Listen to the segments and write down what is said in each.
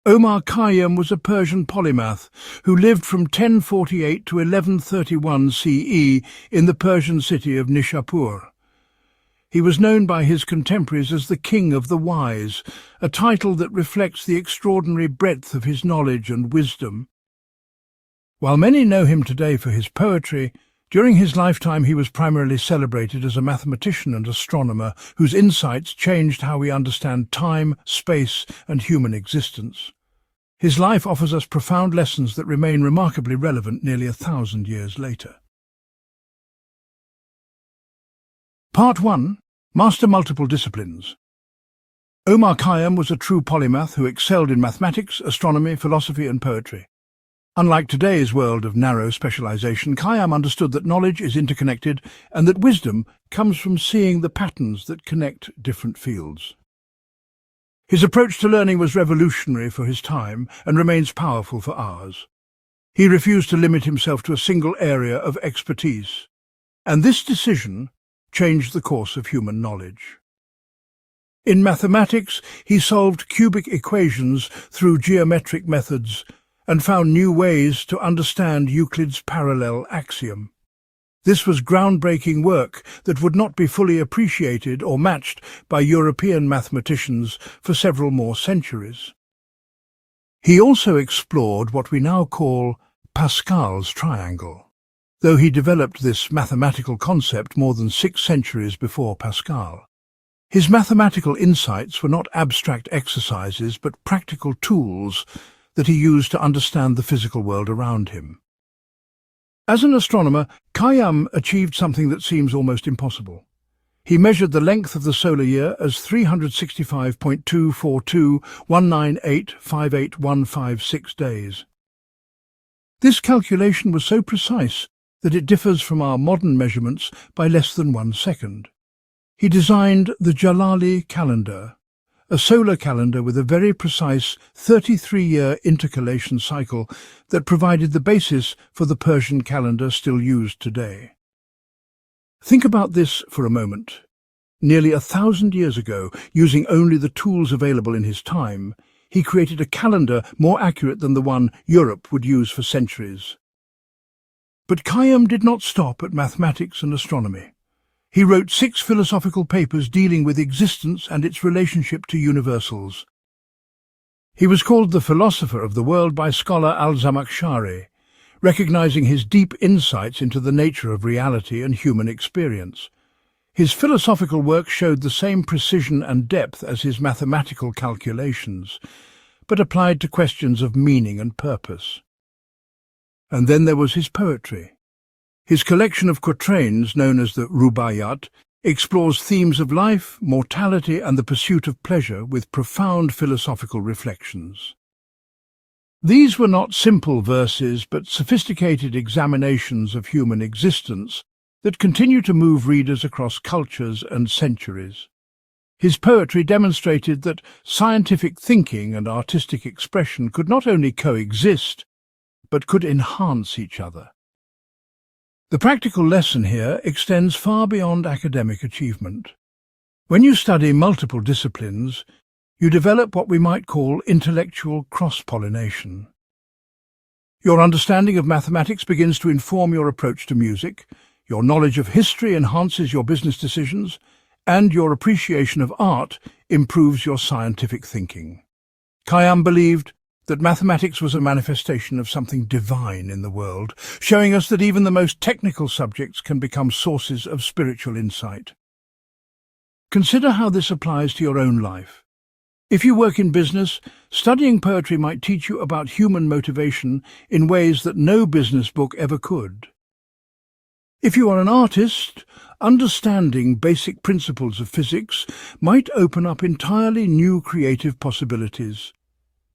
Omar Khayyam was a Persian polymath who lived from 1048 to 1131 CE in the Persian city of Nishapur. He was known by his contemporaries as the King of the Wise, a title that reflects the extraordinary breadth of his knowledge and wisdom. While many know him today for his poetry, during his lifetime he was primarily celebrated as a mathematician and astronomer whose insights changed how we understand time, space, and human existence. His life offers us profound lessons that remain remarkably relevant nearly 1,000 years later. Part 1. Master multiple disciplines. Omar Khayyam was a true polymath who excelled in mathematics, astronomy, philosophy and poetry. Unlike today's world of narrow specialization, Khayyam understood that knowledge is interconnected and that wisdom comes from seeing the patterns that connect different fields. His approach to learning was revolutionary for his time and remains powerful for ours. He refused to limit himself to a single area of expertise, and this decision changed the course of human knowledge. In mathematics, he solved cubic equations through geometric methods and found new ways to understand Euclid's parallel axiom. This was groundbreaking work that would not be fully appreciated or matched by European mathematicians for several more centuries. He also explored what we now call Pascal's triangle, though he developed this mathematical concept more than 6 centuries before Pascal. His mathematical insights were not abstract exercises but practical tools that he used to understand the physical world around him. As an astronomer, Khayyam achieved something that seems almost impossible. He measured the length of the solar year as 365.242,198,58156 days. This calculation was so precise that it differs from our modern measurements by less than 1 second. He designed the Jalali calendar, a solar calendar with a very precise 33-year intercalation cycle that provided the basis for the Persian calendar still used today. Think about this for a moment. Nearly 1,000 years ago, using only the tools available in his time, he created a calendar more accurate than the one Europe would use for centuries. But Khayyam did not stop at mathematics and astronomy. He wrote 6 philosophical papers dealing with existence and its relationship to universals. He was called the philosopher of the world by scholar al-Zamakhshari, recognizing his deep insights into the nature of reality and human experience. His philosophical work showed the same precision and depth as his mathematical calculations, but applied to questions of meaning and purpose. And then there was his poetry. His collection of quatrains, known as the Rubaiyat, explores themes of life, mortality, and the pursuit of pleasure with profound philosophical reflections. These were not simple verses, but sophisticated examinations of human existence that continue to move readers across cultures and centuries. His poetry demonstrated that scientific thinking and artistic expression could not only coexist, but could enhance each other. The practical lesson here extends far beyond academic achievement. When you study multiple disciplines, you develop what we might call intellectual cross-pollination. Your understanding of mathematics begins to inform your approach to music, your knowledge of history enhances your business decisions, and your appreciation of art improves your scientific thinking. Khayyam believed that mathematics was a manifestation of something divine in the world, showing us that even the most technical subjects can become sources of spiritual insight. Consider how this applies to your own life. If you work in business, studying poetry might teach you about human motivation in ways that no business book ever could. If you are an artist, understanding basic principles of physics might open up entirely new creative possibilities.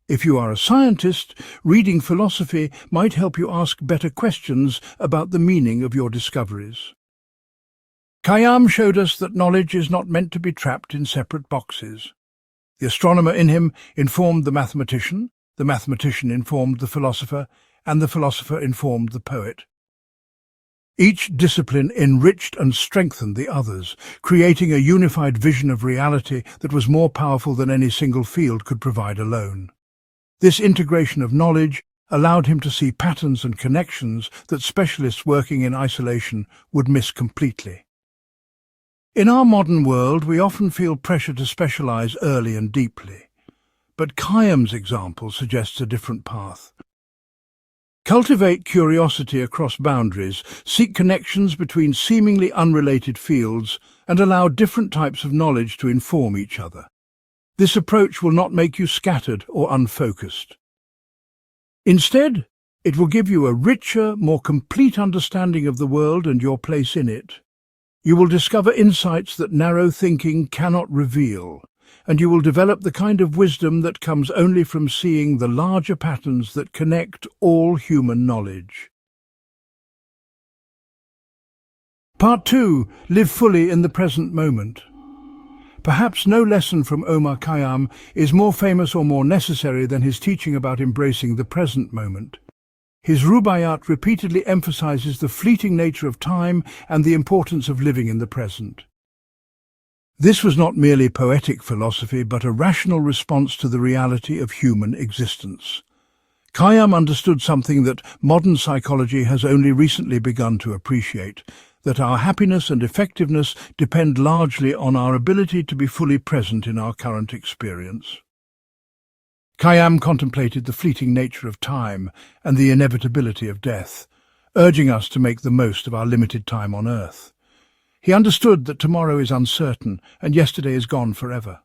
If you are a scientist, reading philosophy might help you ask better questions about the meaning of your discoveries. Khayyam showed us that knowledge is not meant to be trapped in separate boxes. The astronomer in him informed the mathematician informed the philosopher, and the philosopher informed the poet. Each discipline enriched and strengthened the others, creating a unified vision of reality that was more powerful than any single field could provide alone. This integration of knowledge allowed him to see patterns and connections that specialists working in isolation would miss completely. In our modern world, we often feel pressure to specialize early and deeply, but Khayyam's example suggests a different path. Cultivate curiosity across boundaries, seek connections between seemingly unrelated fields, and allow different types of knowledge to inform each other. This approach will not make you scattered or unfocused. Instead, it will give you a richer, more complete understanding of the world and your place in it. You will discover insights that narrow thinking cannot reveal, and you will develop the kind of wisdom that comes only from seeing the larger patterns that connect all human knowledge. Part 2. Live fully in the present moment. Perhaps no lesson from Omar Khayyam is more famous or more necessary than his teaching about embracing the present moment. His Rubaiyat repeatedly emphasizes the fleeting nature of time and the importance of living in the present. This was not merely poetic philosophy, but a rational response to the reality of human existence. Khayyam understood something that modern psychology has only recently begun to appreciate, that our happiness and effectiveness depend largely on our ability to be fully present in our current experience. Khayyam contemplated the fleeting nature of time and the inevitability of death, urging us to make the most of our limited time on earth. He understood that tomorrow is uncertain and yesterday is gone forever.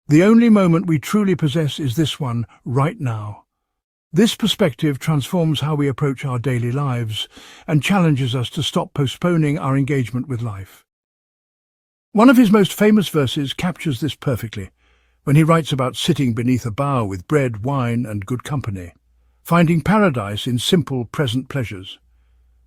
The only moment we truly possess is this one, right now. This perspective transforms how we approach our daily lives and challenges us to stop postponing our engagement with life. One of his most famous verses captures this perfectly, when he writes about sitting beneath a bough with bread, wine, and good company, finding paradise in simple present pleasures.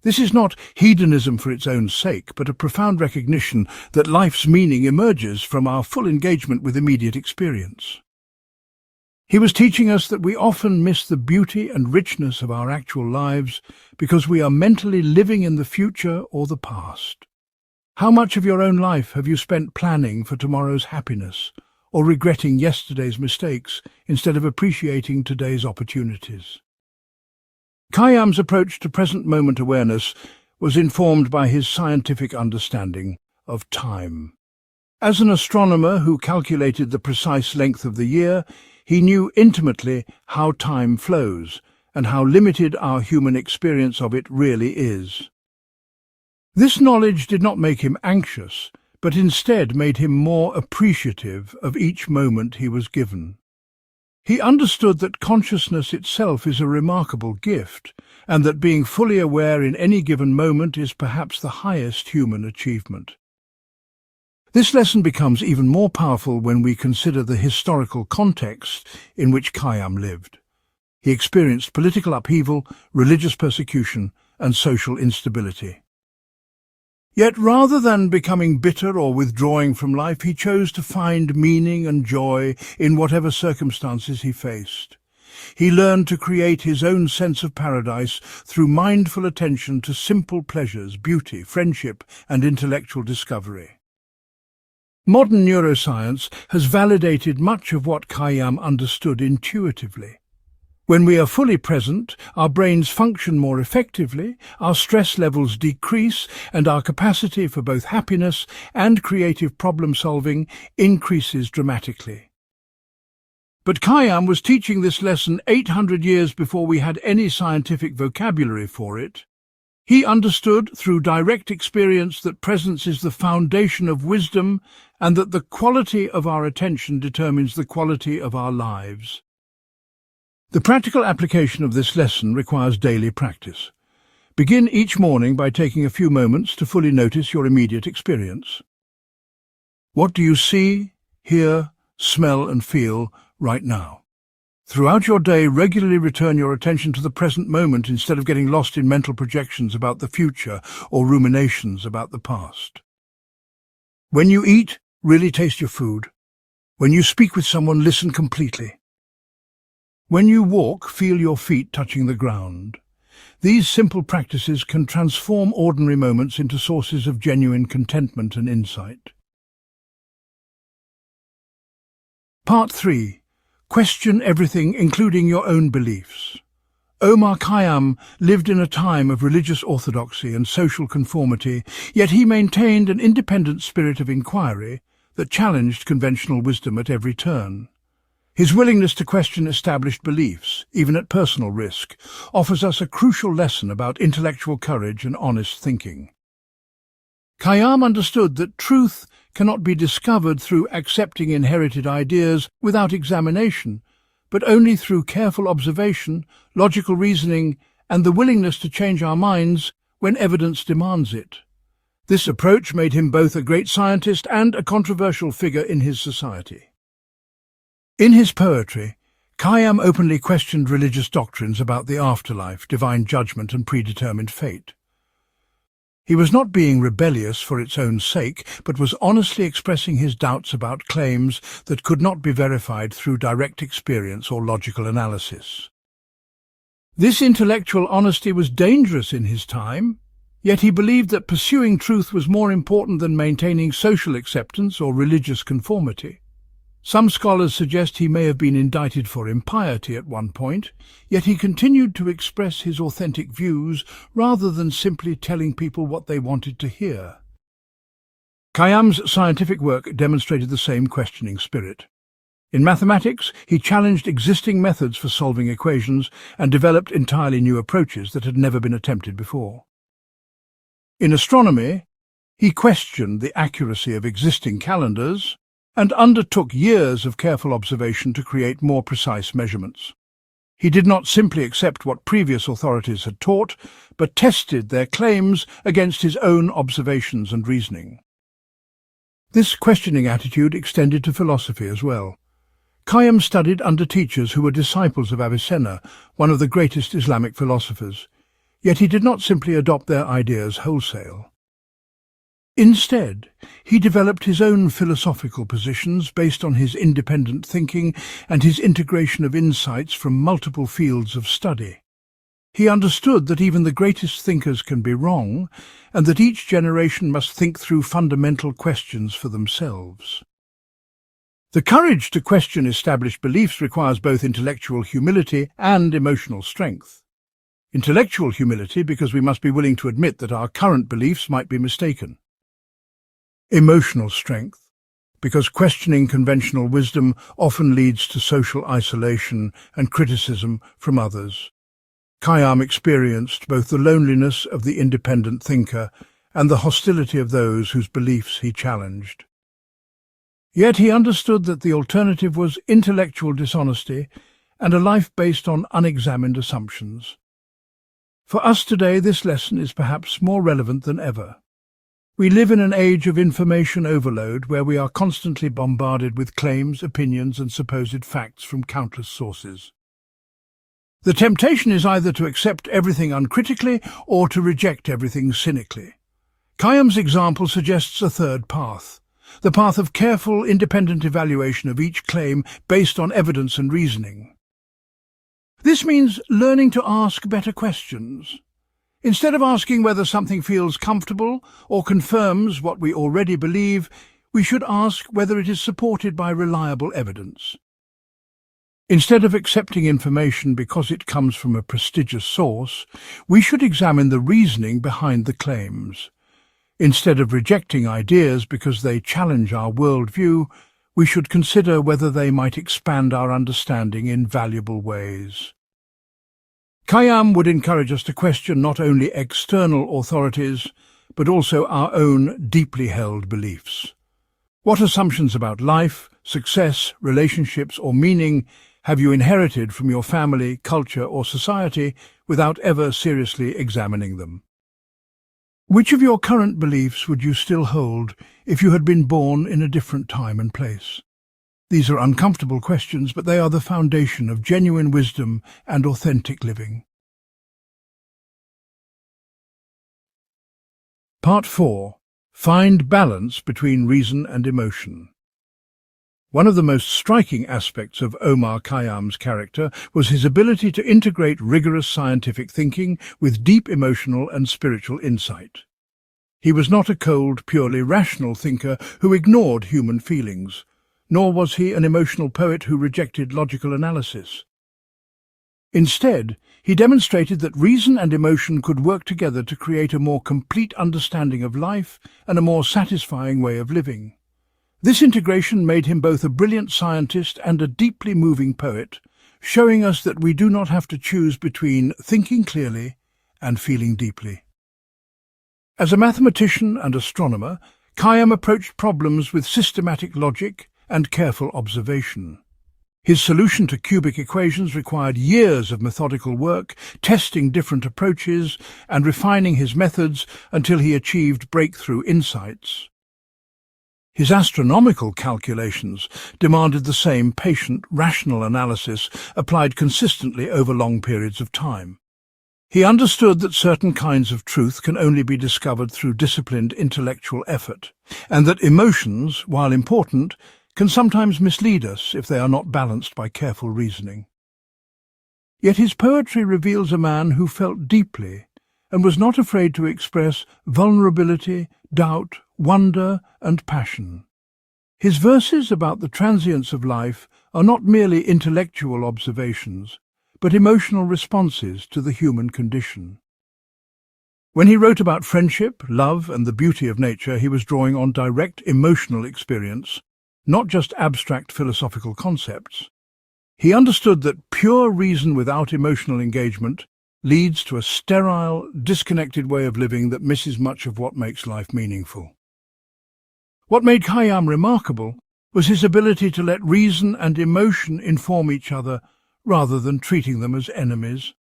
This is not hedonism for its own sake, but a profound recognition that life's meaning emerges from our full engagement with immediate experience. He was teaching us that we often miss the beauty and richness of our actual lives because we are mentally living in the future or the past. How much of your own life have you spent planning for tomorrow's happiness, or regretting yesterday's mistakes instead of appreciating today's opportunities? Khayyam's approach to present moment awareness was informed by his scientific understanding of time. As an astronomer who calculated the precise length of the year, he knew intimately how time flows and how limited our human experience of it really is. This knowledge did not make him anxious, but instead made him more appreciative of each moment he was given. He understood that consciousness itself is a remarkable gift, and that being fully aware in any given moment is perhaps the highest human achievement. This lesson becomes even more powerful when we consider the historical context in which Khayyam lived. He experienced political upheaval, religious persecution, and social instability. Yet rather than becoming bitter or withdrawing from life, he chose to find meaning and joy in whatever circumstances he faced. He learned to create his own sense of paradise through mindful attention to simple pleasures, beauty, friendship, and intellectual discovery. Modern neuroscience has validated much of what Khayyam understood intuitively. When we are fully present, our brains function more effectively, our stress levels decrease, and our capacity for both happiness and creative problem-solving increases dramatically. But Khayyam was teaching this lesson 800 years before we had any scientific vocabulary for it. He understood through direct experience that presence is the foundation of wisdom and that the quality of our attention determines the quality of our lives. The practical application of this lesson requires daily practice. Begin each morning by taking a few moments to fully notice your immediate experience. What do you see, hear, smell and feel right now? Throughout your day, regularly return your attention to the present moment instead of getting lost in mental projections about the future or ruminations about the past. When you eat, really taste your food. When you speak with someone, listen completely. When you walk, feel your feet touching the ground. These simple practices can transform ordinary moments into sources of genuine contentment and insight. Part 3. Question everything, including your own beliefs. Omar Khayyam lived in a time of religious orthodoxy and social conformity, yet he maintained an independent spirit of inquiry that challenged conventional wisdom at every turn. His willingness to question established beliefs, even at personal risk, offers us a crucial lesson about intellectual courage and honest thinking. Khayyam understood that truth cannot be discovered through accepting inherited ideas without examination, but only through careful observation, logical reasoning, and the willingness to change our minds when evidence demands it. This approach made him both a great scientist and a controversial figure in his society. In his poetry, Khayyam openly questioned religious doctrines about the afterlife, divine judgment, and predetermined fate. He was not being rebellious for its own sake, but was honestly expressing his doubts about claims that could not be verified through direct experience or logical analysis. This intellectual honesty was dangerous in his time, yet he believed that pursuing truth was more important than maintaining social acceptance or religious conformity. Some scholars suggest he may have been indicted for impiety at one point, yet he continued to express his authentic views rather than simply telling people what they wanted to hear. Khayyam's scientific work demonstrated the same questioning spirit. In mathematics, he challenged existing methods for solving equations and developed entirely new approaches that had never been attempted before. In astronomy, he questioned the accuracy of existing calendars and undertook years of careful observation to create more precise measurements. He did not simply accept what previous authorities had taught, but tested their claims against his own observations and reasoning. This questioning attitude extended to philosophy as well. Khayyam studied under teachers who were disciples of Avicenna, one of the greatest Islamic philosophers, yet he did not simply adopt their ideas wholesale. Instead, he developed his own philosophical positions based on his independent thinking and his integration of insights from multiple fields of study. He understood that even the greatest thinkers can be wrong, and that each generation must think through fundamental questions for themselves. The courage to question established beliefs requires both intellectual humility and emotional strength. Intellectual humility because we must be willing to admit that our current beliefs might be mistaken. Emotional strength, because questioning conventional wisdom often leads to social isolation and criticism from others. Khayyam experienced both the loneliness of the independent thinker and the hostility of those whose beliefs he challenged. Yet he understood that the alternative was intellectual dishonesty and a life based on unexamined assumptions. For us today, this lesson is perhaps more relevant than ever. We live in an age of information overload where we are constantly bombarded with claims, opinions, and supposed facts from countless sources. The temptation is either to accept everything uncritically or to reject everything cynically. Khayyam's example suggests a third path, the path of careful, independent evaluation of each claim based on evidence and reasoning. This means learning to ask better questions. Instead of asking whether something feels comfortable or confirms what we already believe, we should ask whether it is supported by reliable evidence. Instead of accepting information because it comes from a prestigious source, we should examine the reasoning behind the claims. Instead of rejecting ideas because they challenge our worldview, we should consider whether they might expand our understanding in valuable ways. Khayyam would encourage us to question not only external authorities, but also our own deeply held beliefs. What assumptions about life, success, relationships, or meaning have you inherited from your family, culture, or society without ever seriously examining them? Which of your current beliefs would you still hold if you had been born in a different time and place? These are uncomfortable questions, but they are the foundation of genuine wisdom and authentic living. Part 4. Find balance between reason and emotion. One of the most striking aspects of Omar Khayyam's character was his ability to integrate rigorous scientific thinking with deep emotional and spiritual insight. He was not a cold, purely rational thinker who ignored human feelings. nor was he an emotional poet who rejected logical analysis. Instead, he demonstrated that reason and emotion could work together to create a more complete understanding of life and a more satisfying way of living. This integration made him both a brilliant scientist and a deeply moving poet, showing us that we do not have to choose between thinking clearly and feeling deeply. As a mathematician and astronomer, Khayyam approached problems with systematic logic and careful observation. His solution to cubic equations required years of methodical work, testing different approaches and refining his methods until he achieved breakthrough insights. His astronomical calculations demanded the same patient, rational analysis applied consistently over long periods of time. He understood that certain kinds of truth can only be discovered through disciplined intellectual effort, and that emotions, while important, can sometimes mislead us if they are not balanced by careful reasoning. Yet his poetry reveals a man who felt deeply and was not afraid to express vulnerability, doubt, wonder, and passion. His verses about the transience of life are not merely intellectual observations, but emotional responses to the human condition. When he wrote about friendship, love, and the beauty of nature, he was drawing on direct emotional experience, not just abstract philosophical concepts. He understood that pure reason without emotional engagement leads to a sterile, disconnected way of living that misses much of what makes life meaningful. What made Khayyam remarkable was his ability to let reason and emotion inform each other rather than treating them as enemies.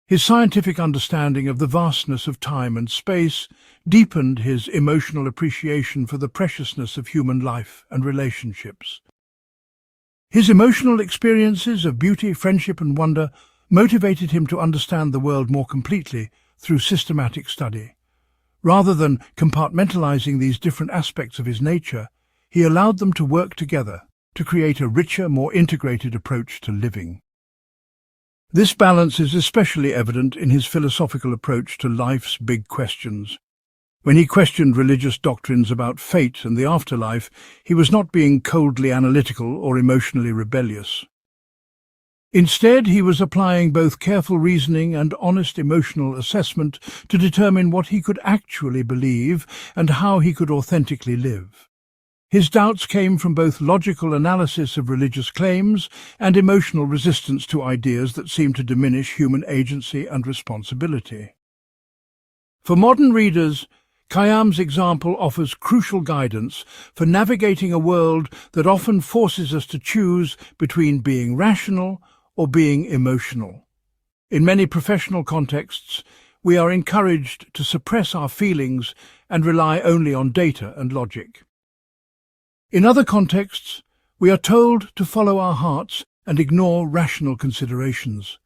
His scientific understanding of the vastness of time and space deepened his emotional appreciation for the preciousness of human life and relationships. His emotional experiences of beauty, friendship, and wonder motivated him to understand the world more completely through systematic study. Rather than compartmentalizing these different aspects of his nature, he allowed them to work together to create a richer, more integrated approach to living. This balance is especially evident in his philosophical approach to life's big questions. When he questioned religious doctrines about fate and the afterlife, he was not being coldly analytical or emotionally rebellious. Instead, he was applying both careful reasoning and honest emotional assessment to determine what he could actually believe and how he could authentically live. His doubts came from both logical analysis of religious claims and emotional resistance to ideas that seemed to diminish human agency and responsibility. For modern readers, Khayyam's example offers crucial guidance for navigating a world that often forces us to choose between being rational or being emotional. In many professional contexts, we are encouraged to suppress our feelings and rely only on data and logic. In other contexts, we are told to follow our hearts and ignore rational considerations.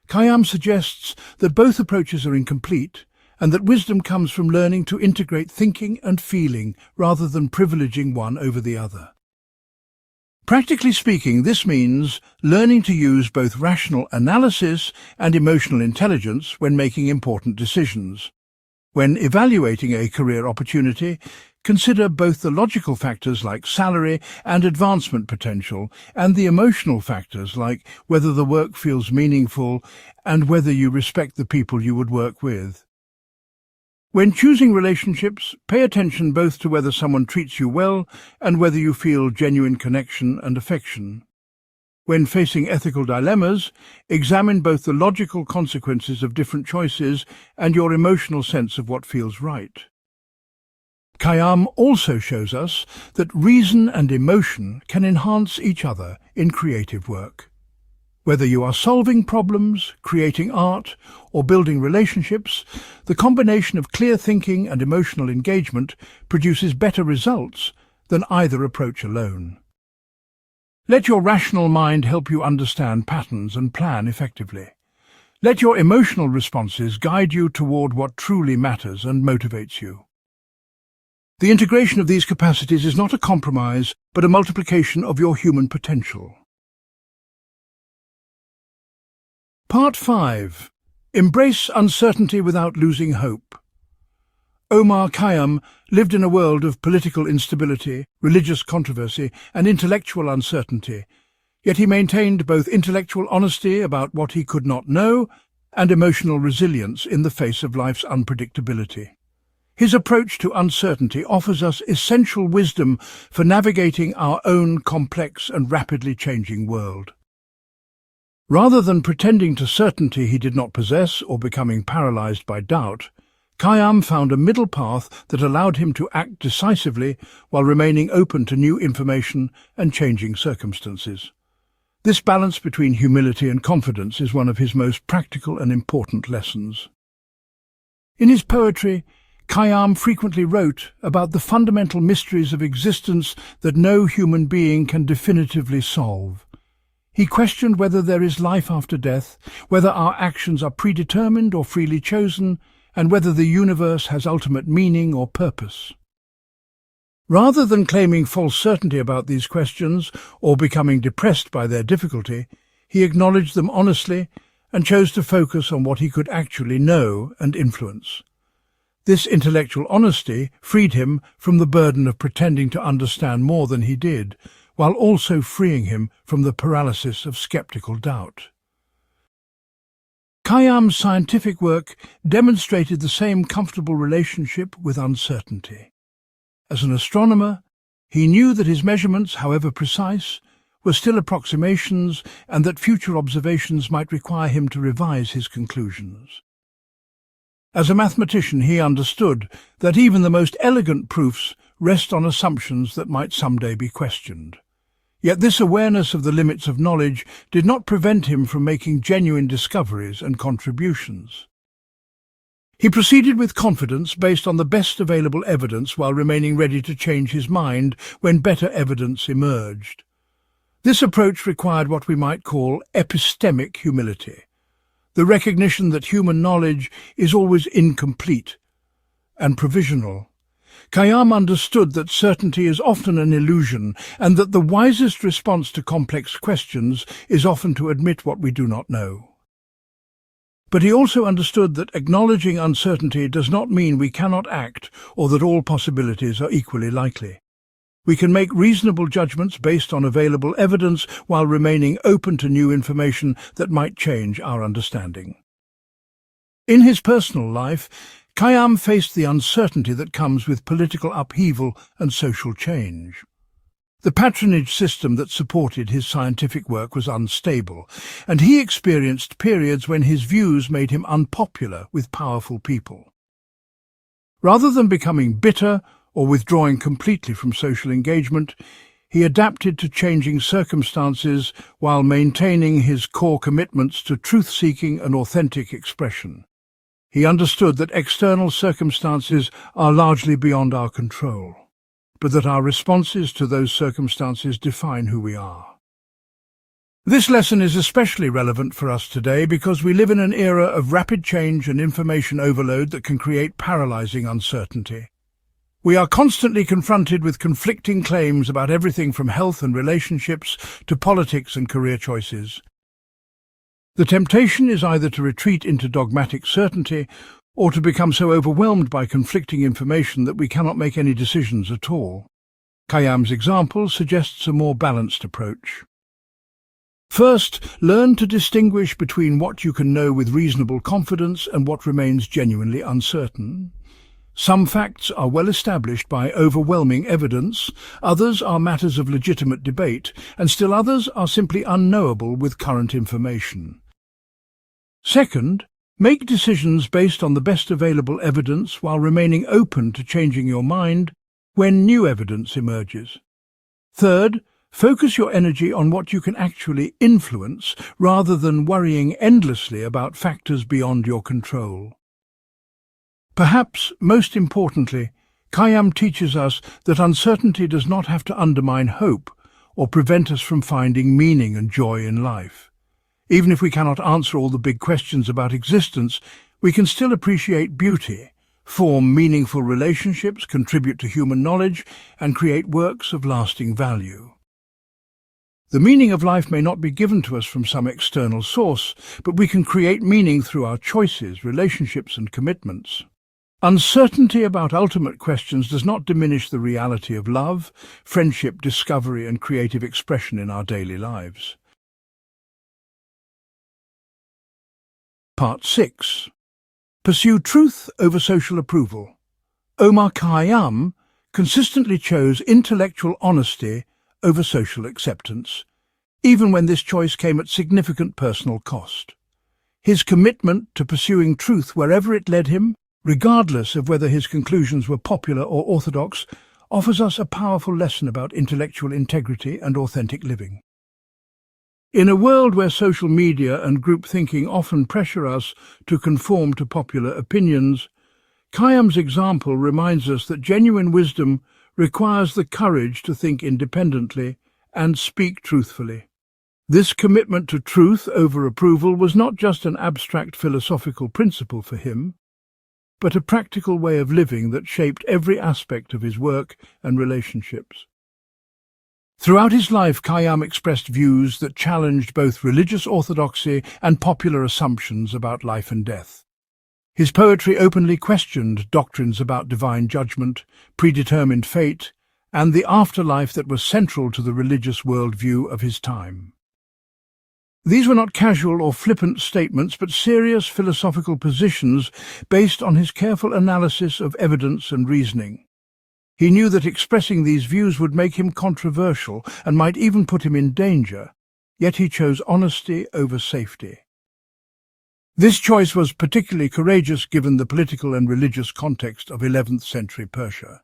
Khayyam suggests that both approaches are incomplete and that wisdom comes from learning to integrate thinking and feeling rather than privileging one over the other. Practically speaking, this means learning to use both rational analysis and emotional intelligence when making important decisions. When evaluating a career opportunity, consider both the logical factors like salary and advancement potential and the emotional factors like whether the work feels meaningful and whether you respect the people you would work with. When choosing relationships, pay attention both to whether someone treats you well and whether you feel genuine connection and affection. When facing ethical dilemmas, examine both the logical consequences of different choices and your emotional sense of what feels right. Khayyam also shows us that reason and emotion can enhance each other in creative work. Whether you are solving problems, creating art, or building relationships, the combination of clear thinking and emotional engagement produces better results than either approach alone. Let your rational mind help you understand patterns and plan effectively. Let your emotional responses guide you toward what truly matters and motivates you. The integration of these capacities is not a compromise, but a multiplication of your human potential. Part 5. Embrace uncertainty without losing hope. Omar Khayyam lived in a world of political instability, religious controversy, and intellectual uncertainty, yet he maintained both intellectual honesty about what he could not know and emotional resilience in the face of life's unpredictability. His approach to uncertainty offers us essential wisdom for navigating our own complex and rapidly changing world. Rather than pretending to certainty he did not possess or becoming paralyzed by doubt, Khayyam found a middle path that allowed him to act decisively while remaining open to new information and changing circumstances. This balance between humility and confidence is one of his most practical and important lessons. In his poetry, Khayyam frequently wrote about the fundamental mysteries of existence that no human being can definitively solve. He questioned whether there is life after death, whether our actions are predetermined or freely chosen, and whether the universe has ultimate meaning or purpose. Rather than claiming false certainty about these questions or becoming depressed by their difficulty, he acknowledged them honestly and chose to focus on what he could actually know and influence. This intellectual honesty freed him from the burden of pretending to understand more than he did, while also freeing him from the paralysis of skeptical doubt. Khayyam's scientific work demonstrated the same comfortable relationship with uncertainty. As an astronomer, he knew that his measurements, however precise, were still approximations and that future observations might require him to revise his conclusions. As a mathematician, he understood that even the most elegant proofs rest on assumptions that might someday be questioned. Yet this awareness of the limits of knowledge did not prevent him from making genuine discoveries and contributions. He proceeded with confidence based on the best available evidence while remaining ready to change his mind when better evidence emerged. This approach required what we might call epistemic humility, the recognition that human knowledge is always incomplete and provisional. Khayyam understood that certainty is often an illusion and that the wisest response to complex questions is often to admit what we do not know. But he also understood that acknowledging uncertainty does not mean we cannot act or that all possibilities are equally likely. We can make reasonable judgments based on available evidence while remaining open to new information that might change our understanding. In his personal life, Khayyam faced the uncertainty that comes with political upheaval and social change. The patronage system that supported his scientific work was unstable, and he experienced periods when his views made him unpopular with powerful people. Rather than becoming bitter or withdrawing completely from social engagement, he adapted to changing circumstances while maintaining his core commitments to truth-seeking and authentic expression. He understood that external circumstances are largely beyond our control, but that our responses to those circumstances define who we are. This lesson is especially relevant for us today because we live in an era of rapid change and information overload that can create paralyzing uncertainty. We are constantly confronted with conflicting claims about everything from health and relationships to politics and career choices. The temptation is either to retreat into dogmatic certainty or to become so overwhelmed by conflicting information that we cannot make any decisions at all. Khayyam's example suggests a more balanced approach. First, learn to distinguish between what you can know with reasonable confidence and what remains genuinely uncertain. Some facts are well established by overwhelming evidence, others are matters of legitimate debate, and still others are simply unknowable with current information. Second, make decisions based on the best available evidence while remaining open to changing your mind when new evidence emerges. Third, focus your energy on what you can actually influence rather than worrying endlessly about factors beyond your control. Perhaps most importantly, Khayyam teaches us that uncertainty does not have to undermine hope or prevent us from finding meaning and joy in life. Even if we cannot answer all the big questions about existence, we can still appreciate beauty, form meaningful relationships, contribute to human knowledge, and create works of lasting value. The meaning of life may not be given to us from some external source, but we can create meaning through our choices, relationships, and commitments. Uncertainty about ultimate questions does not diminish the reality of love, friendship, discovery, and creative expression in our daily lives. Part 6. Pursue truth over social approval. Omar Khayyam consistently chose intellectual honesty over social acceptance, even when this choice came at significant personal cost. His commitment to pursuing truth wherever it led him, regardless of whether his conclusions were popular or orthodox, offers us a powerful lesson about intellectual integrity and authentic living. In a world where social media and group thinking often pressure us to conform to popular opinions, Khayyam's example reminds us that genuine wisdom requires the courage to think independently and speak truthfully. This commitment to truth over approval was not just an abstract philosophical principle for him, but a practical way of living that shaped every aspect of his work and relationships. Throughout his life, Khayyam expressed views that challenged both religious orthodoxy and popular assumptions about life and death. His poetry openly questioned doctrines about divine judgment, predetermined fate, and the afterlife that was central to the religious worldview of his time. These were not casual or flippant statements, but serious philosophical positions based on his careful analysis of evidence and reasoning. He knew that expressing these views would make him controversial and might even put him in danger, yet he chose honesty over safety. This choice was particularly courageous given the political and religious context of 11th century Persia.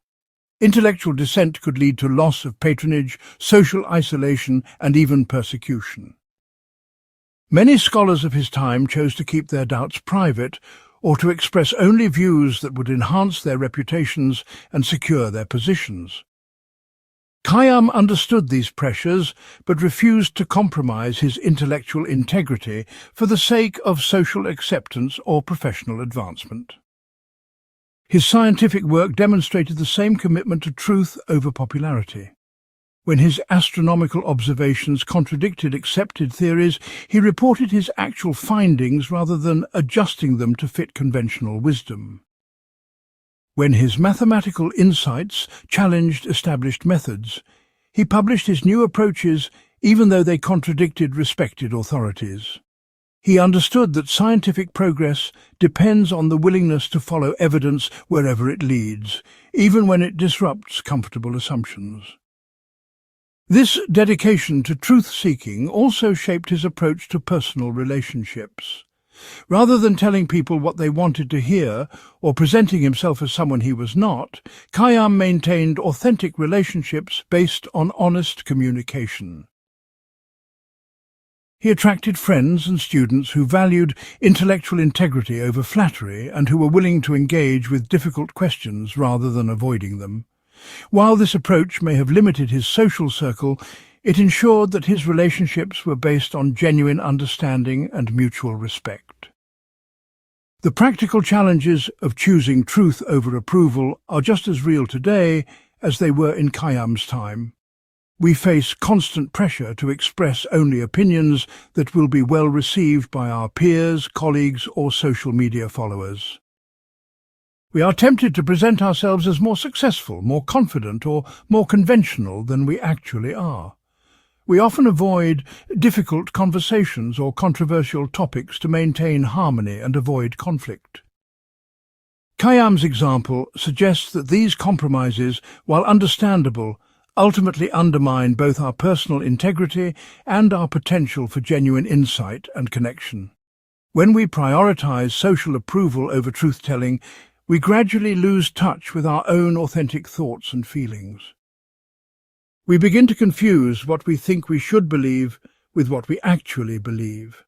Intellectual dissent could lead to loss of patronage, social isolation, and even persecution. Many scholars of his time chose to keep their doubts private or to express only views that would enhance their reputations and secure their positions. Khayyam understood these pressures but refused to compromise his intellectual integrity for the sake of social acceptance or professional advancement. His scientific work demonstrated the same commitment to truth over popularity. When his astronomical observations contradicted accepted theories, he reported his actual findings rather than adjusting them to fit conventional wisdom. When his mathematical insights challenged established methods, he published his new approaches even though they contradicted respected authorities. He understood that scientific progress depends on the willingness to follow evidence wherever it leads, even when it disrupts comfortable assumptions. This dedication to truth-seeking also shaped his approach to personal relationships. Rather than telling people what they wanted to hear or presenting himself as someone he was not, Khayyam maintained authentic relationships based on honest communication. He attracted friends and students who valued intellectual integrity over flattery and who were willing to engage with difficult questions rather than avoiding them. While this approach may have limited his social circle, it ensured that his relationships were based on genuine understanding and mutual respect. The practical challenges of choosing truth over approval are just as real today as they were in Khayyam's time. We face constant pressure to express only opinions that will be well received by our peers, colleagues, or social media followers. We are tempted to present ourselves as more successful, more confident, or more conventional than we actually are. We often avoid difficult conversations or controversial topics to maintain harmony and avoid conflict. Khayyam's example suggests that these compromises, while understandable, ultimately undermine both our personal integrity and our potential for genuine insight and connection. When we prioritize social approval over truth-telling, we gradually lose touch with our own authentic thoughts and feelings. We begin to confuse what we think we should believe with what we actually believe.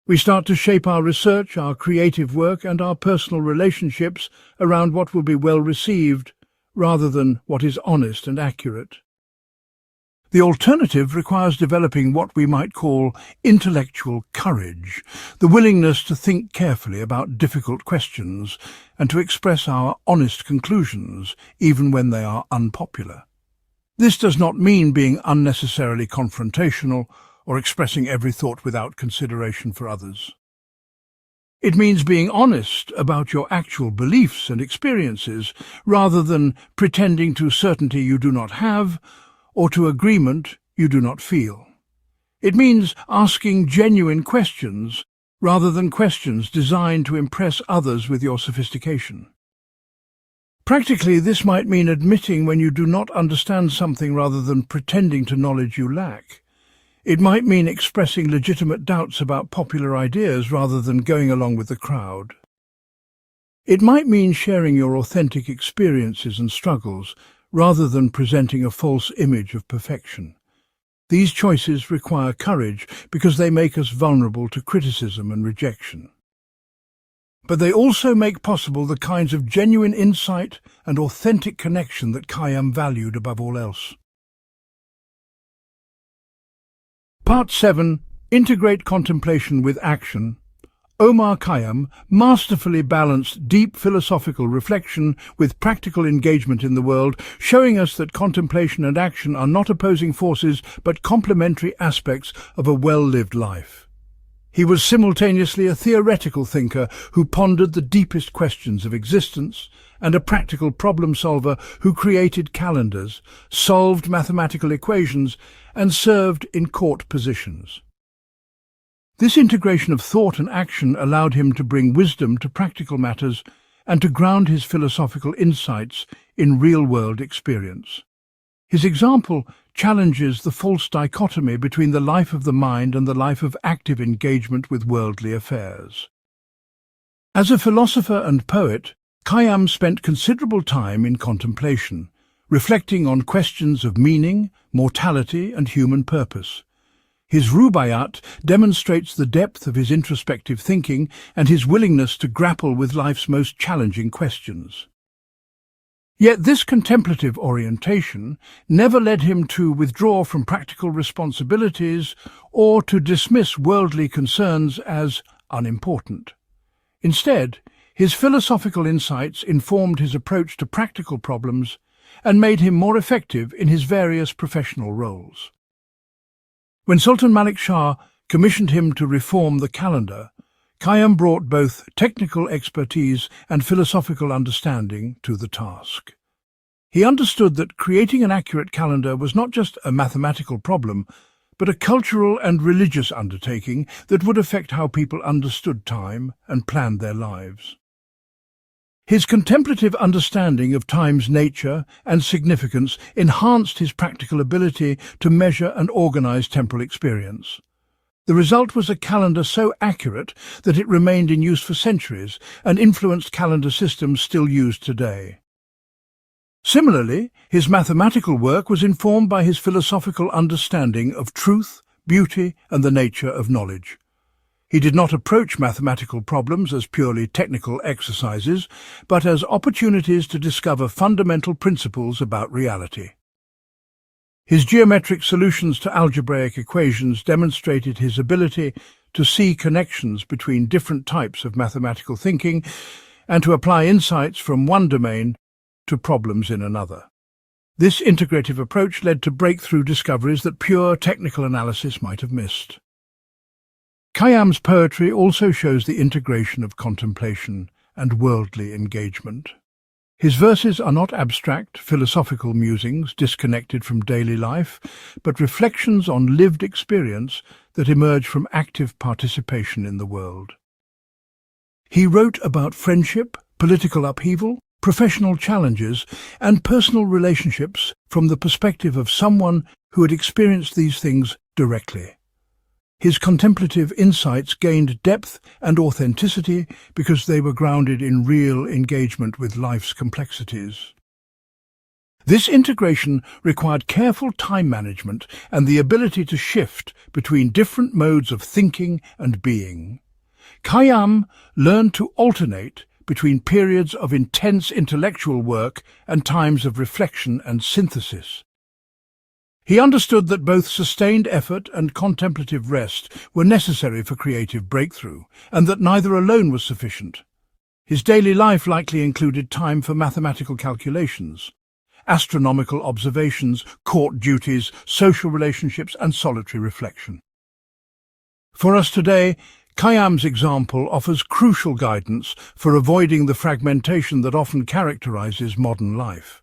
We start to shape our research, our creative work, and our personal relationships around what will be well received, rather than what is honest and accurate. The alternative requires developing what we might call intellectual courage, the willingness to think carefully about difficult questions and to express our honest conclusions, even when they are unpopular. This does not mean being unnecessarily confrontational or expressing every thought without consideration for others. It means being honest about your actual beliefs and experiences, rather than pretending to certainty you do not have, or to agreement you do not feel. It means asking genuine questions, rather than questions designed to impress others with your sophistication. Practically, this might mean admitting when you do not understand something rather than pretending to knowledge you lack. It might mean expressing legitimate doubts about popular ideas rather than going along with the crowd. It might mean sharing your authentic experiences and struggles rather than presenting a false image of perfection. These choices require courage because they make us vulnerable to criticism and rejection. But they also make possible the kinds of genuine insight and authentic connection that Khayyam valued above all else. Part 7. Integrate contemplation with action. Omar Khayyam masterfully balanced deep philosophical reflection with practical engagement in the world, showing us that contemplation and action are not opposing forces but complementary aspects of a well-lived life. He was simultaneously a theoretical thinker who pondered the deepest questions of existence, and a practical problem solver who created calendars, solved mathematical equations, and served in court positions. This integration of thought and action allowed him to bring wisdom to practical matters and to ground his philosophical insights in real-world experience. His example challenges the false dichotomy between the life of the mind and the life of active engagement with worldly affairs. As a philosopher and poet, Khayyam spent considerable time in contemplation, reflecting on questions of meaning, mortality, and human purpose. His Rubaiyat demonstrates the depth of his introspective thinking and his willingness to grapple with life's most challenging questions. Yet this contemplative orientation never led him to withdraw from practical responsibilities or to dismiss worldly concerns as unimportant. Instead, his philosophical insights informed his approach to practical problems and made him more effective in his various professional roles. When Sultan Malik Shah commissioned him to reform the calendar, Khayyam brought both technical expertise and philosophical understanding to the task. He understood that creating an accurate calendar was not just a mathematical problem, but a cultural and religious undertaking that would affect how people understood time and planned their lives. His contemplative understanding of time's nature and significance enhanced his practical ability to measure and organize temporal experience. The result was a calendar so accurate that it remained in use for centuries and influenced calendar systems still used today. Similarly, his mathematical work was informed by his philosophical understanding of truth, beauty, and the nature of knowledge. He did not approach mathematical problems as purely technical exercises, but as opportunities to discover fundamental principles about reality. His geometric solutions to algebraic equations demonstrated his ability to see connections between different types of mathematical thinking and to apply insights from one domain to problems in another. This integrative approach led to breakthrough discoveries that pure technical analysis might have missed. Khayyam's poetry also shows the integration of contemplation and worldly engagement. His verses are not abstract, philosophical musings disconnected from daily life, but reflections on lived experience that emerge from active participation in the world. He wrote about friendship, political upheaval, professional challenges, and personal relationships from the perspective of someone who had experienced these things directly. His contemplative insights gained depth and authenticity because they were grounded in real engagement with life's complexities. This integration required careful time management and the ability to shift between different modes of thinking and being. Khayyam learned to alternate between periods of intense intellectual work and times of reflection and synthesis. He understood that both sustained effort and contemplative rest were necessary for creative breakthrough, and that neither alone was sufficient. His daily life likely included time for mathematical calculations, astronomical observations, court duties, social relationships, and solitary reflection. For us today, Khayyam's example offers crucial guidance for avoiding the fragmentation that often characterizes modern life.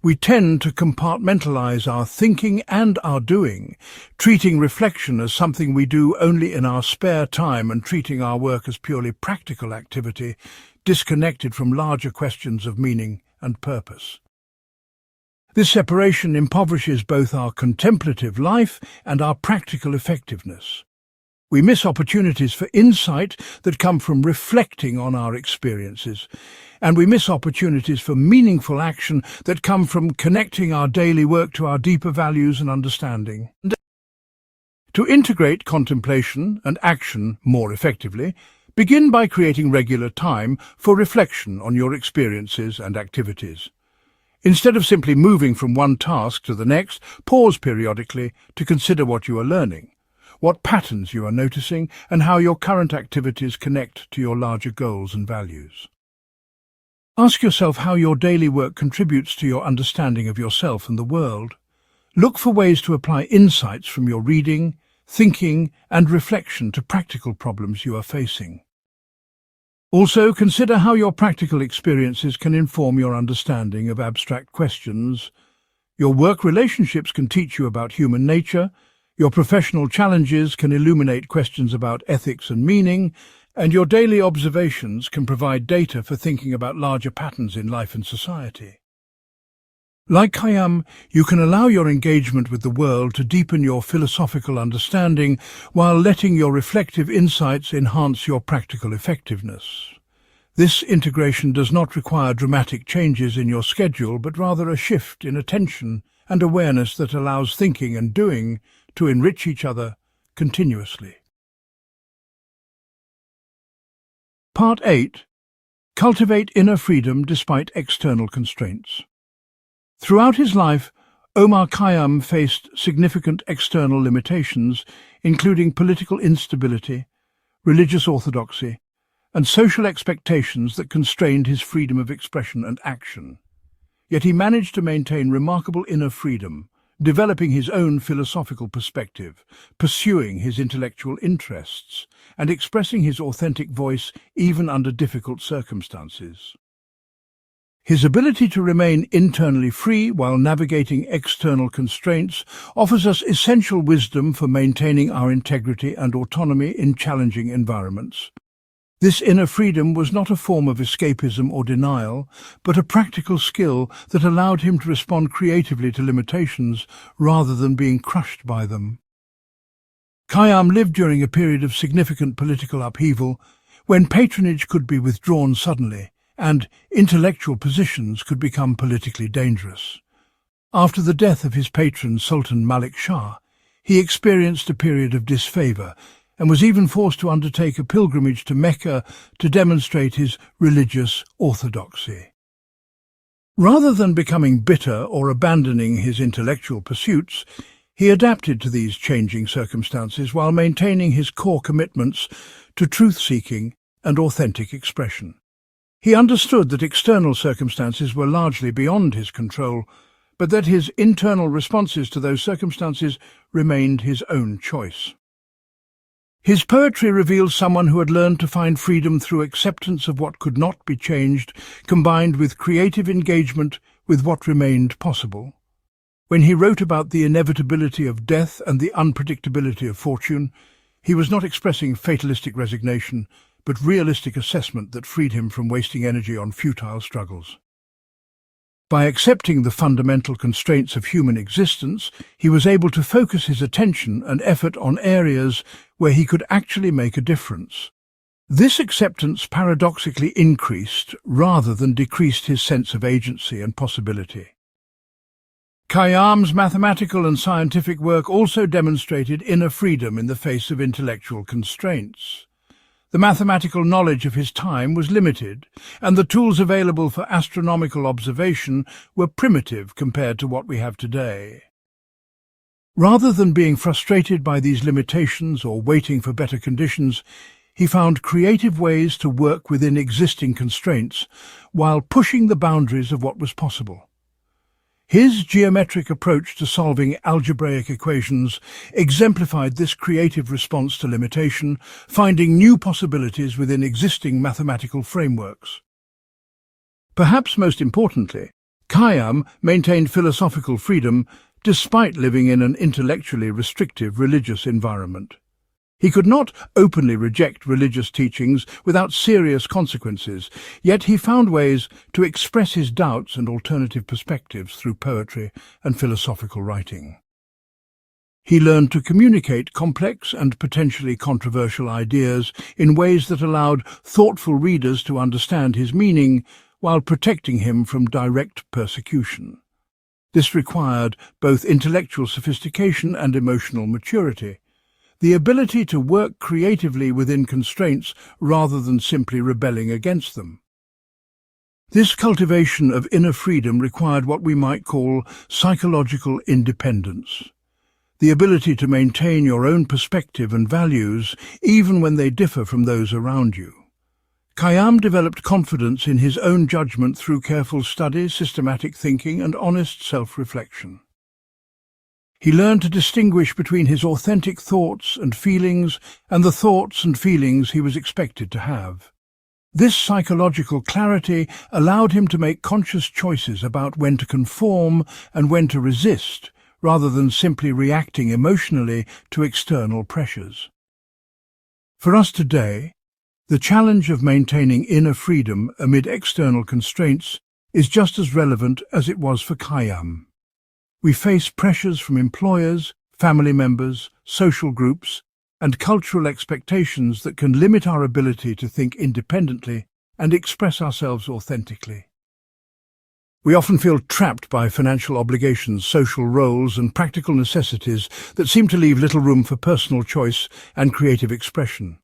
We tend to compartmentalize our thinking and our doing, treating reflection as something we do only in our spare time and treating our work as purely practical activity, disconnected from larger questions of meaning and purpose. This separation impoverishes both our contemplative life and our practical effectiveness. We miss opportunities for insight that come from reflecting on our experiences, and we miss opportunities for meaningful action that come from connecting our daily work to our deeper values and understanding. To integrate contemplation and action more effectively, begin by creating regular time for reflection on your experiences and activities. Instead of simply moving from one task to the next, pause periodically to consider what you are learning, what patterns you are noticing, and how your current activities connect to your larger goals and values. Ask yourself how your daily work contributes to your understanding of yourself and the world. Look for ways to apply insights from your reading, thinking, and reflection to practical problems you are facing. Also, consider how your practical experiences can inform your understanding of abstract questions. Your work relationships can teach you about human nature, your professional challenges can illuminate questions about ethics and meaning, and your daily observations can provide data for thinking about larger patterns in life and society. Like Khayyam, you can allow your engagement with the world to deepen your philosophical understanding while letting your reflective insights enhance your practical effectiveness. This integration does not require dramatic changes in your schedule, but rather a shift in attention and awareness that allows thinking and doing to enrich each other continuously. Part 8. Cultivate inner freedom despite external constraints. Throughout his life, Omar Khayyam faced significant external limitations, including political instability, religious orthodoxy, and social expectations that constrained his freedom of expression and action. Yet he managed to maintain remarkable inner freedom, developing his own philosophical perspective, pursuing his intellectual interests, and expressing his authentic voice even under difficult circumstances. His ability to remain internally free while navigating external constraints offers us essential wisdom for maintaining our integrity and autonomy in challenging environments. This inner freedom was not a form of escapism or denial, but a practical skill that allowed him to respond creatively to limitations rather than being crushed by them. Khayyam lived during a period of significant political upheaval, when patronage could be withdrawn suddenly, and intellectual positions could become politically dangerous. After the death of his patron Sultan Malik Shah, he experienced a period of disfavor and was even forced to undertake a pilgrimage to Mecca to demonstrate his religious orthodoxy. Rather than becoming bitter or abandoning his intellectual pursuits, he adapted to these changing circumstances while maintaining his core commitments to truth-seeking and authentic expression. He understood that external circumstances were largely beyond his control, but that his internal responses to those circumstances remained his own choice. His poetry reveals someone who had learned to find freedom through acceptance of what could not be changed, combined with creative engagement with what remained possible. When he wrote about the inevitability of death and the unpredictability of fortune, he was not expressing fatalistic resignation, but realistic assessment that freed him from wasting energy on futile struggles. By accepting the fundamental constraints of human existence, he was able to focus his attention and effort on areas where he could actually make a difference. This acceptance paradoxically increased rather than decreased his sense of agency and possibility. Khayyam's mathematical and scientific work also demonstrated inner freedom in the face of intellectual constraints. The mathematical knowledge of his time was limited, and the tools available for astronomical observation were primitive compared to what we have today. Rather than being frustrated by these limitations or waiting for better conditions, he found creative ways to work within existing constraints while pushing the boundaries of what was possible. His geometric approach to solving algebraic equations exemplified this creative response to limitation, finding new possibilities within existing mathematical frameworks. Perhaps most importantly, Khayyam maintained philosophical freedom despite living in an intellectually restrictive religious environment. He could not openly reject religious teachings without serious consequences, yet he found ways to express his doubts and alternative perspectives through poetry and philosophical writing. He learned to communicate complex and potentially controversial ideas in ways that allowed thoughtful readers to understand his meaning while protecting him from direct persecution. This required both intellectual sophistication and emotional maturity, the ability to work creatively within constraints rather than simply rebelling against them. This cultivation of inner freedom required what we might call psychological independence, the ability to maintain your own perspective and values even when they differ from those around you. Khayyam developed confidence in his own judgment through careful study, systematic thinking, and honest self-reflection. He learned to distinguish between his authentic thoughts and feelings and the thoughts and feelings he was expected to have. This psychological clarity allowed him to make conscious choices about when to conform and when to resist, rather than simply reacting emotionally to external pressures. For us today, the challenge of maintaining inner freedom amid external constraints is just as relevant as it was for Khayyam. We face pressures from employers, family members, social groups, and cultural expectations that can limit our ability to think independently and express ourselves authentically. We often feel trapped by financial obligations, social roles, and practical necessities that seem to leave little room for personal choice and creative expression.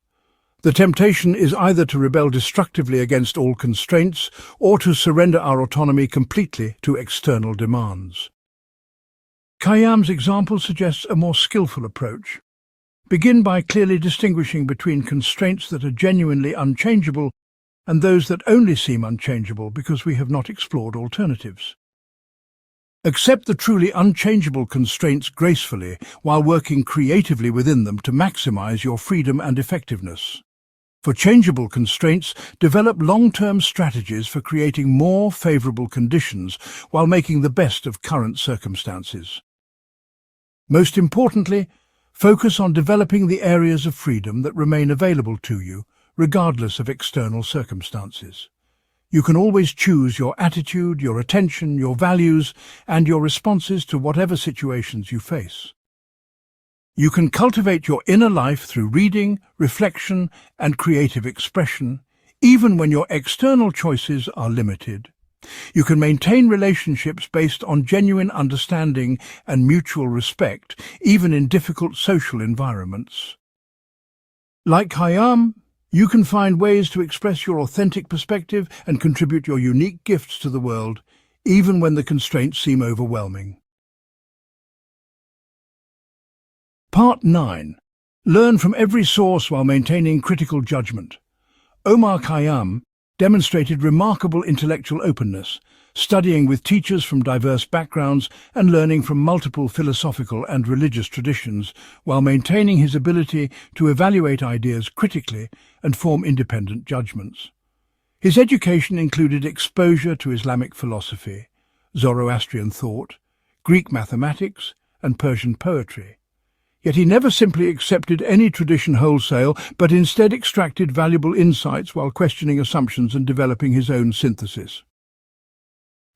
The temptation is either to rebel destructively against all constraints or to surrender our autonomy completely to external demands. Khayyam's example suggests a more skillful approach. Begin by clearly distinguishing between constraints that are genuinely unchangeable and those that only seem unchangeable because we have not explored alternatives. Accept the truly unchangeable constraints gracefully while working creatively within them to maximize your freedom and effectiveness. For changeable constraints, develop long-term strategies for creating more favorable conditions while making the best of current circumstances. Most importantly, focus on developing the areas of freedom that remain available to you, regardless of external circumstances. You can always choose your attitude, your attention, your values, and your responses to whatever situations you face. You can cultivate your inner life through reading, reflection, and creative expression, even when your external choices are limited. You can maintain relationships based on genuine understanding and mutual respect, even in difficult social environments. Like Khayyam, you can find ways to express your authentic perspective and contribute your unique gifts to the world, even when the constraints seem overwhelming. Part 9. Learn from every source while maintaining critical judgment. Omar Khayyam demonstrated remarkable intellectual openness, studying with teachers from diverse backgrounds and learning from multiple philosophical and religious traditions, while maintaining his ability to evaluate ideas critically and form independent judgments. His education included exposure to Islamic philosophy, Zoroastrian thought, Greek mathematics, and Persian poetry. Yet he never simply accepted any tradition wholesale, but instead extracted valuable insights while questioning assumptions and developing his own synthesis.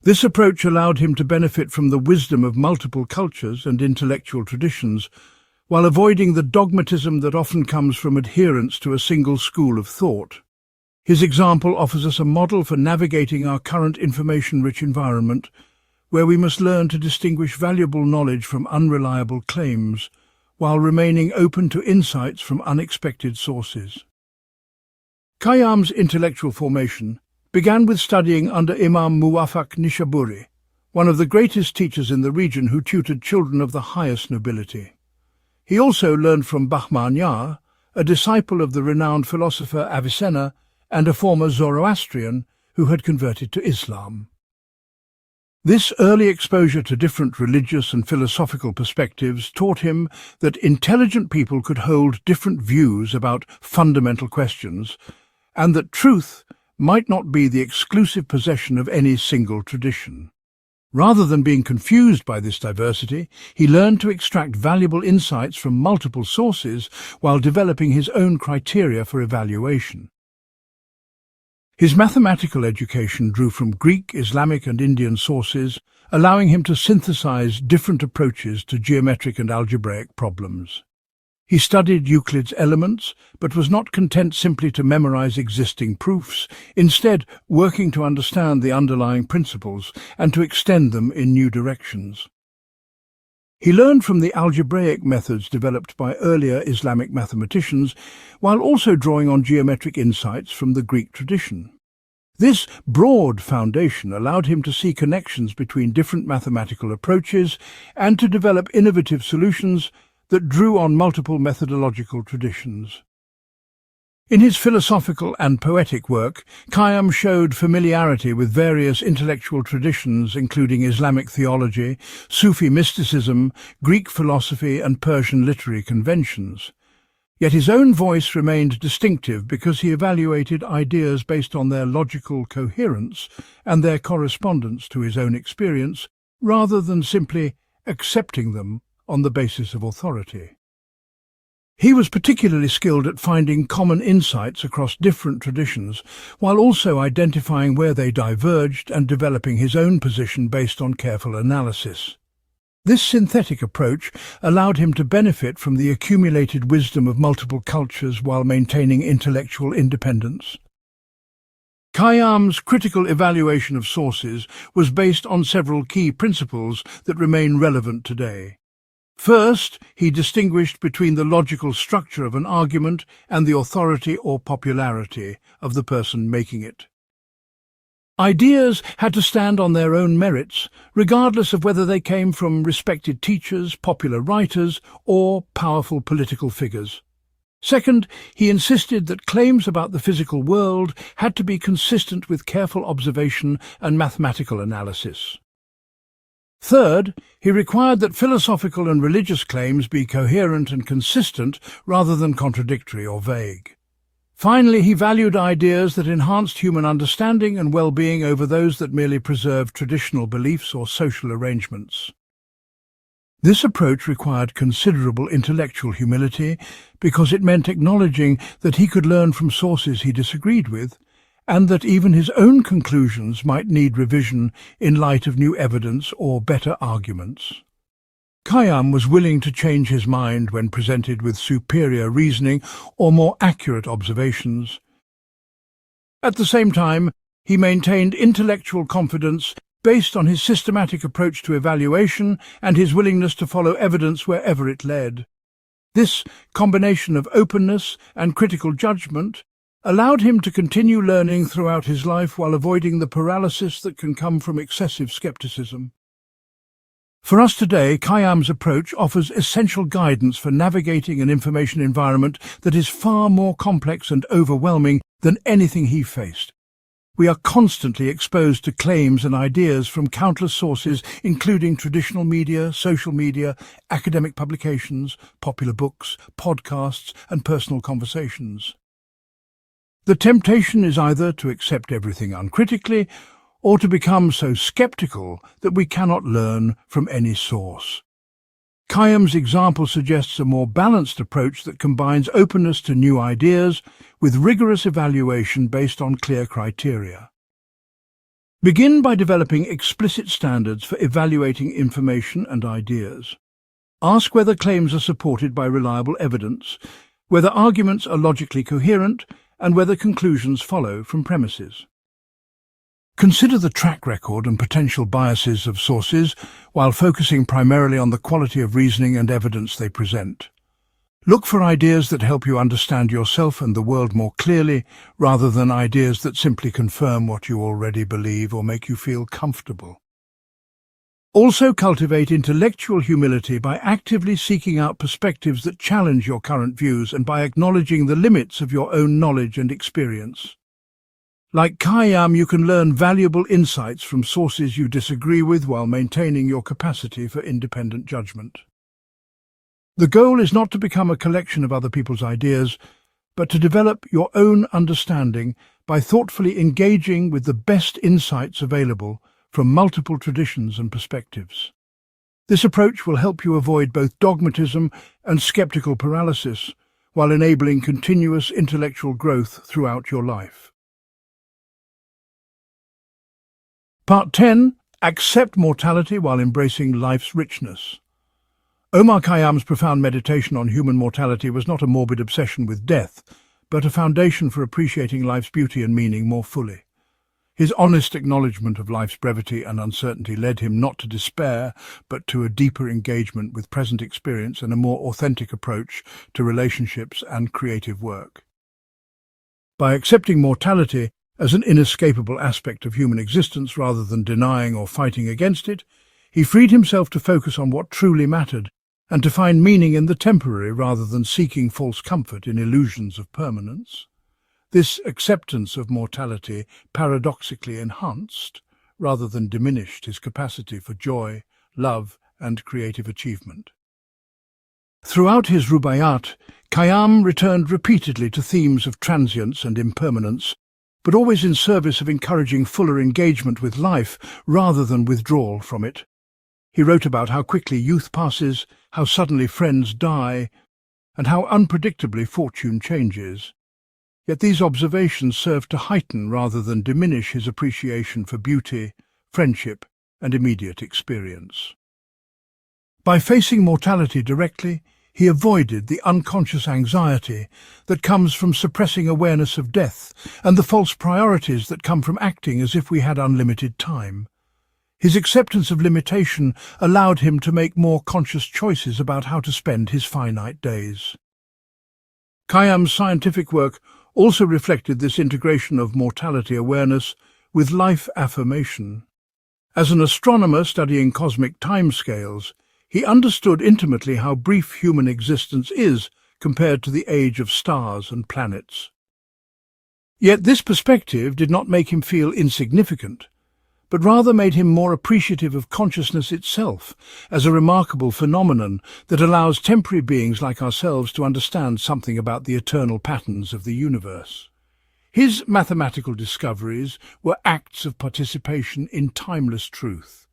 This approach allowed him to benefit from the wisdom of multiple cultures and intellectual traditions, while avoiding the dogmatism that often comes from adherence to a single school of thought. His example offers us a model for navigating our current information-rich environment, where we must learn to distinguish valuable knowledge from unreliable claims, while remaining open to insights from unexpected sources. Khayyam's intellectual formation began with studying under Imam Muwaffaq Nishaburi, one of the greatest teachers in the region who tutored children of the highest nobility. He also learned from Bahman Yar, a disciple of the renowned philosopher Avicenna and a former Zoroastrian who had converted to Islam. This early exposure to different religious and philosophical perspectives taught him that intelligent people could hold different views about fundamental questions, and that truth might not be the exclusive possession of any single tradition. Rather than being confused by this diversity, he learned to extract valuable insights from multiple sources while developing his own criteria for evaluation. His mathematical education drew from Greek, Islamic and Indian sources, allowing him to synthesize different approaches to geometric and algebraic problems. He studied Euclid's Elements, but was not content simply to memorize existing proofs, instead working to understand the underlying principles and to extend them in new directions. He learned from the algebraic methods developed by earlier Islamic mathematicians, while also drawing on geometric insights from the Greek tradition. This broad foundation allowed him to see connections between different mathematical approaches and to develop innovative solutions that drew on multiple methodological traditions. In his philosophical and poetic work, Khayyam showed familiarity with various intellectual traditions including Islamic theology, Sufi mysticism, Greek philosophy and Persian literary conventions. Yet his own voice remained distinctive because he evaluated ideas based on their logical coherence and their correspondence to his own experience, rather than simply accepting them on the basis of authority. He was particularly skilled at finding common insights across different traditions, while also identifying where they diverged and developing his own position based on careful analysis. This synthetic approach allowed him to benefit from the accumulated wisdom of multiple cultures while maintaining intellectual independence. Khayyam's critical evaluation of sources was based on several key principles that remain relevant today. First, he distinguished between the logical structure of an argument and the authority or popularity of the person making it. Ideas had to stand on their own merits, regardless of whether they came from respected teachers, popular writers, or powerful political figures. Second, he insisted that claims about the physical world had to be consistent with careful observation and mathematical analysis. Third, he required that philosophical and religious claims be coherent and consistent rather than contradictory or vague. Finally, he valued ideas that enhanced human understanding and well-being over those that merely preserved traditional beliefs or social arrangements. This approach required considerable intellectual humility because it meant acknowledging that he could learn from sources he disagreed with, and that even his own conclusions might need revision in light of new evidence or better arguments. Khayyam was willing to change his mind when presented with superior reasoning or more accurate observations. At the same time, he maintained intellectual confidence based on his systematic approach to evaluation and his willingness to follow evidence wherever it led. This combination of openness and critical judgment allowed him to continue learning throughout his life while avoiding the paralysis that can come from excessive skepticism. For us today, Khayyam's approach offers essential guidance for navigating an information environment that is far more complex and overwhelming than anything he faced. We are constantly exposed to claims and ideas from countless sources, including traditional media, social media, academic publications, popular books, podcasts, and personal conversations. The temptation is either to accept everything uncritically or to become so skeptical that we cannot learn from any source. Khayyam's example suggests a more balanced approach that combines openness to new ideas with rigorous evaluation based on clear criteria. Begin by developing explicit standards for evaluating information and ideas. Ask whether claims are supported by reliable evidence, whether arguments are logically coherent, and whether conclusions follow from premises. Consider the track record and potential biases of sources while focusing primarily on the quality of reasoning and evidence they present. Look for ideas that help you understand yourself and the world more clearly, rather than ideas that simply confirm what you already believe or make you feel comfortable. Also cultivate intellectual humility by actively seeking out perspectives that challenge your current views and by acknowledging the limits of your own knowledge and experience. Like Khayyam, you can learn valuable insights from sources you disagree with while maintaining your capacity for independent judgment. The goal is not to become a collection of other people's ideas, but to develop your own understanding by thoughtfully engaging with the best insights available from multiple traditions and perspectives. This approach will help you avoid both dogmatism and skeptical paralysis, while enabling continuous intellectual growth throughout your life. Part 10. Accept mortality while embracing life's richness. Omar Khayyam's profound meditation on human mortality was not a morbid obsession with death, but a foundation for appreciating life's beauty and meaning more fully. His honest acknowledgement of life's brevity and uncertainty led him not to despair, but to a deeper engagement with present experience and a more authentic approach to relationships and creative work. By accepting mortality as an inescapable aspect of human existence rather than denying or fighting against it, he freed himself to focus on what truly mattered and to find meaning in the temporary rather than seeking false comfort in illusions of permanence. This acceptance of mortality paradoxically enhanced, rather than diminished, his capacity for joy, love, and creative achievement. Throughout his rubaiyat, Khayyam returned repeatedly to themes of transience and impermanence, but always in service of encouraging fuller engagement with life rather than withdrawal from it. He wrote about how quickly youth passes, how suddenly friends die, and how unpredictably fortune changes. Yet these observations served to heighten rather than diminish his appreciation for beauty, friendship, and immediate experience. By facing mortality directly, he avoided the unconscious anxiety that comes from suppressing awareness of death and the false priorities that come from acting as if we had unlimited time. His acceptance of limitation allowed him to make more conscious choices about how to spend his finite days. Khayyam's scientific work also reflected this integration of mortality awareness with life affirmation. As an astronomer studying cosmic timescales, he understood intimately how brief human existence is compared to the age of stars and planets. Yet this perspective did not make him feel insignificant, but rather made him more appreciative of consciousness itself as a remarkable phenomenon that allows temporary beings like ourselves to understand something about the eternal patterns of the universe. His mathematical discoveries were acts of participation in timeless truth,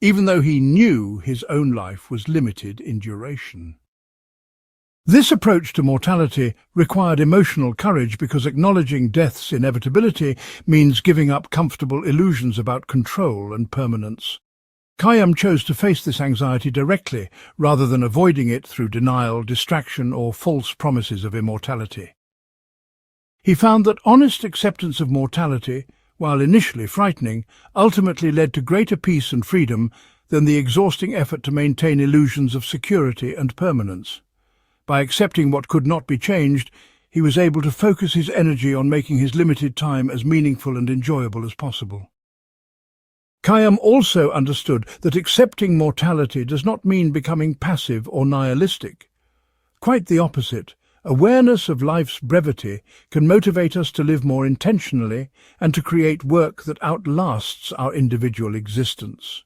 even though he knew his own life was limited in duration. This approach to mortality required emotional courage because acknowledging death's inevitability means giving up comfortable illusions about control and permanence. Khayyam chose to face this anxiety directly rather than avoiding it through denial, distraction, or false promises of immortality. He found that honest acceptance of mortality, while initially frightening, ultimately led to greater peace and freedom than the exhausting effort to maintain illusions of security and permanence. By accepting what could not be changed, he was able to focus his energy on making his limited time as meaningful and enjoyable as possible. Khayyam also understood that accepting mortality does not mean becoming passive or nihilistic. Quite the opposite. Awareness of life's brevity can motivate us to live more intentionally and to create work that outlasts our individual existence.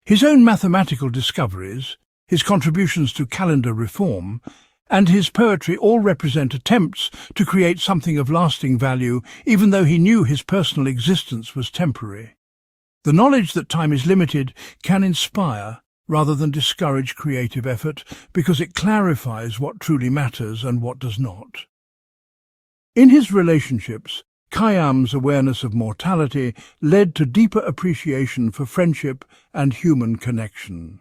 His own mathematical discoveries, his contributions to calendar reform, and his poetry all represent attempts to create something of lasting value, even though he knew his personal existence was temporary. The knowledge that time is limited can inspire rather than discourage creative effort because it clarifies what truly matters and what does not. In his relationships, Khayyam's awareness of mortality led to deeper appreciation for friendship and human connection.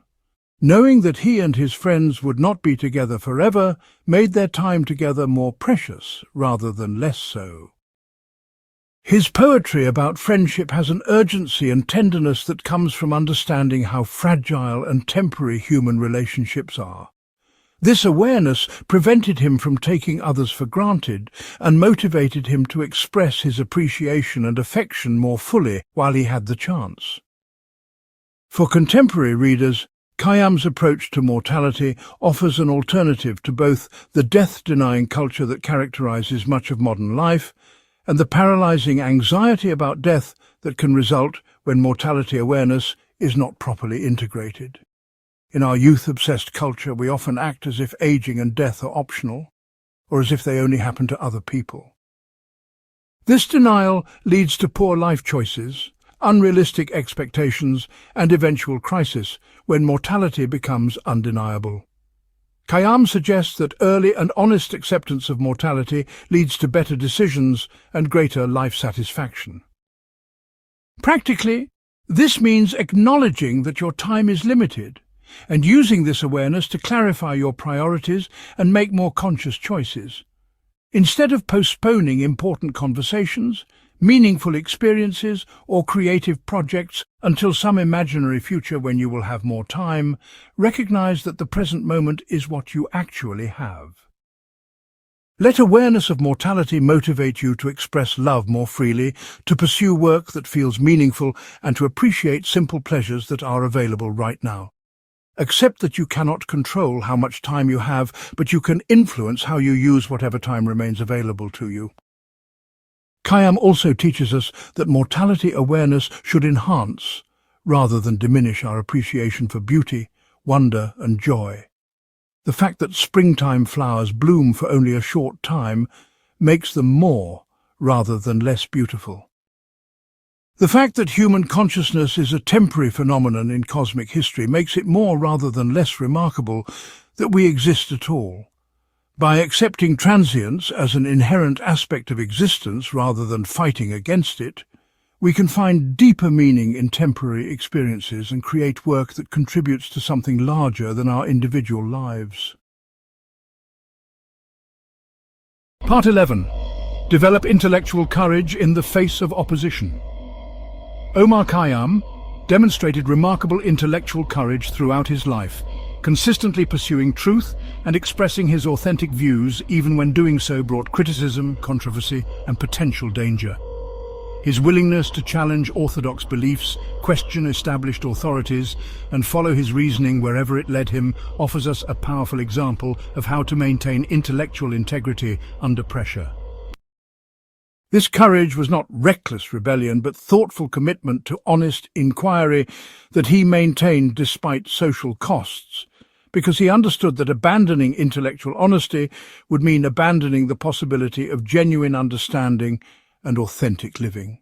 Knowing that he and his friends would not be together forever made their time together more precious rather than less so. His poetry about friendship has an urgency and tenderness that comes from understanding how fragile and temporary human relationships are. This awareness prevented him from taking others for granted and motivated him to express his appreciation and affection more fully while he had the chance. For contemporary readers, Khayyam's approach to mortality offers an alternative to both the death-denying culture that characterizes much of modern life and the paralyzing anxiety about death that can result when mortality awareness is not properly integrated. In our youth-obsessed culture, we often act as if aging and death are optional, or as if they only happen to other people. This denial leads to poor life choices, unrealistic expectations, and eventual crisis when mortality becomes undeniable. Khayyam suggests that early and honest acceptance of mortality leads to better decisions and greater life satisfaction. Practically, this means acknowledging that your time is limited and using this awareness to clarify your priorities and make more conscious choices. Instead of postponing important conversations, meaningful experiences, or creative projects until some imaginary future when you will have more time, recognize that the present moment is what you actually have. Let awareness of mortality motivate you to express love more freely, to pursue work that feels meaningful, and to appreciate simple pleasures that are available right now. Accept that you cannot control how much time you have, but you can influence how you use whatever time remains available to you. Khayyam also teaches us that mortality awareness should enhance, rather than diminish, our appreciation for beauty, wonder, and joy. The fact that springtime flowers bloom for only a short time makes them more, rather than less beautiful. The fact that human consciousness is a temporary phenomenon in cosmic history makes it more rather than less remarkable that we exist at all. By accepting transience as an inherent aspect of existence rather than fighting against it, we can find deeper meaning in temporary experiences and create work that contributes to something larger than our individual lives. Part 11. Develop intellectual courage in the face of opposition. Omar Khayyam demonstrated remarkable intellectual courage throughout his life, consistently pursuing truth and expressing his authentic views even when doing so brought criticism, controversy, and potential danger. His willingness to challenge orthodox beliefs, question established authorities, and follow his reasoning wherever it led him offers us a powerful example of how to maintain intellectual integrity under pressure. This courage was not reckless rebellion, but thoughtful commitment to honest inquiry that he maintained despite social costs, because he understood that abandoning intellectual honesty would mean abandoning the possibility of genuine understanding and authentic living.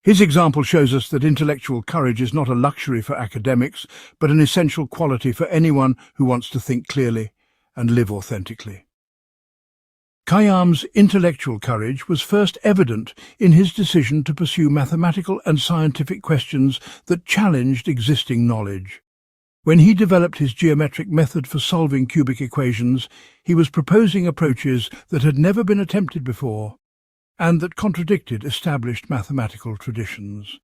His example shows us that intellectual courage is not a luxury for academics, but an essential quality for anyone who wants to think clearly and live authentically. Khayyam's intellectual courage was first evident in his decision to pursue mathematical and scientific questions that challenged existing knowledge. When he developed his geometric method for solving cubic equations, he was proposing approaches that had never been attempted before and that contradicted established mathematical traditions.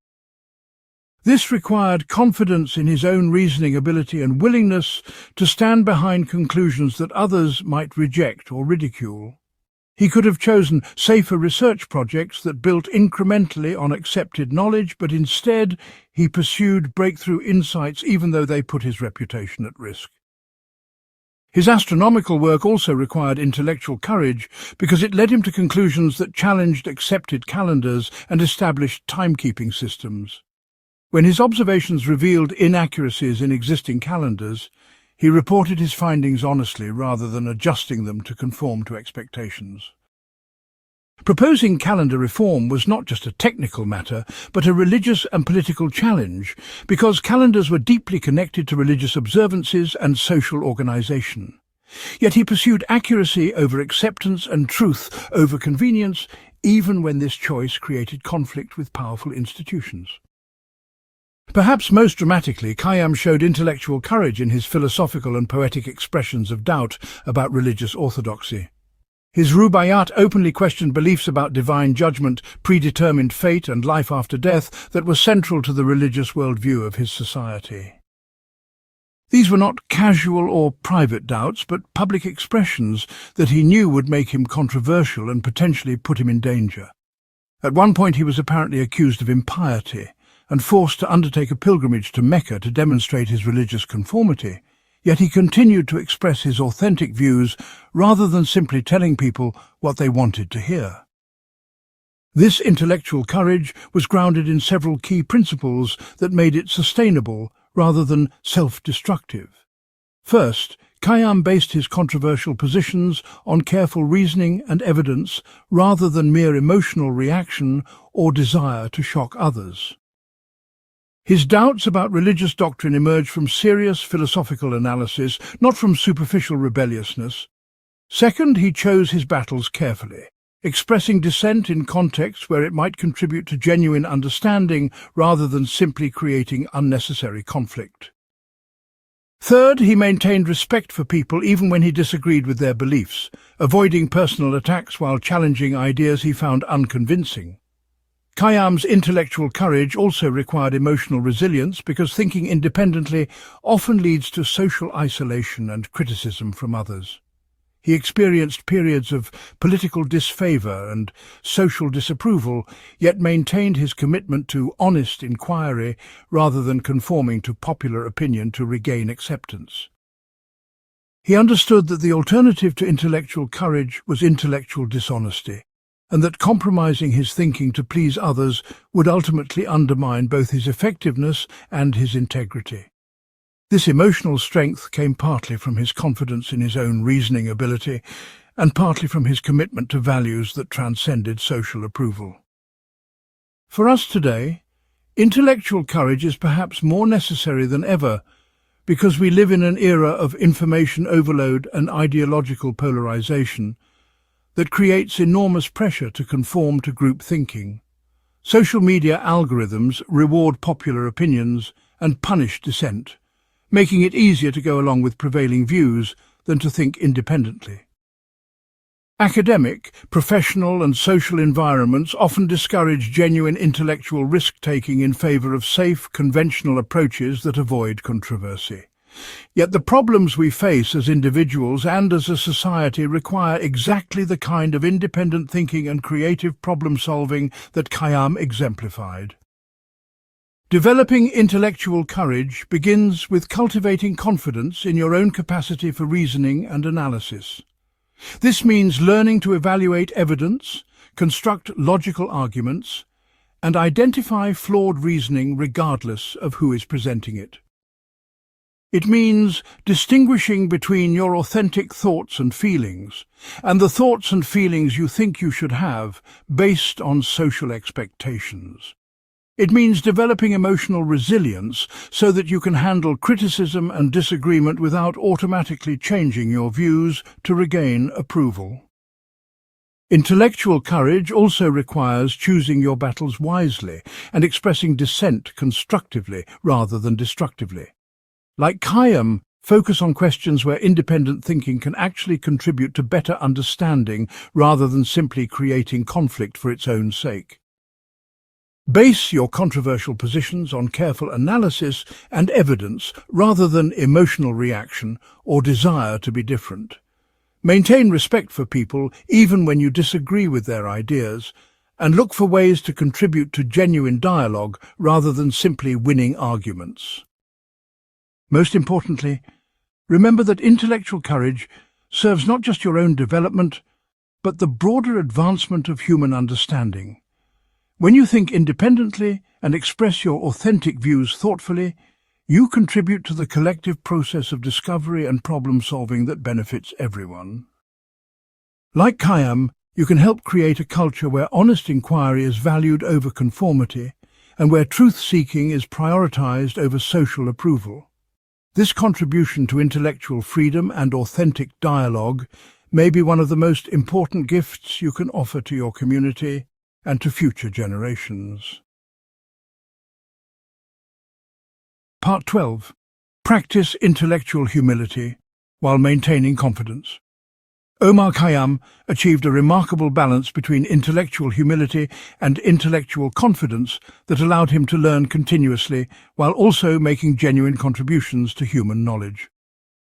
This required confidence in his own reasoning ability and willingness to stand behind conclusions that others might reject or ridicule. He could have chosen safer research projects that built incrementally on accepted knowledge, but instead he pursued breakthrough insights even though they put his reputation at risk. His astronomical work also required intellectual courage because it led him to conclusions that challenged accepted calendars and established timekeeping systems. When his observations revealed inaccuracies in existing calendars, he reported his findings honestly rather than adjusting them to conform to expectations. Proposing calendar reform was not just a technical matter, but a religious and political challenge, because calendars were deeply connected to religious observances and social organization. Yet he pursued accuracy over acceptance and truth over convenience, even when this choice created conflict with powerful institutions. Perhaps most dramatically, Khayyam showed intellectual courage in his philosophical and poetic expressions of doubt about religious orthodoxy. His Rubaiyat openly questioned beliefs about divine judgment, predetermined fate, and life after death that were central to the religious worldview of his society. These were not casual or private doubts, but public expressions that he knew would make him controversial and potentially put him in danger. At one point he was apparently accused of impiety and forced to undertake a pilgrimage to Mecca to demonstrate his religious conformity, yet he continued to express his authentic views rather than simply telling people what they wanted to hear. This intellectual courage was grounded in several key principles that made it sustainable rather than self-destructive. First, Khayyam based his controversial positions on careful reasoning and evidence rather than mere emotional reaction or desire to shock others. His doubts about religious doctrine emerged from serious philosophical analysis, not from superficial rebelliousness. Second, he chose his battles carefully, expressing dissent in contexts where it might contribute to genuine understanding rather than simply creating unnecessary conflict. Third, he maintained respect for people even when he disagreed with their beliefs, avoiding personal attacks while challenging ideas he found unconvincing. Khayyam's intellectual courage also required emotional resilience because thinking independently often leads to social isolation and criticism from others. He experienced periods of political disfavor and social disapproval, yet maintained his commitment to honest inquiry rather than conforming to popular opinion to regain acceptance. He understood that the alternative to intellectual courage was intellectual dishonesty, and that compromising his thinking to please others would ultimately undermine both his effectiveness and his integrity. This emotional strength came partly from his confidence in his own reasoning ability and partly from his commitment to values that transcended social approval. For us today, intellectual courage is perhaps more necessary than ever because we live in an era of information overload and ideological polarization that creates enormous pressure to conform to group thinking. Social media algorithms reward popular opinions and punish dissent, making it easier to go along with prevailing views than to think independently. Academic, professional and social environments often discourage genuine intellectual risk-taking in favor of safe, conventional approaches that avoid controversy. Yet the problems we face as individuals and as a society require exactly the kind of independent thinking and creative problem-solving that Khayyam exemplified. Developing intellectual courage begins with cultivating confidence in your own capacity for reasoning and analysis. This means learning to evaluate evidence, construct logical arguments, and identify flawed reasoning regardless of who is presenting it. It means distinguishing between your authentic thoughts and feelings and the thoughts and feelings you think you should have based on social expectations. It means developing emotional resilience so that you can handle criticism and disagreement without automatically changing your views to regain approval. Intellectual courage also requires choosing your battles wisely and expressing dissent constructively rather than destructively. Like Khayyam, focus on questions where independent thinking can actually contribute to better understanding rather than simply creating conflict for its own sake. Base your controversial positions on careful analysis and evidence rather than emotional reaction or desire to be different. Maintain respect for people even when you disagree with their ideas, and look for ways to contribute to genuine dialogue rather than simply winning arguments. Most importantly, remember that intellectual courage serves not just your own development, but the broader advancement of human understanding. When you think independently and express your authentic views thoughtfully, you contribute to the collective process of discovery and problem-solving that benefits everyone. Like Khayyam, you can help create a culture where honest inquiry is valued over conformity and where truth-seeking is prioritized over social approval. This contribution to intellectual freedom and authentic dialogue may be one of the most important gifts you can offer to your community and to future generations. Part 12. Practice intellectual humility while maintaining confidence. Omar Khayyam achieved a remarkable balance between intellectual humility and intellectual confidence that allowed him to learn continuously while also making genuine contributions to human knowledge.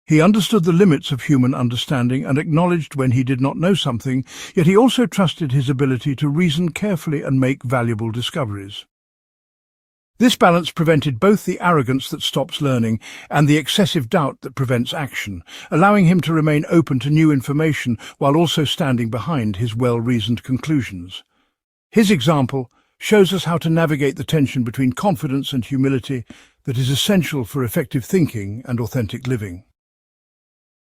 He understood the limits of human understanding and acknowledged when he did not know something, yet he also trusted his ability to reason carefully and make valuable discoveries. This balance prevented both the arrogance that stops learning and the excessive doubt that prevents action, allowing him to remain open to new information while also standing behind his well-reasoned conclusions. His example shows us how to navigate the tension between confidence and humility that is essential for effective thinking and authentic living.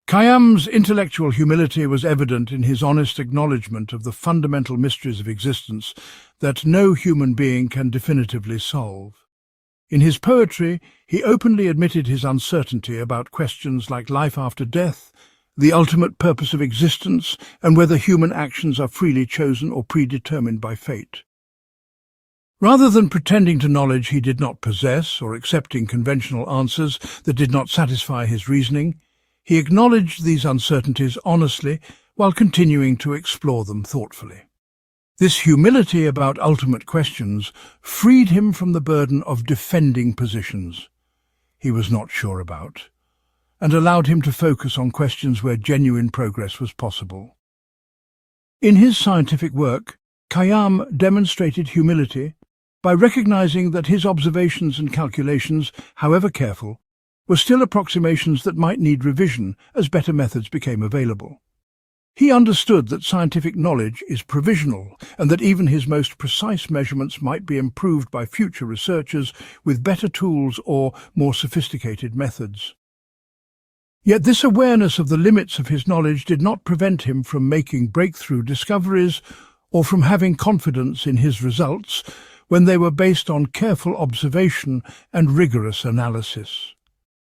Khayyam's intellectual humility was evident in his honest acknowledgement of the fundamental mysteries of existence that no human being can definitively solve. In his poetry, he openly admitted his uncertainty about questions like life after death, the ultimate purpose of existence, and whether human actions are freely chosen or predetermined by fate. Rather than pretending to knowledge he did not possess or accepting conventional answers that did not satisfy his reasoning, he acknowledged these uncertainties honestly while continuing to explore them thoughtfully. This humility about ultimate questions freed him from the burden of defending positions he was not sure about, and allowed him to focus on questions where genuine progress was possible. In his scientific work, Khayyam demonstrated humility by recognizing that his observations and calculations, however careful, were still approximations that might need revision as better methods became available. He understood that scientific knowledge is provisional and that even his most precise measurements might be improved by future researchers with better tools or more sophisticated methods. Yet this awareness of the limits of his knowledge did not prevent him from making breakthrough discoveries or from having confidence in his results when they were based on careful observation and rigorous analysis.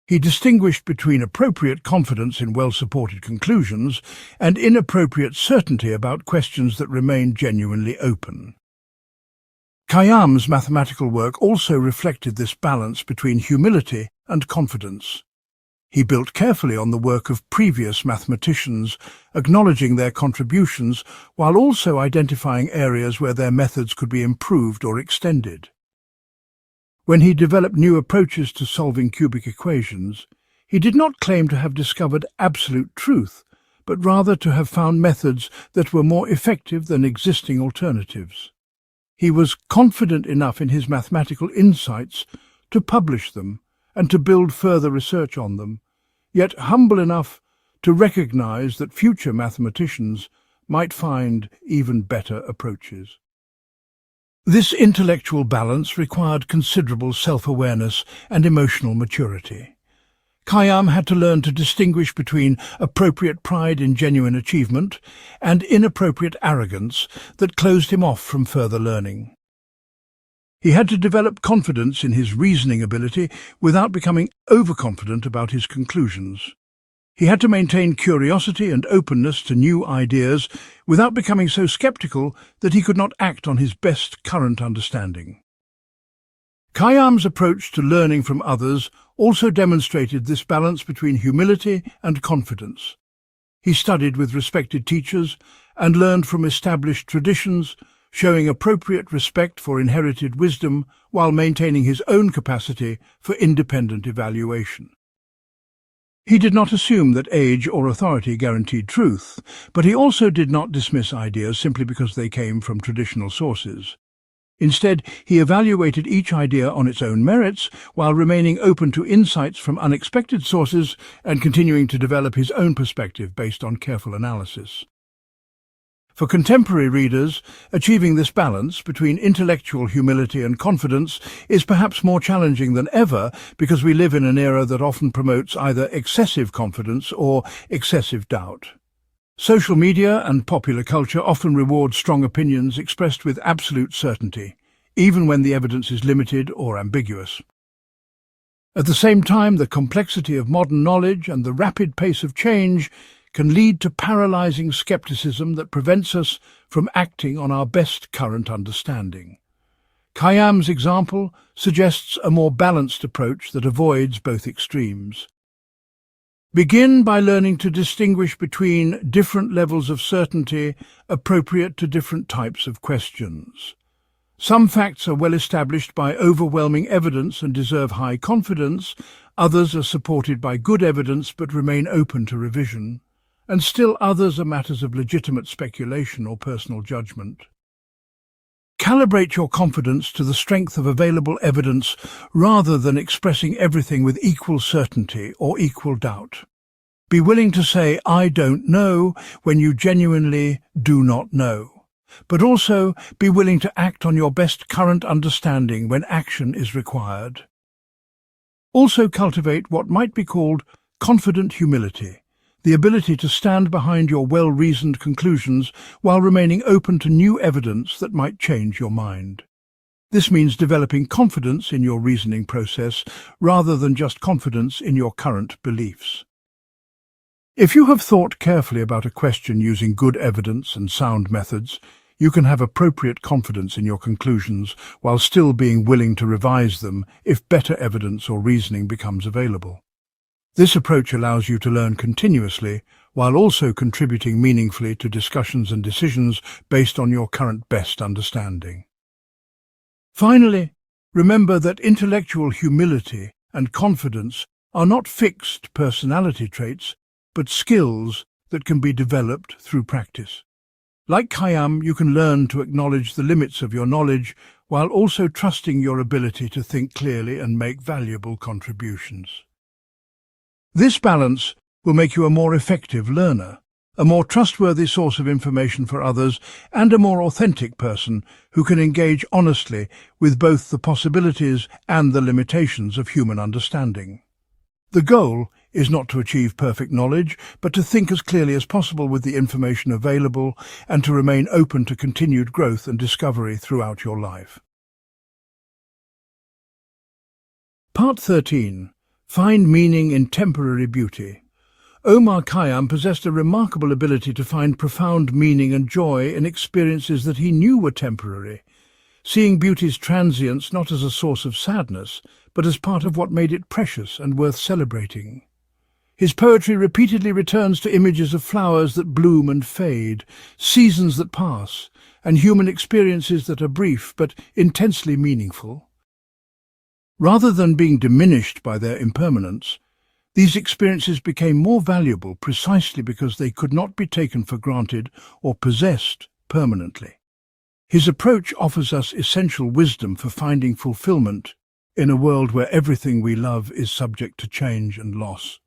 He distinguished between appropriate confidence in well-supported conclusions and inappropriate certainty about questions that remained genuinely open. Khayyam's mathematical work also reflected this balance between humility and confidence. He built carefully on the work of previous mathematicians, acknowledging their contributions while also identifying areas where their methods could be improved or extended. When he developed new approaches to solving cubic equations, he did not claim to have discovered absolute truth, but rather to have found methods that were more effective than existing alternatives. He was confident enough in his mathematical insights to publish them and to build further research on them, yet humble enough to recognize that future mathematicians might find even better approaches. This intellectual balance required considerable self-awareness and emotional maturity. Khayyam had to learn to distinguish between appropriate pride in genuine achievement and inappropriate arrogance that closed him off from further learning. He had to develop confidence in his reasoning ability without becoming overconfident about his conclusions. He had to maintain curiosity and openness to new ideas without becoming so skeptical that he could not act on his best current understanding. Khayyam's approach to learning from others also demonstrated this balance between humility and confidence. He studied with respected teachers and learned from established traditions, showing appropriate respect for inherited wisdom while maintaining his own capacity for independent evaluation. He did not assume that age or authority guaranteed truth, but he also did not dismiss ideas simply because they came from traditional sources. Instead, he evaluated each idea on its own merits while remaining open to insights from unexpected sources and continuing to develop his own perspective based on careful analysis. For contemporary readers, achieving this balance between intellectual humility and confidence is perhaps more challenging than ever because we live in an era that often promotes either excessive confidence or excessive doubt. Social media and popular culture often reward strong opinions expressed with absolute certainty, even when the evidence is limited or ambiguous. At the same time, the complexity of modern knowledge and the rapid pace of change can lead to paralyzing skepticism that prevents us from acting on our best current understanding. Khayyam's example suggests a more balanced approach that avoids both extremes. Begin by learning to distinguish between different levels of certainty appropriate to different types of questions. Some facts are well established by overwhelming evidence and deserve high confidence, others are supported by good evidence but remain open to revision, and still others are matters of legitimate speculation or personal judgment. Calibrate your confidence to the strength of available evidence rather than expressing everything with equal certainty or equal doubt. Be willing to say, "I don't know," when you genuinely do not know. but also be willing to act on your best current understanding when action is required. Also cultivate what might be called confident humility, the ability to stand behind your well-reasoned conclusions while remaining open to new evidence that might change your mind. This means developing confidence in your reasoning process rather than just confidence in your current beliefs. If you have thought carefully about a question using good evidence and sound methods, you can have appropriate confidence in your conclusions while still being willing to revise them if better evidence or reasoning becomes available. This approach allows you to learn continuously while also contributing meaningfully to discussions and decisions based on your current best understanding. Finally, remember that intellectual humility and confidence are not fixed personality traits, but skills that can be developed through practice. Like Khayyam, you can learn to acknowledge the limits of your knowledge while also trusting your ability to think clearly and make valuable contributions. This balance will make you a more effective learner, a more trustworthy source of information for others, and a more authentic person who can engage honestly with both the possibilities and the limitations of human understanding. The goal is not to achieve perfect knowledge, but to think as clearly as possible with the information available and to remain open to continued growth and discovery throughout your life. Part 13. Find meaning in temporary beauty. Omar Khayyam possessed a remarkable ability to find profound meaning and joy in experiences that he knew were temporary, seeing beauty's transience not as a source of sadness, but as part of what made it precious and worth celebrating. His poetry repeatedly returns to images of flowers that bloom and fade, seasons that pass, and human experiences that are brief but intensely meaningful. Rather than being diminished by their impermanence, these experiences became more valuable precisely because they could not be taken for granted or possessed permanently. His approach offers us essential wisdom for finding fulfillment in a world where everything we love is subject to change and loss.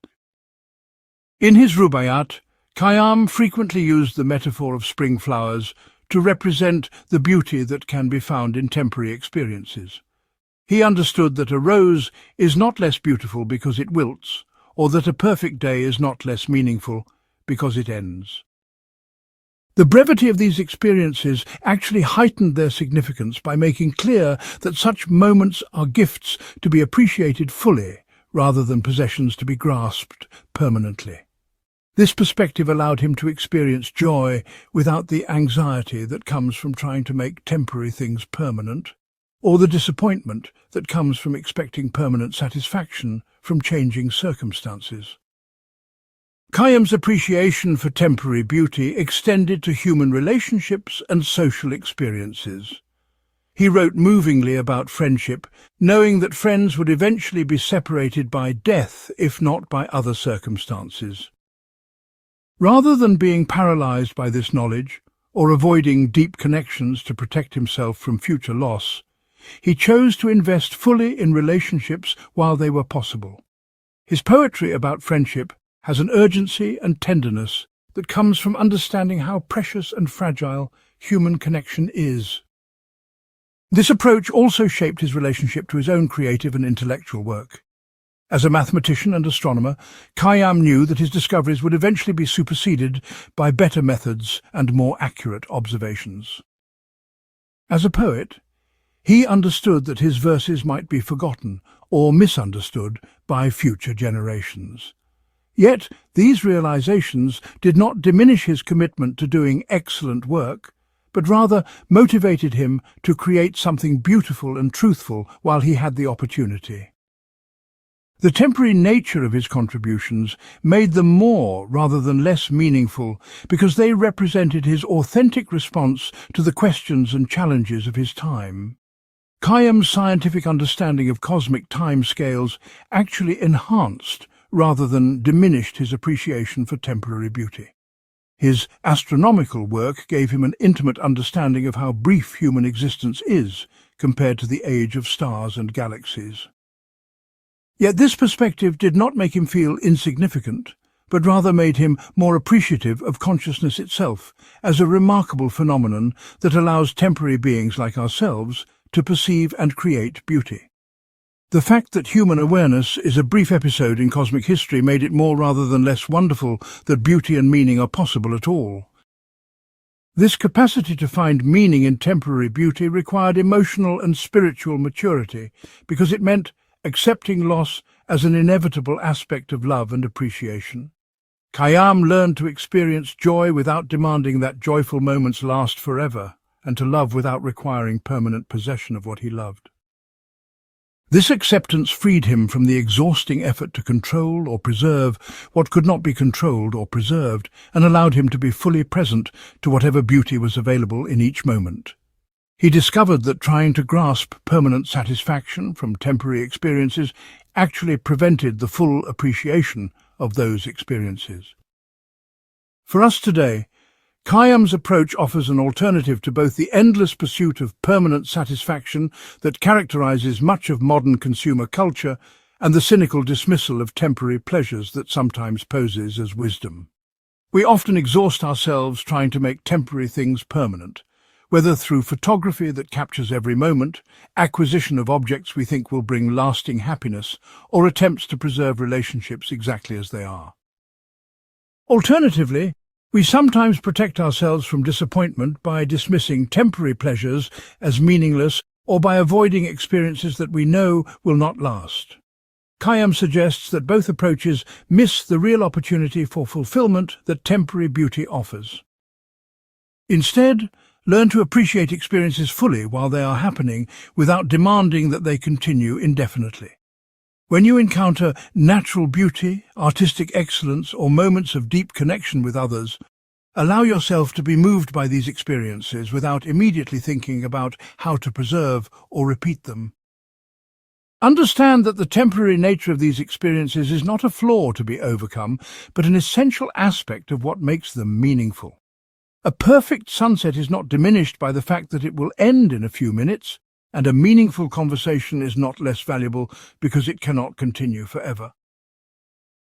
In his Rubaiyat, Khayyam frequently used the metaphor of spring flowers to represent the beauty that can be found in temporary experiences. He understood that a rose is not less beautiful because it wilts, or that a perfect day is not less meaningful because it ends. The brevity of these experiences actually heightened their significance by making clear that such moments are gifts to be appreciated fully, rather than possessions to be grasped permanently. This perspective allowed him to experience joy without the anxiety that comes from trying to make temporary things permanent, or the disappointment that comes from expecting permanent satisfaction from changing circumstances. Khayyam's appreciation for temporary beauty extended to human relationships and social experiences. He wrote movingly about friendship, knowing that friends would eventually be separated by death, if not by other circumstances. Rather than being paralyzed by this knowledge, or avoiding deep connections to protect himself from future loss, he chose to invest fully in relationships while they were possible. His poetry about friendship has an urgency and tenderness that comes from understanding how precious and fragile human connection is. This approach also shaped his relationship to his own creative and intellectual work. As a mathematician and astronomer, Khayyam knew that his discoveries would eventually be superseded by better methods and more accurate observations. As a poet, he understood that his verses might be forgotten or misunderstood by future generations. Yet these realizations did not diminish his commitment to doing excellent work, but rather motivated him to create something beautiful and truthful while he had the opportunity. The temporary nature of his contributions made them more rather than less meaningful because they represented his authentic response to the questions and challenges of his time. Khayyam's scientific understanding of cosmic time scales actually enhanced rather than diminished his appreciation for temporary beauty. His astronomical work gave him an intimate understanding of how brief human existence is compared to the age of stars and galaxies. Yet this perspective did not make him feel insignificant, but rather made him more appreciative of consciousness itself as a remarkable phenomenon that allows temporary beings like ourselves to perceive and create beauty. The fact that human awareness is a brief episode in cosmic history made it more rather than less wonderful that beauty and meaning are possible at all. This capacity to find meaning in temporary beauty required emotional and spiritual maturity because it meant accepting loss as an inevitable aspect of love and appreciation. Khayyam learned to experience joy without demanding that joyful moments last forever, and to love without requiring permanent possession of what he loved. This acceptance freed him from the exhausting effort to control or preserve what could not be controlled or preserved, and allowed him to be fully present to whatever beauty was available in each moment. He discovered that trying to grasp permanent satisfaction from temporary experiences actually prevented the full appreciation of those experiences. For us today, Khayyam's approach offers an alternative to both the endless pursuit of permanent satisfaction that characterizes much of modern consumer culture and the cynical dismissal of temporary pleasures that sometimes poses as wisdom. We often exhaust ourselves trying to make temporary things permanent, whether through photography that captures every moment, acquisition of objects we think will bring lasting happiness, or attempts to preserve relationships exactly as they are. Alternatively, we sometimes protect ourselves from disappointment by dismissing temporary pleasures as meaningless or by avoiding experiences that we know will not last. Khayyam suggests that both approaches miss the real opportunity for fulfillment that temporary beauty offers. Instead, learn to appreciate experiences fully while they are happening without demanding that they continue indefinitely. When you encounter natural beauty, artistic excellence, or moments of deep connection with others, allow yourself to be moved by these experiences without immediately thinking about how to preserve or repeat them. Understand that the temporary nature of these experiences is not a flaw to be overcome, but an essential aspect of what makes them meaningful. A perfect sunset is not diminished by the fact that it will end in a few minutes, and a meaningful conversation is not less valuable because it cannot continue forever.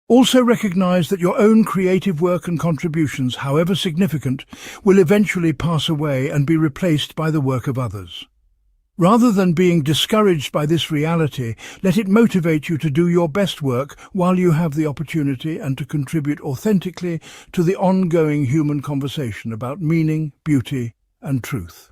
Also recognize that your own creative work and contributions, however significant, will eventually pass away and be replaced by the work of others. Rather than being discouraged by this reality, let it motivate you to do your best work while you have the opportunity and to contribute authentically to the ongoing human conversation about meaning, beauty, and truth.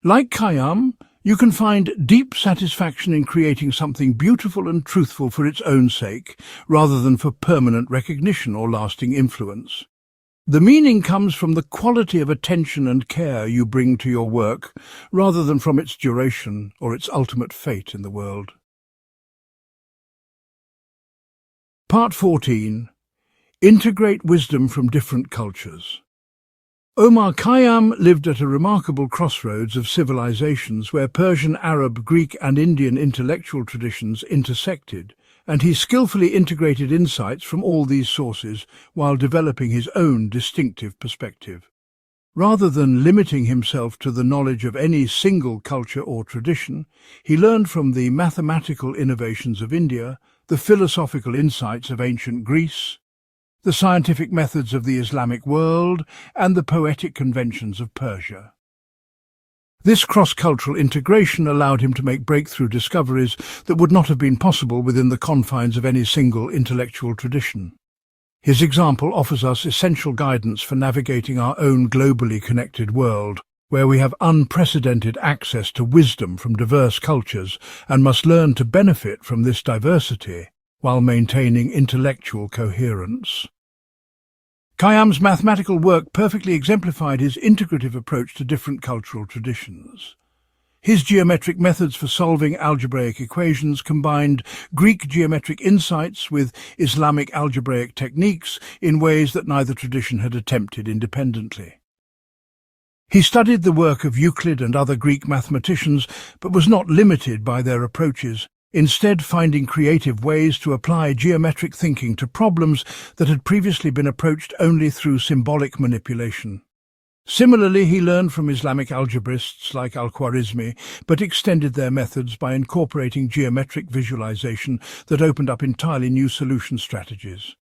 Like Khayyam, you can find deep satisfaction in creating something beautiful and truthful for its own sake, rather than for permanent recognition or lasting influence. The meaning comes from the quality of attention and care you bring to your work, rather than from its duration or its ultimate fate in the world. Part 14. Integrate wisdom from different cultures. Omar Khayyam lived at a remarkable crossroads of civilizations where Persian, Arab, Greek and Indian intellectual traditions intersected, and he skillfully integrated insights from all these sources while developing his own distinctive perspective. Rather than limiting himself to the knowledge of any single culture or tradition, he learned from the mathematical innovations of India, the philosophical insights of ancient Greece, the scientific methods of the Islamic world, and the poetic conventions of Persia. This cross-cultural integration allowed him to make breakthrough discoveries that would not have been possible within the confines of any single intellectual tradition. His example offers us essential guidance for navigating our own globally connected world, where we have unprecedented access to wisdom from diverse cultures and must learn to benefit from this diversity while maintaining intellectual coherence. Khayyam's mathematical work perfectly exemplified his integrative approach to different cultural traditions. His geometric methods for solving algebraic equations combined Greek geometric insights with Islamic algebraic techniques in ways that neither tradition had attempted independently. He studied the work of Euclid and other Greek mathematicians, but was not limited by their approaches, instead finding creative ways to apply geometric thinking to problems that had previously been approached only through symbolic manipulation. Similarly, he learned from Islamic algebrists like Al-Khwarizmi, but extended their methods by incorporating geometric visualization that opened up entirely new solution strategies.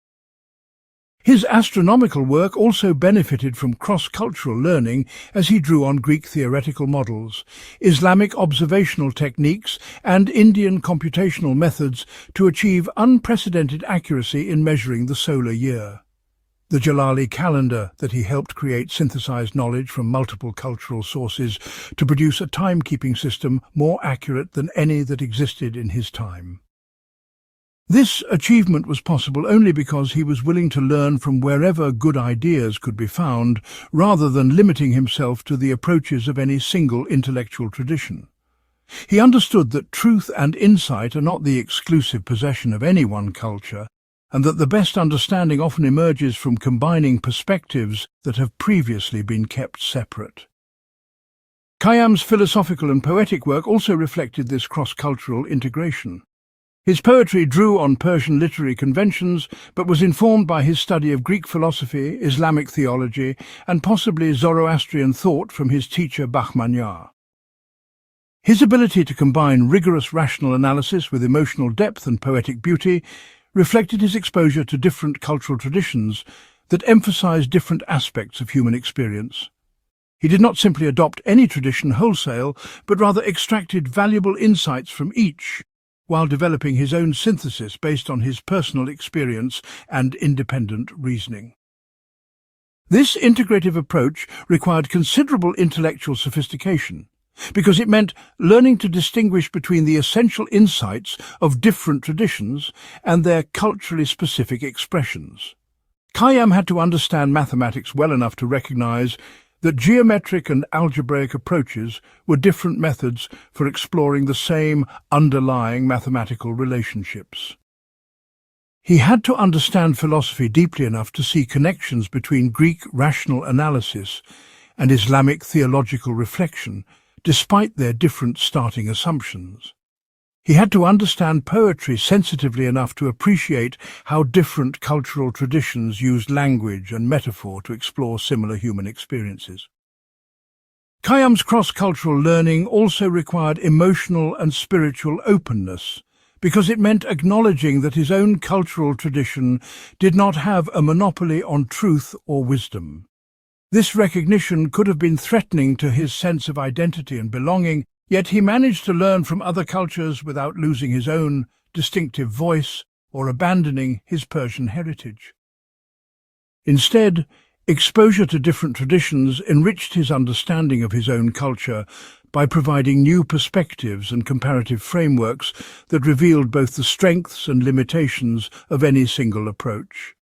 His astronomical work also benefited from cross-cultural learning as he drew on Greek theoretical models, Islamic observational techniques and Indian computational methods to achieve unprecedented accuracy in measuring the solar year. The Jalali calendar that he helped create synthesized knowledge from multiple cultural sources to produce a timekeeping system more accurate than any that existed in his time. This achievement was possible only because he was willing to learn from wherever good ideas could be found, rather than limiting himself to the approaches of any single intellectual tradition. He understood that truth and insight are not the exclusive possession of any one culture, and that the best understanding often emerges from combining perspectives that have previously been kept separate. Khayyam's philosophical and poetic work also reflected this cross-cultural integration. His poetry drew on Persian literary conventions, but was informed by his study of Greek philosophy, Islamic theology, and possibly Zoroastrian thought from his teacher Bahmanyar. His ability to combine rigorous rational analysis with emotional depth and poetic beauty reflected his exposure to different cultural traditions that emphasized different aspects of human experience. He did not simply adopt any tradition wholesale, but rather extracted valuable insights from each, while developing his own synthesis based on his personal experience and independent reasoning. This integrative approach required considerable intellectual sophistication, because it meant learning to distinguish between the essential insights of different traditions and their culturally specific expressions. Khayyam had to understand mathematics well enough to recognize that geometric and algebraic approaches were different methods for exploring the same underlying mathematical relationships. He had to understand philosophy deeply enough to see connections between Greek rational analysis and Islamic theological reflection, despite their different starting assumptions. He had to understand poetry sensitively enough to appreciate how different cultural traditions used language and metaphor to explore similar human experiences. Khayyam's cross-cultural learning also required emotional and spiritual openness, because it meant acknowledging that his own cultural tradition did not have a monopoly on truth or wisdom. This recognition could have been threatening to his sense of identity and belonging, yet he managed to learn from other cultures without losing his own distinctive voice or abandoning his Persian heritage. Instead, exposure to different traditions enriched his understanding of his own culture by providing new perspectives and comparative frameworks that revealed both the strengths and limitations of any single approach.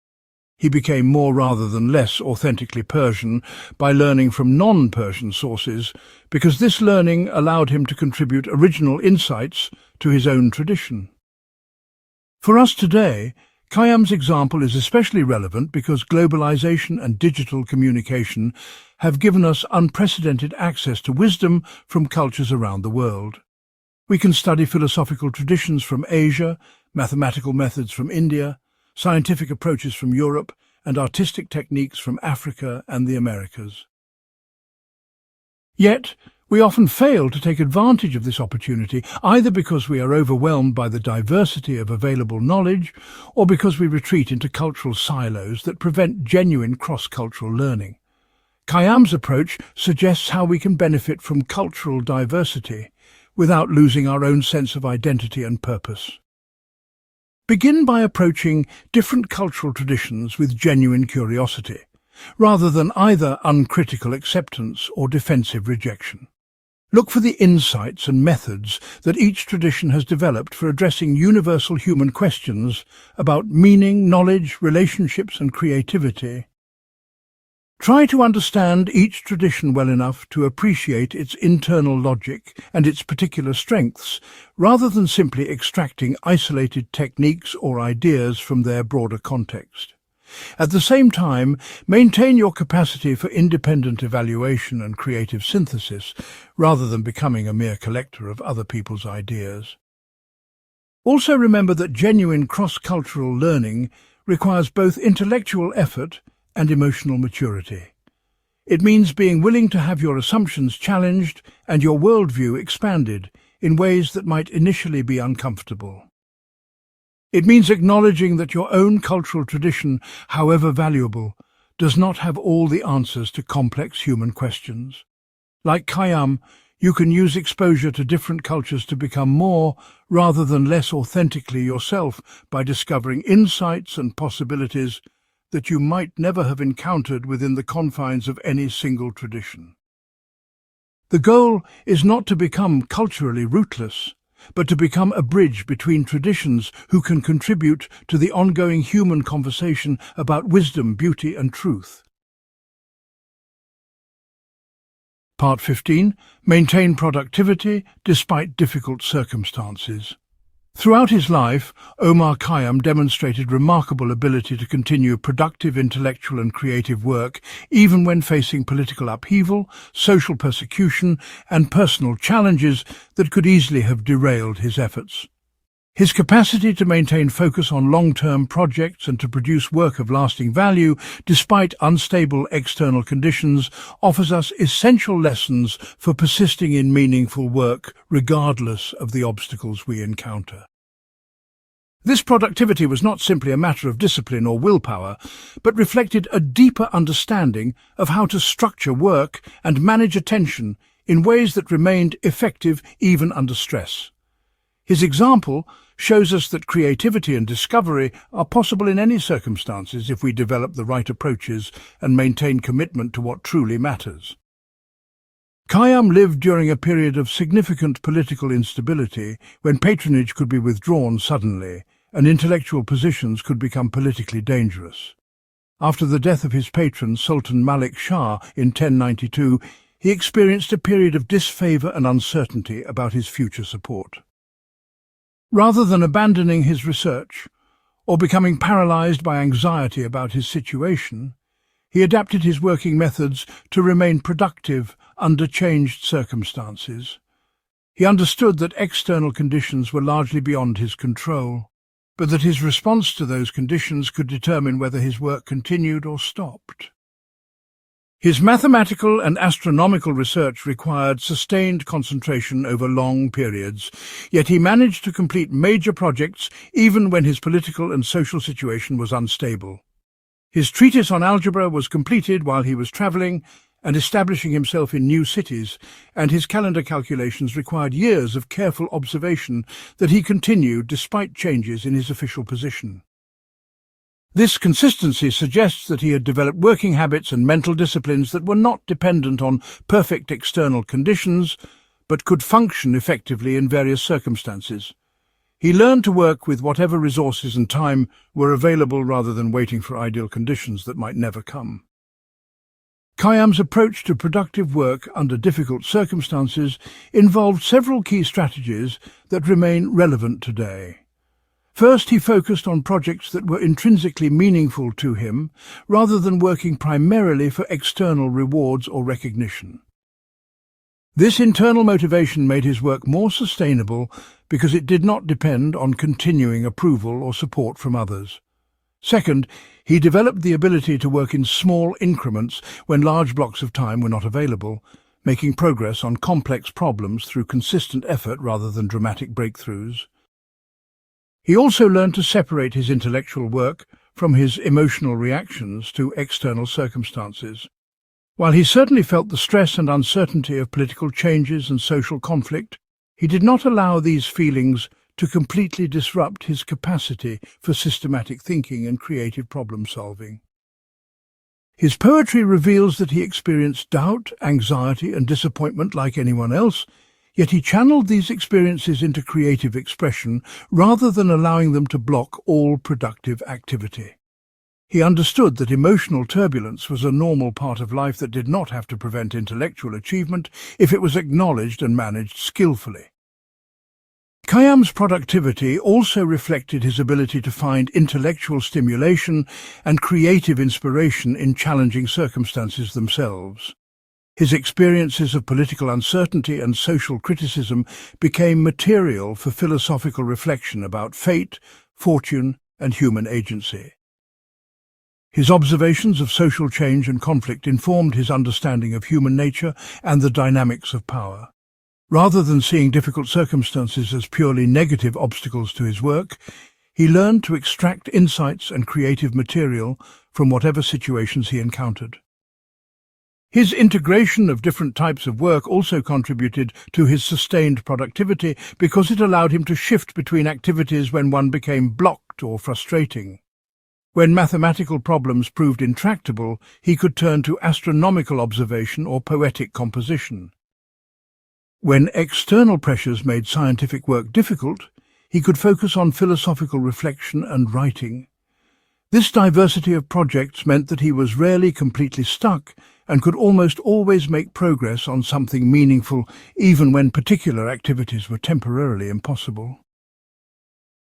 He became more rather than less authentically Persian by learning from non-Persian sources, because this learning allowed him to contribute original insights to his own tradition. For us today, Khayyam's example is especially relevant because globalization and digital communication have given us unprecedented access to wisdom from cultures around the world. We can study philosophical traditions from Asia, mathematical methods from India, scientific approaches from Europe, and artistic techniques from Africa and the Americas. Yet, we often fail to take advantage of this opportunity, either because we are overwhelmed by the diversity of available knowledge, or because we retreat into cultural silos that prevent genuine cross-cultural learning. Khayyam's approach suggests how we can benefit from cultural diversity without losing our own sense of identity and purpose. Begin by approaching different cultural traditions with genuine curiosity, rather than either uncritical acceptance or defensive rejection. Look for the insights and methods that each tradition has developed for addressing universal human questions about meaning, knowledge, relationships, and creativity. Try to understand each tradition well enough to appreciate its internal logic and its particular strengths, rather than simply extracting isolated techniques or ideas from their broader context. At the same time, maintain your capacity for independent evaluation and creative synthesis, rather than becoming a mere collector of other people's ideas. Also remember that genuine cross-cultural learning requires both intellectual effort and emotional maturity. It means being willing to have your assumptions challenged and your worldview expanded in ways that might initially be uncomfortable. It means acknowledging that your own cultural tradition, however valuable, does not have all the answers to complex human questions. Like Khayyam, you can use exposure to different cultures to become more, rather than less authentically yourself by discovering insights and possibilities that you might never have encountered within the confines of any single tradition. The goal is not to become culturally rootless, but to become a bridge between traditions who can contribute to the ongoing human conversation about wisdom, beauty, and truth. Part 15. Maintain productivity despite difficult circumstances. Throughout his life, Omar Khayyam demonstrated remarkable ability to continue productive intellectual and creative work even when facing political upheaval, social persecution, and personal challenges that could easily have derailed his efforts. His capacity to maintain focus on long-term projects and to produce work of lasting value despite unstable external conditions offers us essential lessons for persisting in meaningful work regardless of the obstacles we encounter. This productivity was not simply a matter of discipline or willpower, but reflected a deeper understanding of how to structure work and manage attention in ways that remained effective even under stress. His example shows us that creativity and discovery are possible in any circumstances if we develop the right approaches and maintain commitment to what truly matters. Khayyam lived during a period of significant political instability when patronage could be withdrawn suddenly and intellectual positions could become politically dangerous. After the death of his patron, Sultan Malik Shah, in 1092, he experienced a period of disfavour and uncertainty about his future support. Rather than abandoning his research or becoming paralysed by anxiety about his situation, he adapted his working methods to remain productive under changed circumstances. He understood that external conditions were largely beyond his control, but that his response to those conditions could determine whether his work continued or stopped. His mathematical and astronomical research required sustained concentration over long periods, yet he managed to complete major projects even when his political and social situation was unstable. His treatise on algebra was completed while he was travelling and establishing himself in new cities, and his calendar calculations required years of careful observation that he continued despite changes in his official position. This consistency suggests that he had developed working habits and mental disciplines that were not dependent on perfect external conditions, but could function effectively in various circumstances. He learned to work with whatever resources and time were available rather than waiting for ideal conditions that might never come. Khayyam's approach to productive work under difficult circumstances involved several key strategies that remain relevant today. First, he focused on projects that were intrinsically meaningful to him, rather than working primarily for external rewards or recognition. This internal motivation made his work more sustainable because it did not depend on continuing approval or support from others. Second, he developed the ability to work in small increments when large blocks of time were not available, making progress on complex problems through consistent effort rather than dramatic breakthroughs. He also learned to separate his intellectual work from his emotional reactions to external circumstances. While he certainly felt the stress and uncertainty of political changes and social conflict, he did not allow these feelings to completely disrupt his capacity for systematic thinking and creative problem-solving. His poetry reveals that he experienced doubt, anxiety, and disappointment like anyone else, yet he channeled these experiences into creative expression rather than allowing them to block all productive activity. He understood that emotional turbulence was a normal part of life that did not have to prevent intellectual achievement if it was acknowledged and managed skillfully. Khayyam's productivity also reflected his ability to find intellectual stimulation and creative inspiration in challenging circumstances themselves. His experiences of political uncertainty and social criticism became material for philosophical reflection about fate, fortune, and human agency. His observations of social change and conflict informed his understanding of human nature and the dynamics of power. Rather than seeing difficult circumstances as purely negative obstacles to his work, He learned to extract insights and creative material from whatever situations he encountered. His integration of different types of work also contributed to his sustained productivity because it allowed him to shift between activities when one became blocked or frustrating. When mathematical problems proved intractable, he could turn to astronomical observation or poetic composition. When external pressures made scientific work difficult, he could focus on philosophical reflection and writing. This diversity of projects meant that he was rarely completely stuck and could almost always make progress on something meaningful, even when particular activities were temporarily impossible.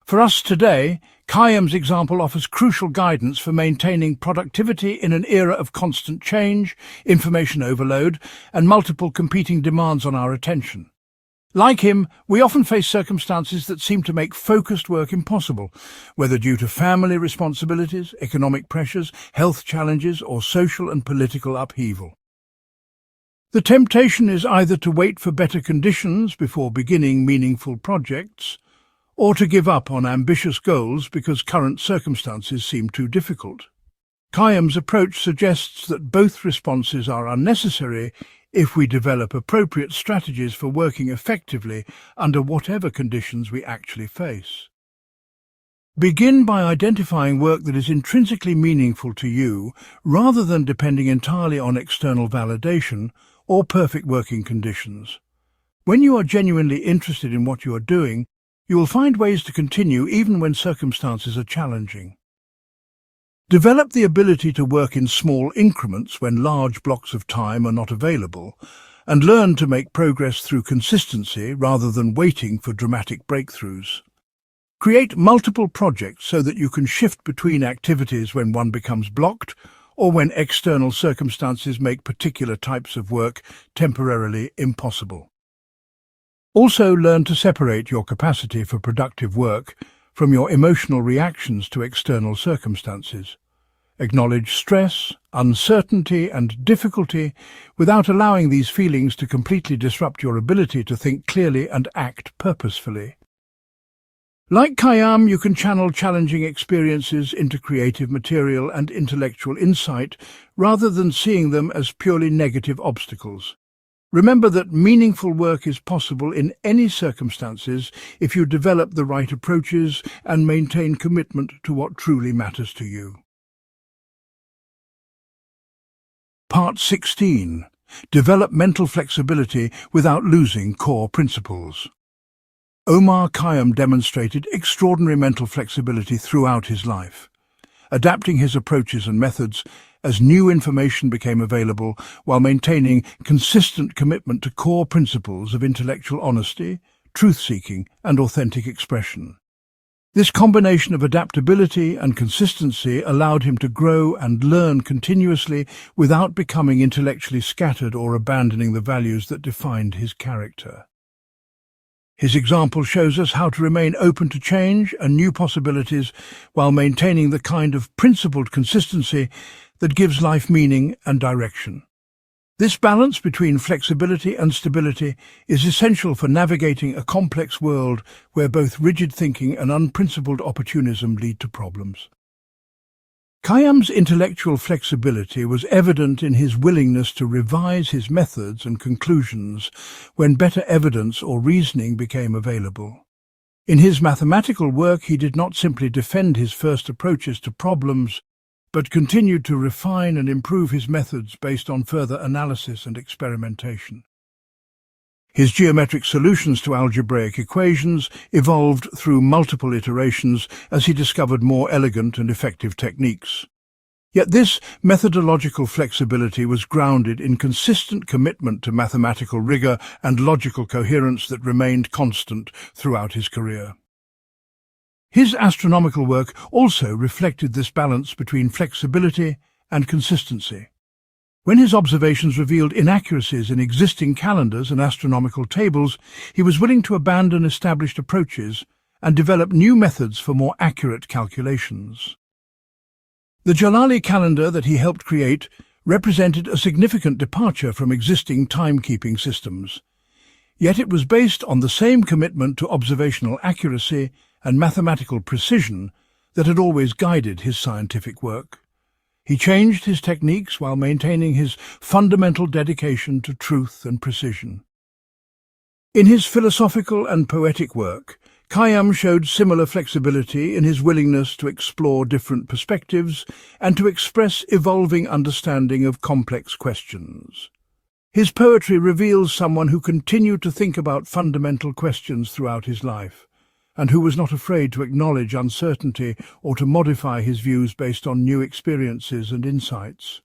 For us today, Khayyam's example offers crucial guidance for maintaining productivity in an era of constant change, information overload, and multiple competing demands on our attention. Like him, we often face circumstances that seem to make focused work impossible, whether due to family responsibilities, economic pressures, health challenges, or social and political upheaval. The temptation is either to wait for better conditions before beginning meaningful projects, or to give up on ambitious goals because current circumstances seem too difficult. Khayyam's approach suggests that both responses are unnecessary if we develop appropriate strategies for working effectively under whatever conditions we actually face. Begin by identifying work that is intrinsically meaningful to you rather than depending entirely on external validation or perfect working conditions. When you are genuinely interested in what you are doing, you will find ways to continue even when circumstances are challenging. Develop the ability to work in small increments when large blocks of time are not available, and learn to make progress through consistency rather than waiting for dramatic breakthroughs. Create multiple projects so that you can shift between activities when one becomes blocked or when external circumstances make particular types of work temporarily impossible. Also, learn to separate your capacity for productive work from your emotional reactions to external circumstances. Acknowledge stress, uncertainty, and difficulty without allowing these feelings to completely disrupt your ability to think clearly and act purposefully. Like Khayyam, you can channel challenging experiences into creative material and intellectual insight rather than seeing them as purely negative obstacles. Remember that meaningful work is possible in any circumstances if you develop the right approaches and maintain commitment to what truly matters to you. Part 16. Develop mental flexibility without losing core principles. Omar Khayyam demonstrated extraordinary mental flexibility throughout his life, adapting his approaches and methods as new information became available while maintaining consistent commitment to core principles of intellectual honesty, truth-seeking, and authentic expression. This combination of adaptability and consistency allowed him to grow and learn continuously without becoming intellectually scattered or abandoning the values that defined his character. His example shows us how to remain open to change and new possibilities while maintaining the kind of principled consistency that gives life meaning and direction. This balance between flexibility and stability is essential for navigating a complex world where both rigid thinking and unprincipled opportunism lead to problems. Khayyam's intellectual flexibility was evident in his willingness to revise his methods and conclusions when better evidence or reasoning became available. In his mathematical work, he did not simply defend his first approaches to problems, but continued to refine and improve his methods based on further analysis and experimentation. His geometric solutions to algebraic equations evolved through multiple iterations as he discovered more elegant and effective techniques. Yet this methodological flexibility was grounded in consistent commitment to mathematical rigor and logical coherence that remained constant throughout his career. His astronomical work also reflected this balance between flexibility and consistency. When his observations revealed inaccuracies in existing calendars and astronomical tables, he was willing to abandon established approaches and develop new methods for more accurate calculations. The Jalali calendar that he helped create represented a significant departure from existing timekeeping systems. Yet it was based on the same commitment to observational accuracy and mathematical precision that had always guided his scientific work. He changed his techniques while maintaining his fundamental dedication to truth and precision. In his philosophical and poetic work, Khayyam showed similar flexibility in his willingness to explore different perspectives and to express evolving understanding of complex questions. His poetry reveals someone who continued to think about fundamental questions throughout his life, and who was not afraid to acknowledge uncertainty or to modify his views based on new experiences and insights.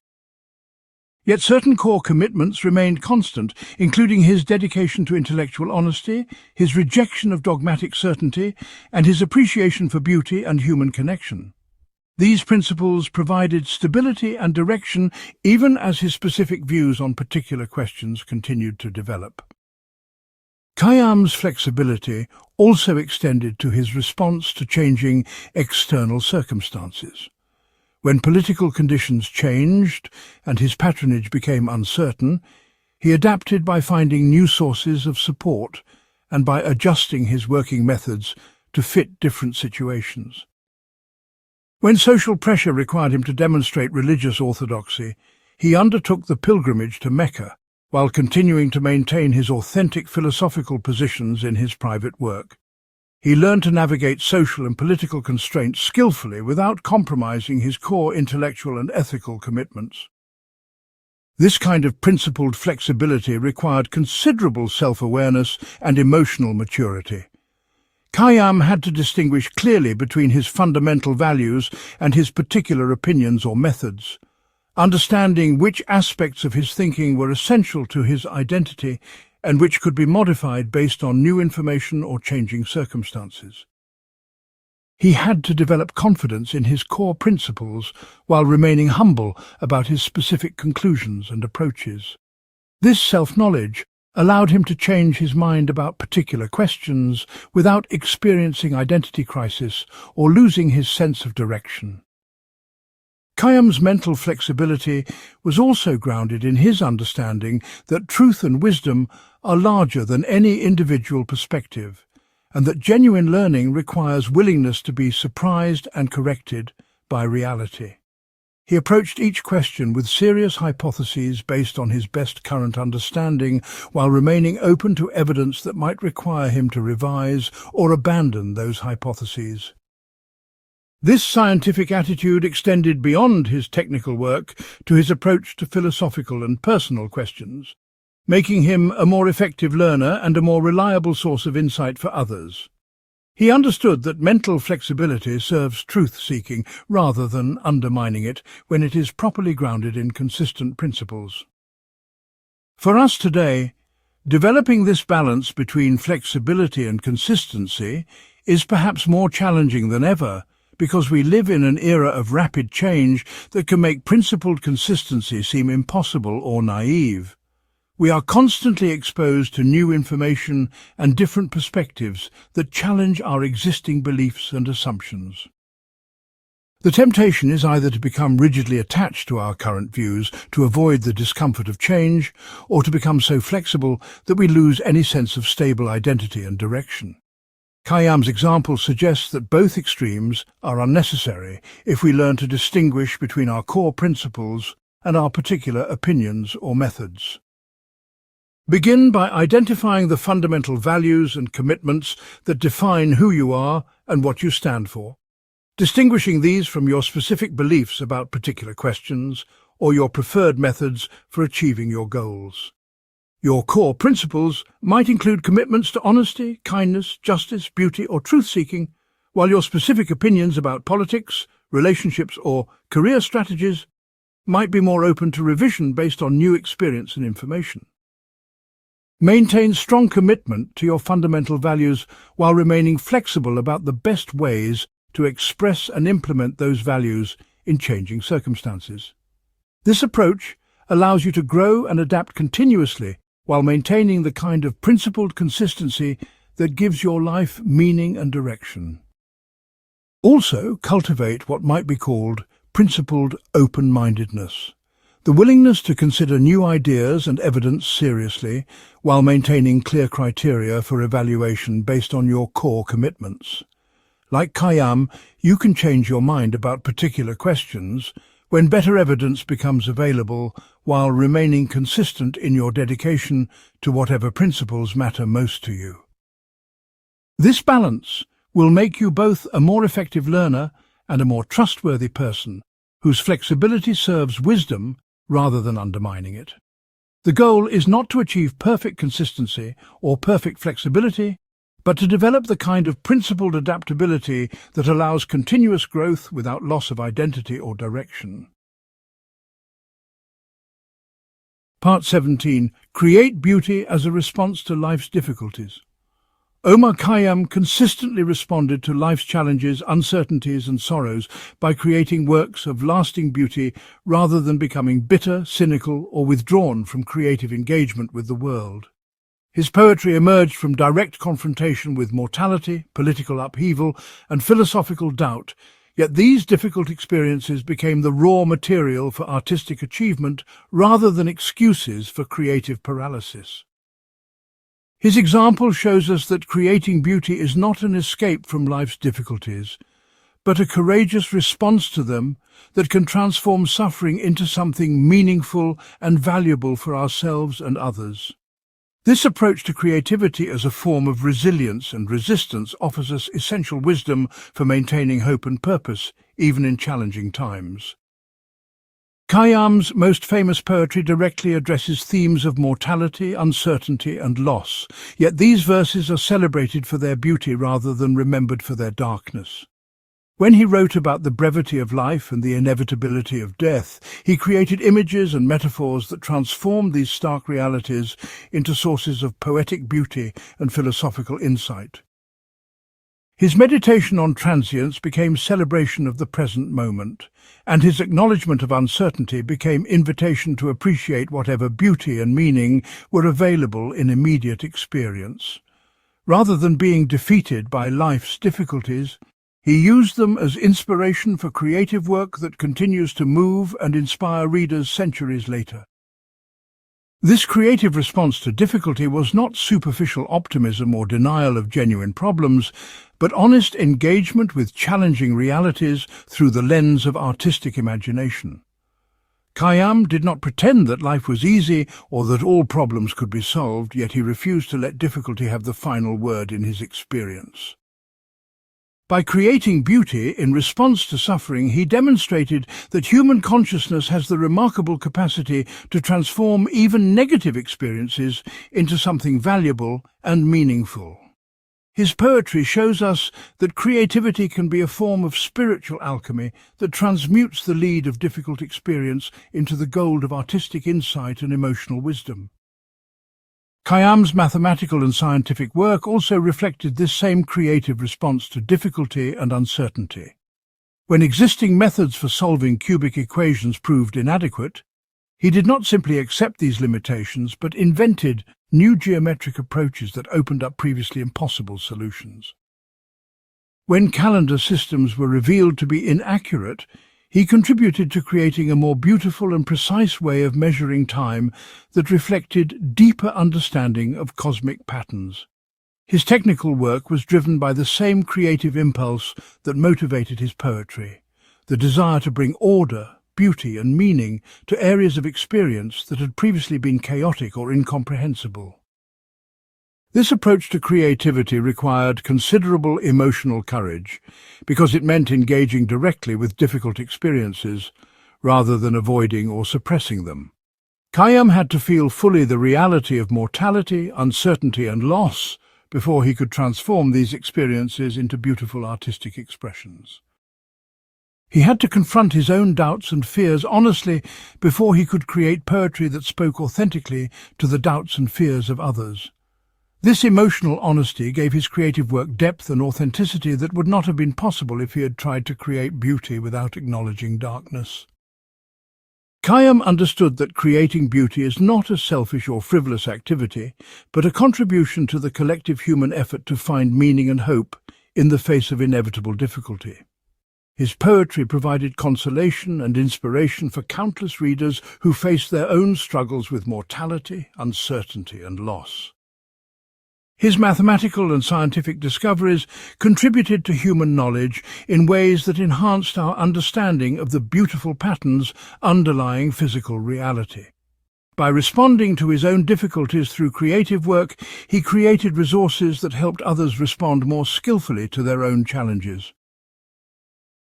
Yet certain core commitments remained constant, including his dedication to intellectual honesty, his rejection of dogmatic certainty, and his appreciation for beauty and human connection. These principles provided stability and direction even as his specific views on particular questions continued to develop. Khayyam's flexibility also extended to his response to changing external circumstances. When political conditions changed and his patronage became uncertain, he adapted by finding new sources of support and by adjusting his working methods to fit different situations. When social pressure required him to demonstrate religious orthodoxy, he undertook the pilgrimage to Mecca, while continuing to maintain his authentic philosophical positions in his private work. He learned to navigate social and political constraints skillfully without compromising his core intellectual and ethical commitments. This kind of principled flexibility required considerable self-awareness and emotional maturity. Khayyam had to distinguish clearly between his fundamental values and his particular opinions or methods. Understanding which aspects of his thinking were essential to his identity and which could be modified based on new information or changing circumstances. He had to develop confidence in his core principles while remaining humble about his specific conclusions and approaches. This self-knowledge allowed him to change his mind about particular questions without experiencing identity crisis or losing his sense of direction. Khayyam's mental flexibility was also grounded in his understanding that truth and wisdom are larger than any individual perspective, and that genuine learning requires willingness to be surprised and corrected by reality. He approached each question with serious hypotheses based on his best current understanding, while remaining open to evidence that might require him to revise or abandon those hypotheses. This scientific attitude extended beyond his technical work to his approach to philosophical and personal questions, making him a more effective learner and a more reliable source of insight for others. He understood that mental flexibility serves truth-seeking rather than undermining it when it is properly grounded in consistent principles. For us today, developing this balance between flexibility and consistency is perhaps more challenging than ever, because we live in an era of rapid change that can make principled consistency seem impossible or naive. We are constantly exposed to new information and different perspectives that challenge our existing beliefs and assumptions. The temptation is either to become rigidly attached to our current views to avoid the discomfort of change, or to become so flexible that we lose any sense of stable identity and direction. Khayyam's example suggests that both extremes are unnecessary if we learn to distinguish between our core principles and our particular opinions or methods. Begin by identifying the fundamental values and commitments that define who you are and what you stand for, distinguishing these from your specific beliefs about particular questions or your preferred methods for achieving your goals. Your core principles might include commitments to honesty, kindness, justice, beauty, or truth-seeking, while your specific opinions about politics, relationships, or career strategies might be more open to revision based on new experience and information. Maintain strong commitment to your fundamental values while remaining flexible about the best ways to express and implement those values in changing circumstances. This approach allows you to grow and adapt continuously while maintaining the kind of principled consistency that gives your life meaning and direction. Also, cultivate what might be called principled open-mindedness, the willingness to consider new ideas and evidence seriously while maintaining clear criteria for evaluation based on your core commitments. Like Khayyam, you can change your mind about particular questions when better evidence becomes available while remaining consistent in your dedication to whatever principles matter most to you. This balance will make you both a more effective learner and a more trustworthy person whose flexibility serves wisdom rather than undermining it. The goal is not to achieve perfect consistency or perfect flexibility, but to develop the kind of principled adaptability that allows continuous growth without loss of identity or direction. Part 17. Create beauty as a response to life's difficulties. Omar Khayyam consistently responded to life's challenges, uncertainties and sorrows by creating works of lasting beauty rather than becoming bitter, cynical or withdrawn from creative engagement with the world. His poetry emerged from direct confrontation with mortality, political upheaval and philosophical doubt, yet these difficult experiences became the raw material for artistic achievement rather than excuses for creative paralysis. His example shows us that creating beauty is not an escape from life's difficulties, but a courageous response to them that can transform suffering into something meaningful and valuable for ourselves and others. This approach to creativity as a form of resilience and resistance offers us essential wisdom for maintaining hope and purpose, even in challenging times. Khayyam's most famous poetry directly addresses themes of mortality, uncertainty and loss, yet these verses are celebrated for their beauty rather than remembered for their darkness. When he wrote about the brevity of life and the inevitability of death, he created images and metaphors that transformed these stark realities into sources of poetic beauty and philosophical insight. His meditation on transience became celebration of the present moment, and his acknowledgement of uncertainty became invitation to appreciate whatever beauty and meaning were available in immediate experience. Rather than being defeated by life's difficulties, he used them as inspiration for creative work that continues to move and inspire readers centuries later. This creative response to difficulty was not superficial optimism or denial of genuine problems, but honest engagement with challenging realities through the lens of artistic imagination. Khayyam did not pretend that life was easy or that all problems could be solved, yet he refused to let difficulty have the final word in his experience. By creating beauty in response to suffering, he demonstrated that human consciousness has the remarkable capacity to transform even negative experiences into something valuable and meaningful. His poetry shows us that creativity can be a form of spiritual alchemy that transmutes the lead of difficult experience into the gold of artistic insight and emotional wisdom. Khayyam's mathematical and scientific work also reflected this same creative response to difficulty and uncertainty. When existing methods for solving cubic equations proved inadequate, he did not simply accept these limitations, but invented new geometric approaches that opened up previously impossible solutions. When calendar systems were revealed to be inaccurate, he contributed to creating a more beautiful and precise way of measuring time that reflected deeper understanding of cosmic patterns. His technical work was driven by the same creative impulse that motivated his poetry, the desire to bring order, beauty and meaning to areas of experience that had previously been chaotic or incomprehensible. This approach to creativity required considerable emotional courage because it meant engaging directly with difficult experiences rather than avoiding or suppressing them. Khayyam had to feel fully the reality of mortality, uncertainty and loss before he could transform these experiences into beautiful artistic expressions. He had to confront his own doubts and fears honestly before he could create poetry that spoke authentically to the doubts and fears of others. This emotional honesty gave his creative work depth and authenticity that would not have been possible if he had tried to create beauty without acknowledging darkness. Khayyam understood that creating beauty is not a selfish or frivolous activity, but a contribution to the collective human effort to find meaning and hope in the face of inevitable difficulty. His poetry provided consolation and inspiration for countless readers who faced their own struggles with mortality, uncertainty and loss. His mathematical and scientific discoveries contributed to human knowledge in ways that enhanced our understanding of the beautiful patterns underlying physical reality. By responding to his own difficulties through creative work, he created resources that helped others respond more skillfully to their own challenges.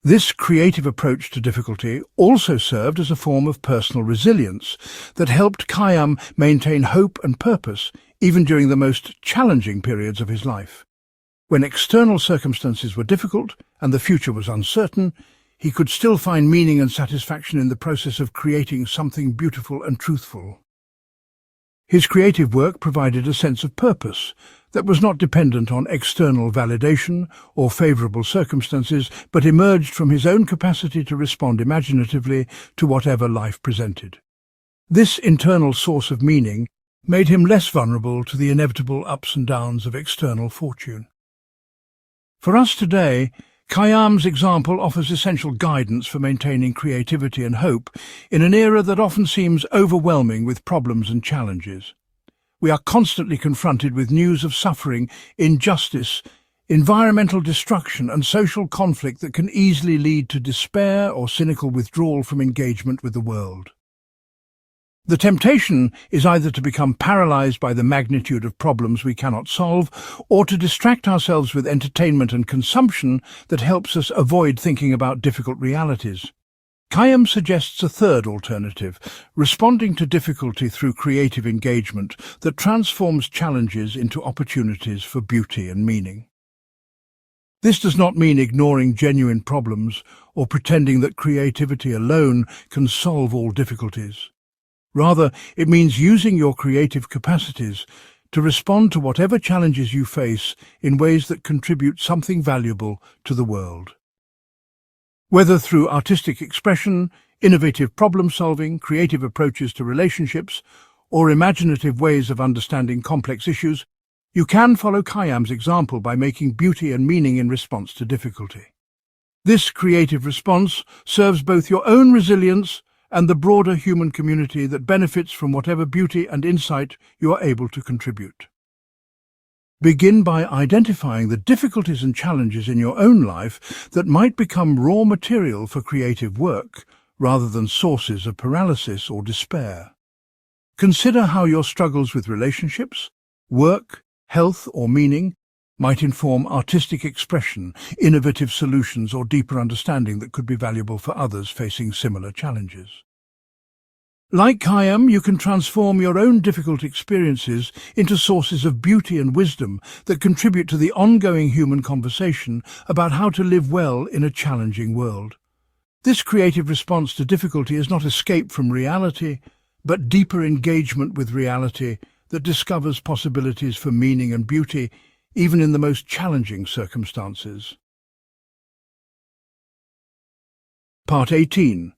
This creative approach to difficulty also served as a form of personal resilience that helped Khayyam maintain hope and purpose even during the most challenging periods of his life. When external circumstances were difficult and the future was uncertain, he could still find meaning and satisfaction in the process of creating something beautiful and truthful. His creative work provided a sense of purpose that was not dependent on external validation or favourable circumstances, but emerged from his own capacity to respond imaginatively to whatever life presented. This internal source of meaning made him less vulnerable to the inevitable ups and downs of external fortune. For us today, Khayyam's example offers essential guidance for maintaining creativity and hope in an era that often seems overwhelming with problems and challenges. We are constantly confronted with news of suffering, injustice, environmental destruction and social conflict that can easily lead to despair or cynical withdrawal from engagement with the world. The temptation is either to become paralyzed by the magnitude of problems we cannot solve, or to distract ourselves with entertainment and consumption that helps us avoid thinking about difficult realities. Khayyam suggests a third alternative, responding to difficulty through creative engagement that transforms challenges into opportunities for beauty and meaning. This does not mean ignoring genuine problems or pretending that creativity alone can solve all difficulties. Rather, it means using your creative capacities to respond to whatever challenges you face in ways that contribute something valuable to the world. Whether through artistic expression, innovative problem-solving, creative approaches to relationships, or imaginative ways of understanding complex issues, you can follow Khayyam's example by making beauty and meaning in response to difficulty. This creative response serves both your own resilience and the broader human community that benefits from whatever beauty and insight you are able to contribute. Begin by identifying the difficulties and challenges in your own life that might become raw material for creative work, rather than sources of paralysis or despair. Consider how your struggles with relationships, work, health or meaning might inform artistic expression, innovative solutions or deeper understanding that could be valuable for others facing similar challenges. Like Khayyam, you can transform your own difficult experiences into sources of beauty and wisdom that contribute to the ongoing human conversation about how to live well in a challenging world. This creative response to difficulty is not escape from reality, but deeper engagement with reality that discovers possibilities for meaning and beauty, even in the most challenging circumstances. Part 18.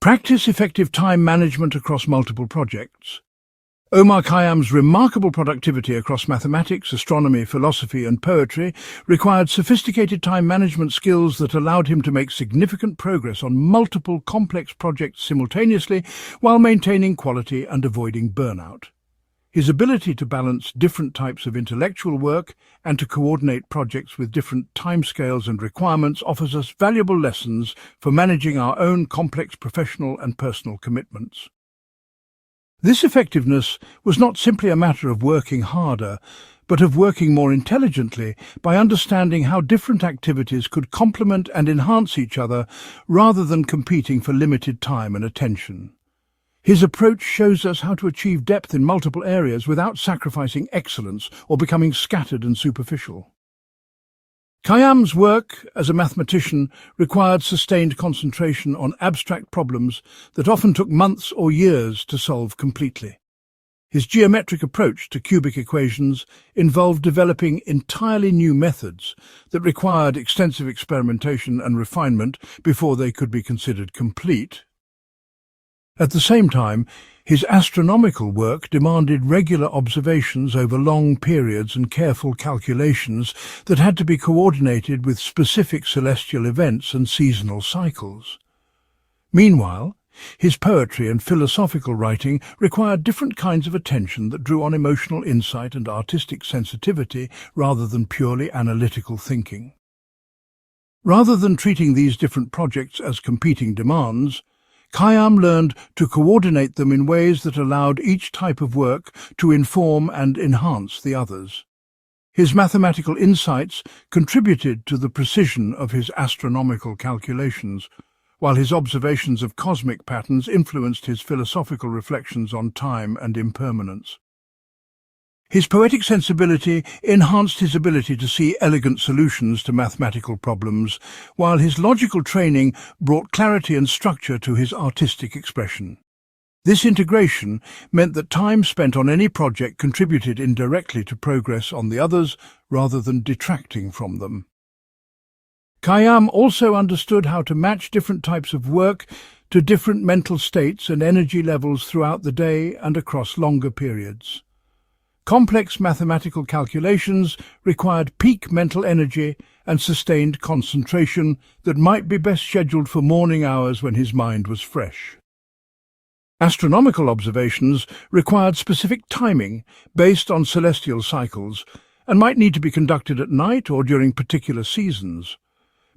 Practice effective time management across multiple projects. Omar Khayyam's remarkable productivity across mathematics, astronomy, philosophy and poetry required sophisticated time management skills that allowed him to make significant progress on multiple complex projects simultaneously while maintaining quality and avoiding burnout. His ability to balance different types of intellectual work and to coordinate projects with different timescales and requirements offers us valuable lessons for managing our own complex professional and personal commitments. This effectiveness was not simply a matter of working harder, but of working more intelligently by understanding how different activities could complement and enhance each other rather than competing for limited time and attention. His approach shows us how to achieve depth in multiple areas without sacrificing excellence or becoming scattered and superficial. Khayyam's work as a mathematician required sustained concentration on abstract problems that often took months or years to solve completely. His geometric approach to cubic equations involved developing entirely new methods that required extensive experimentation and refinement before they could be considered complete. At the same time, his astronomical work demanded regular observations over long periods and careful calculations that had to be coordinated with specific celestial events and seasonal cycles. Meanwhile, His poetry and philosophical writing required different kinds of attention that drew on emotional insight and artistic sensitivity rather than purely analytical thinking. Rather than treating these different projects as competing demands, Khayyam learned to coordinate them in ways that allowed each type of work to inform and enhance the others. His mathematical insights contributed to the precision of his astronomical calculations, while his observations of cosmic patterns influenced his philosophical reflections on time and impermanence. His poetic sensibility enhanced his ability to see elegant solutions to mathematical problems, while his logical training brought clarity and structure to his artistic expression. This integration meant that time spent on any project contributed indirectly to progress on the others rather than detracting from them. Khayyam also understood how to match different types of work to different mental states and energy levels throughout the day and across longer periods. Complex mathematical calculations required peak mental energy and sustained concentration that might be best scheduled for morning hours when his mind was fresh. Astronomical observations required specific timing based on celestial cycles and might need to be conducted at night or during particular seasons.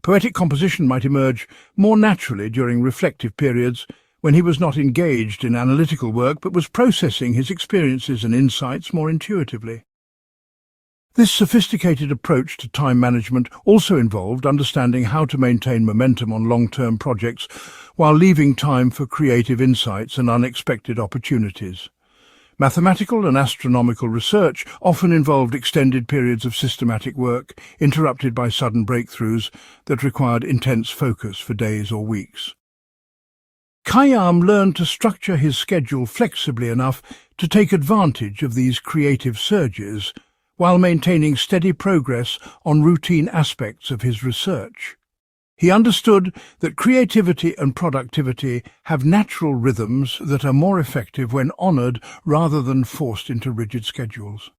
Poetic composition might emerge more naturally during reflective periods when he was not engaged in analytical work but was processing his experiences and insights more intuitively. This sophisticated approach to time management also involved understanding how to maintain momentum on long-term projects while leaving time for creative insights and unexpected opportunities. Mathematical and astronomical research often involved extended periods of systematic work, interrupted by sudden breakthroughs that required intense focus for days or weeks. Khayyam learned to structure his schedule flexibly enough to take advantage of these creative surges, while maintaining steady progress on routine aspects of his research. He understood that creativity and productivity have natural rhythms that are more effective when honoured rather than forced into rigid schedules.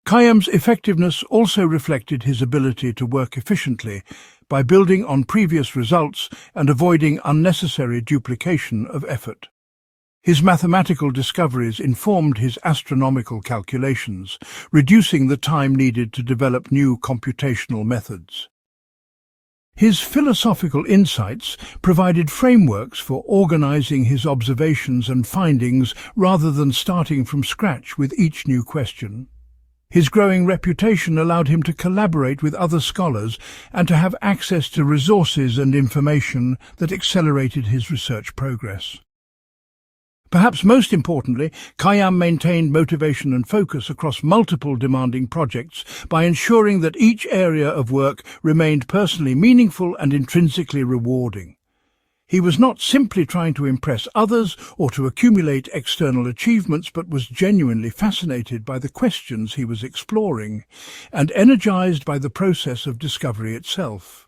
Khayyam's effectiveness also reflected his ability to work efficiently by building on previous results and avoiding unnecessary duplication of effort. His mathematical discoveries informed his astronomical calculations, reducing the time needed to develop new computational methods. His philosophical insights provided frameworks for organizing his observations and findings rather than starting from scratch with each new question. His growing reputation allowed him to collaborate with other scholars and to have access to resources and information that accelerated his research progress. Perhaps most importantly, Khayyam maintained motivation and focus across multiple demanding projects by ensuring that each area of work remained personally meaningful and intrinsically rewarding. He was not simply trying to impress others or to accumulate external achievements, but was genuinely fascinated by the questions he was exploring and energized by the process of discovery itself.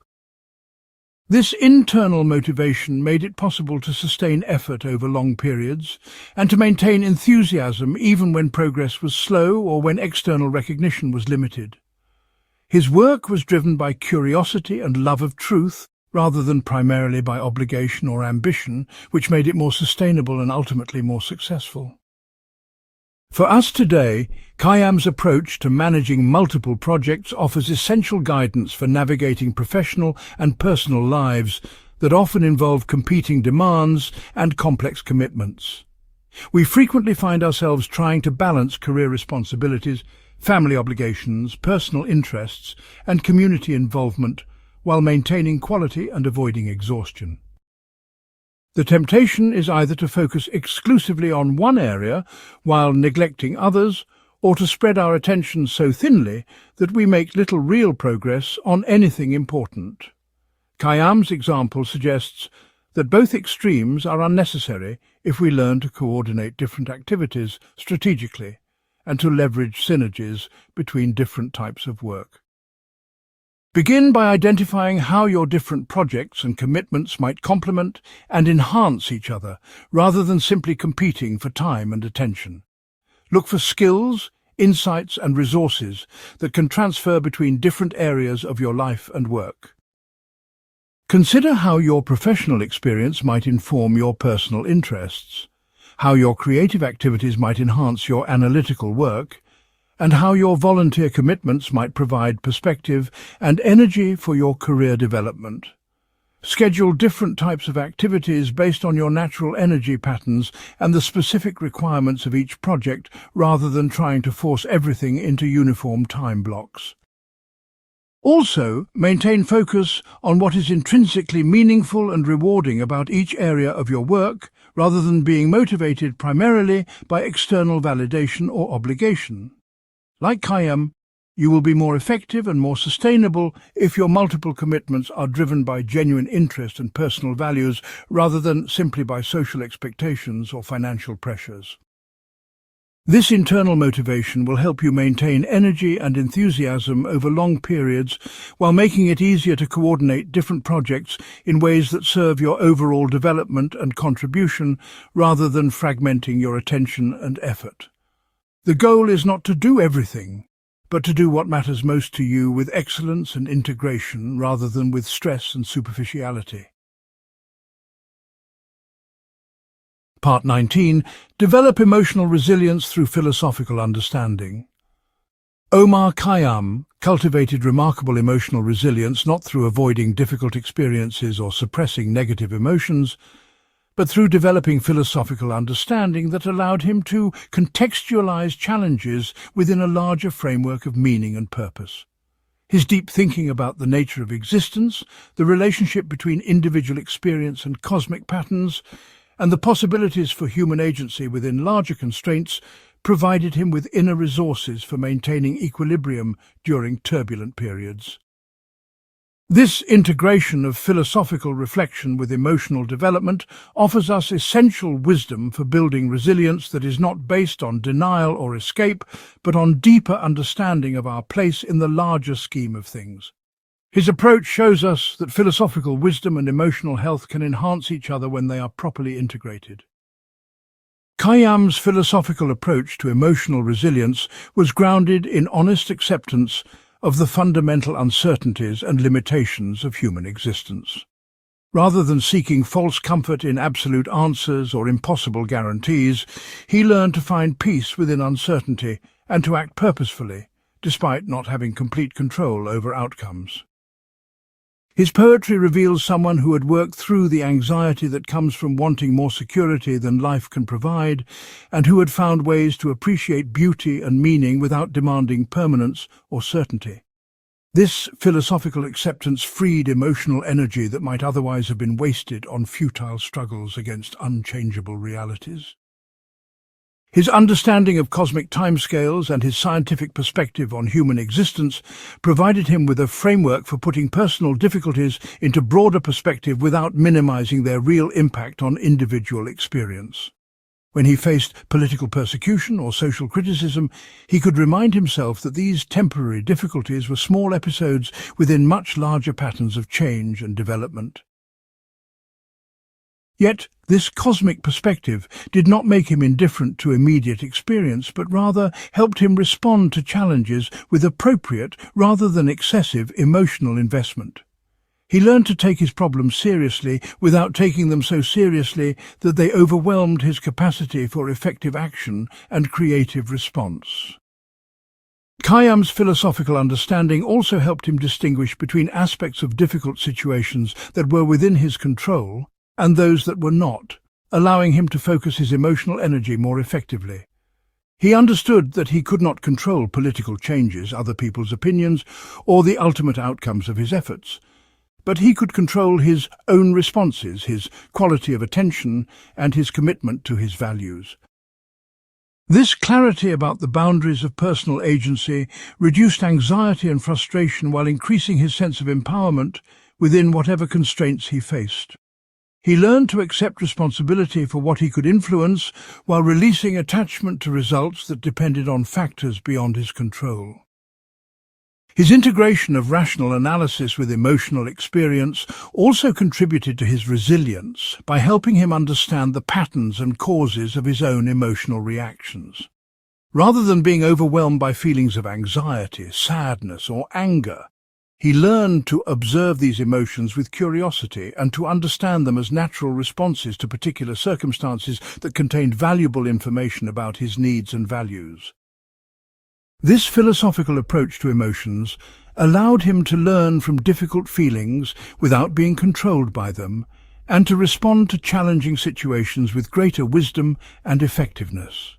This internal motivation made it possible to sustain effort over long periods and to maintain enthusiasm even when progress was slow or when external recognition was limited. His work was driven by curiosity and love of truth rather than primarily by obligation or ambition, which made it more sustainable and ultimately more successful. For us today, Khayyam's approach to managing multiple projects offers essential guidance for navigating professional and personal lives that often involve competing demands and complex commitments. We frequently find ourselves trying to balance career responsibilities, family obligations, personal interests, and community involvement while maintaining quality and avoiding exhaustion. The temptation is either to focus exclusively on one area while neglecting others, or to spread our attention so thinly that we make little real progress on anything important. Khayyam's example suggests that both extremes are unnecessary if we learn to coordinate different activities strategically and to leverage synergies between different types of work. Begin by identifying how your different projects and commitments might complement and enhance each other, rather than simply competing for time and attention. Look for skills, insights, and resources that can transfer between different areas of your life and work. Consider how your professional experience might inform your personal interests, how your creative activities might enhance your analytical work, and how your volunteer commitments might provide perspective and energy for your career development. Schedule different types of activities based on your natural energy patterns and the specific requirements of each project rather than trying to force everything into uniform time blocks. Also, maintain focus on what is intrinsically meaningful and rewarding about each area of your work rather than being motivated primarily by external validation or obligation. Like Khayyam, you will be more effective and more sustainable if your multiple commitments are driven by genuine interest and personal values rather than simply by social expectations or financial pressures. This internal motivation will help you maintain energy and enthusiasm over long periods while making it easier to coordinate different projects in ways that serve your overall development and contribution rather than fragmenting your attention and effort. The goal is not to do everything, but to do what matters most to you with excellence and integration rather than with stress and superficiality. Part 19. Develop emotional resilience through philosophical understanding. Omar Khayyam cultivated remarkable emotional resilience not through avoiding difficult experiences or suppressing negative emotions, but through developing philosophical understanding that allowed him to contextualize challenges within a larger framework of meaning and purpose. His deep thinking about the nature of existence, the relationship between individual experience and cosmic patterns, and the possibilities for human agency within larger constraints provided him with inner resources for maintaining equilibrium during turbulent periods. This integration of philosophical reflection with emotional development offers us essential wisdom for building resilience that is not based on denial or escape, but on deeper understanding of our place in the larger scheme of things. His approach shows us that philosophical wisdom and emotional health can enhance each other when they are properly integrated. Khayyam's philosophical approach to emotional resilience was grounded in honest acceptance of the fundamental uncertainties and limitations of human existence. Rather than seeking false comfort in absolute answers or impossible guarantees, he learned to find peace within uncertainty and to act purposefully, despite not having complete control over outcomes. His poetry reveals someone who had worked through the anxiety that comes from wanting more security than life can provide, and who had found ways to appreciate beauty and meaning without demanding permanence or certainty. This philosophical acceptance freed emotional energy that might otherwise have been wasted on futile struggles against unchangeable realities. His understanding of cosmic timescales and his scientific perspective on human existence provided him with a framework for putting personal difficulties into broader perspective without minimizing their real impact on individual experience. When he faced political persecution or social criticism, he could remind himself that these temporary difficulties were small episodes within much larger patterns of change and development. Yet, this cosmic perspective did not make him indifferent to immediate experience, but rather helped him respond to challenges with appropriate rather than excessive emotional investment. He learned to take his problems seriously without taking them so seriously that they overwhelmed his capacity for effective action and creative response. Khayyam's philosophical understanding also helped him distinguish between aspects of difficult situations that were within his control and those that were not, allowing him to focus his emotional energy more effectively. He understood that he could not control political changes, other people's opinions, or the ultimate outcomes of his efforts, but he could control his own responses, his quality of attention, and his commitment to his values. This clarity about the boundaries of personal agency reduced anxiety and frustration while increasing his sense of empowerment within whatever constraints he faced. He learned to accept responsibility for what he could influence while releasing attachment to results that depended on factors beyond his control. His integration of rational analysis with emotional experience also contributed to his resilience by helping him understand the patterns and causes of his own emotional reactions. Rather than being overwhelmed by feelings of anxiety, sadness, or anger, He learned to observe these emotions with curiosity and to understand them as natural responses to particular circumstances that contained valuable information about his needs and values. This philosophical approach to emotions allowed him to learn from difficult feelings without being controlled by them, and to respond to challenging situations with greater wisdom and effectiveness.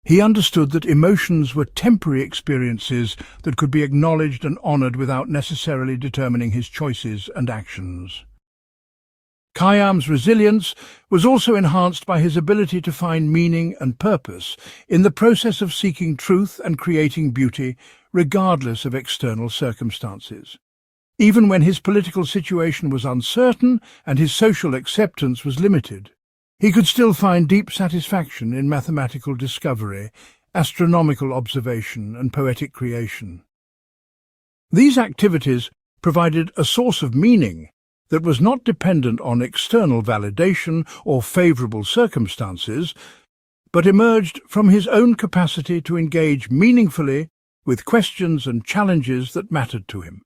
He understood that emotions were temporary experiences that could be acknowledged and honored without necessarily determining his choices and actions. Khayyam's resilience was also enhanced by his ability to find meaning and purpose in the process of seeking truth and creating beauty, regardless of external circumstances. Even when his political situation was uncertain and his social acceptance was limited, he could still find deep satisfaction in mathematical discovery, astronomical observation, and poetic creation. These activities provided a source of meaning that was not dependent on external validation or favorable circumstances, but emerged from his own capacity to engage meaningfully with questions and challenges that mattered to him.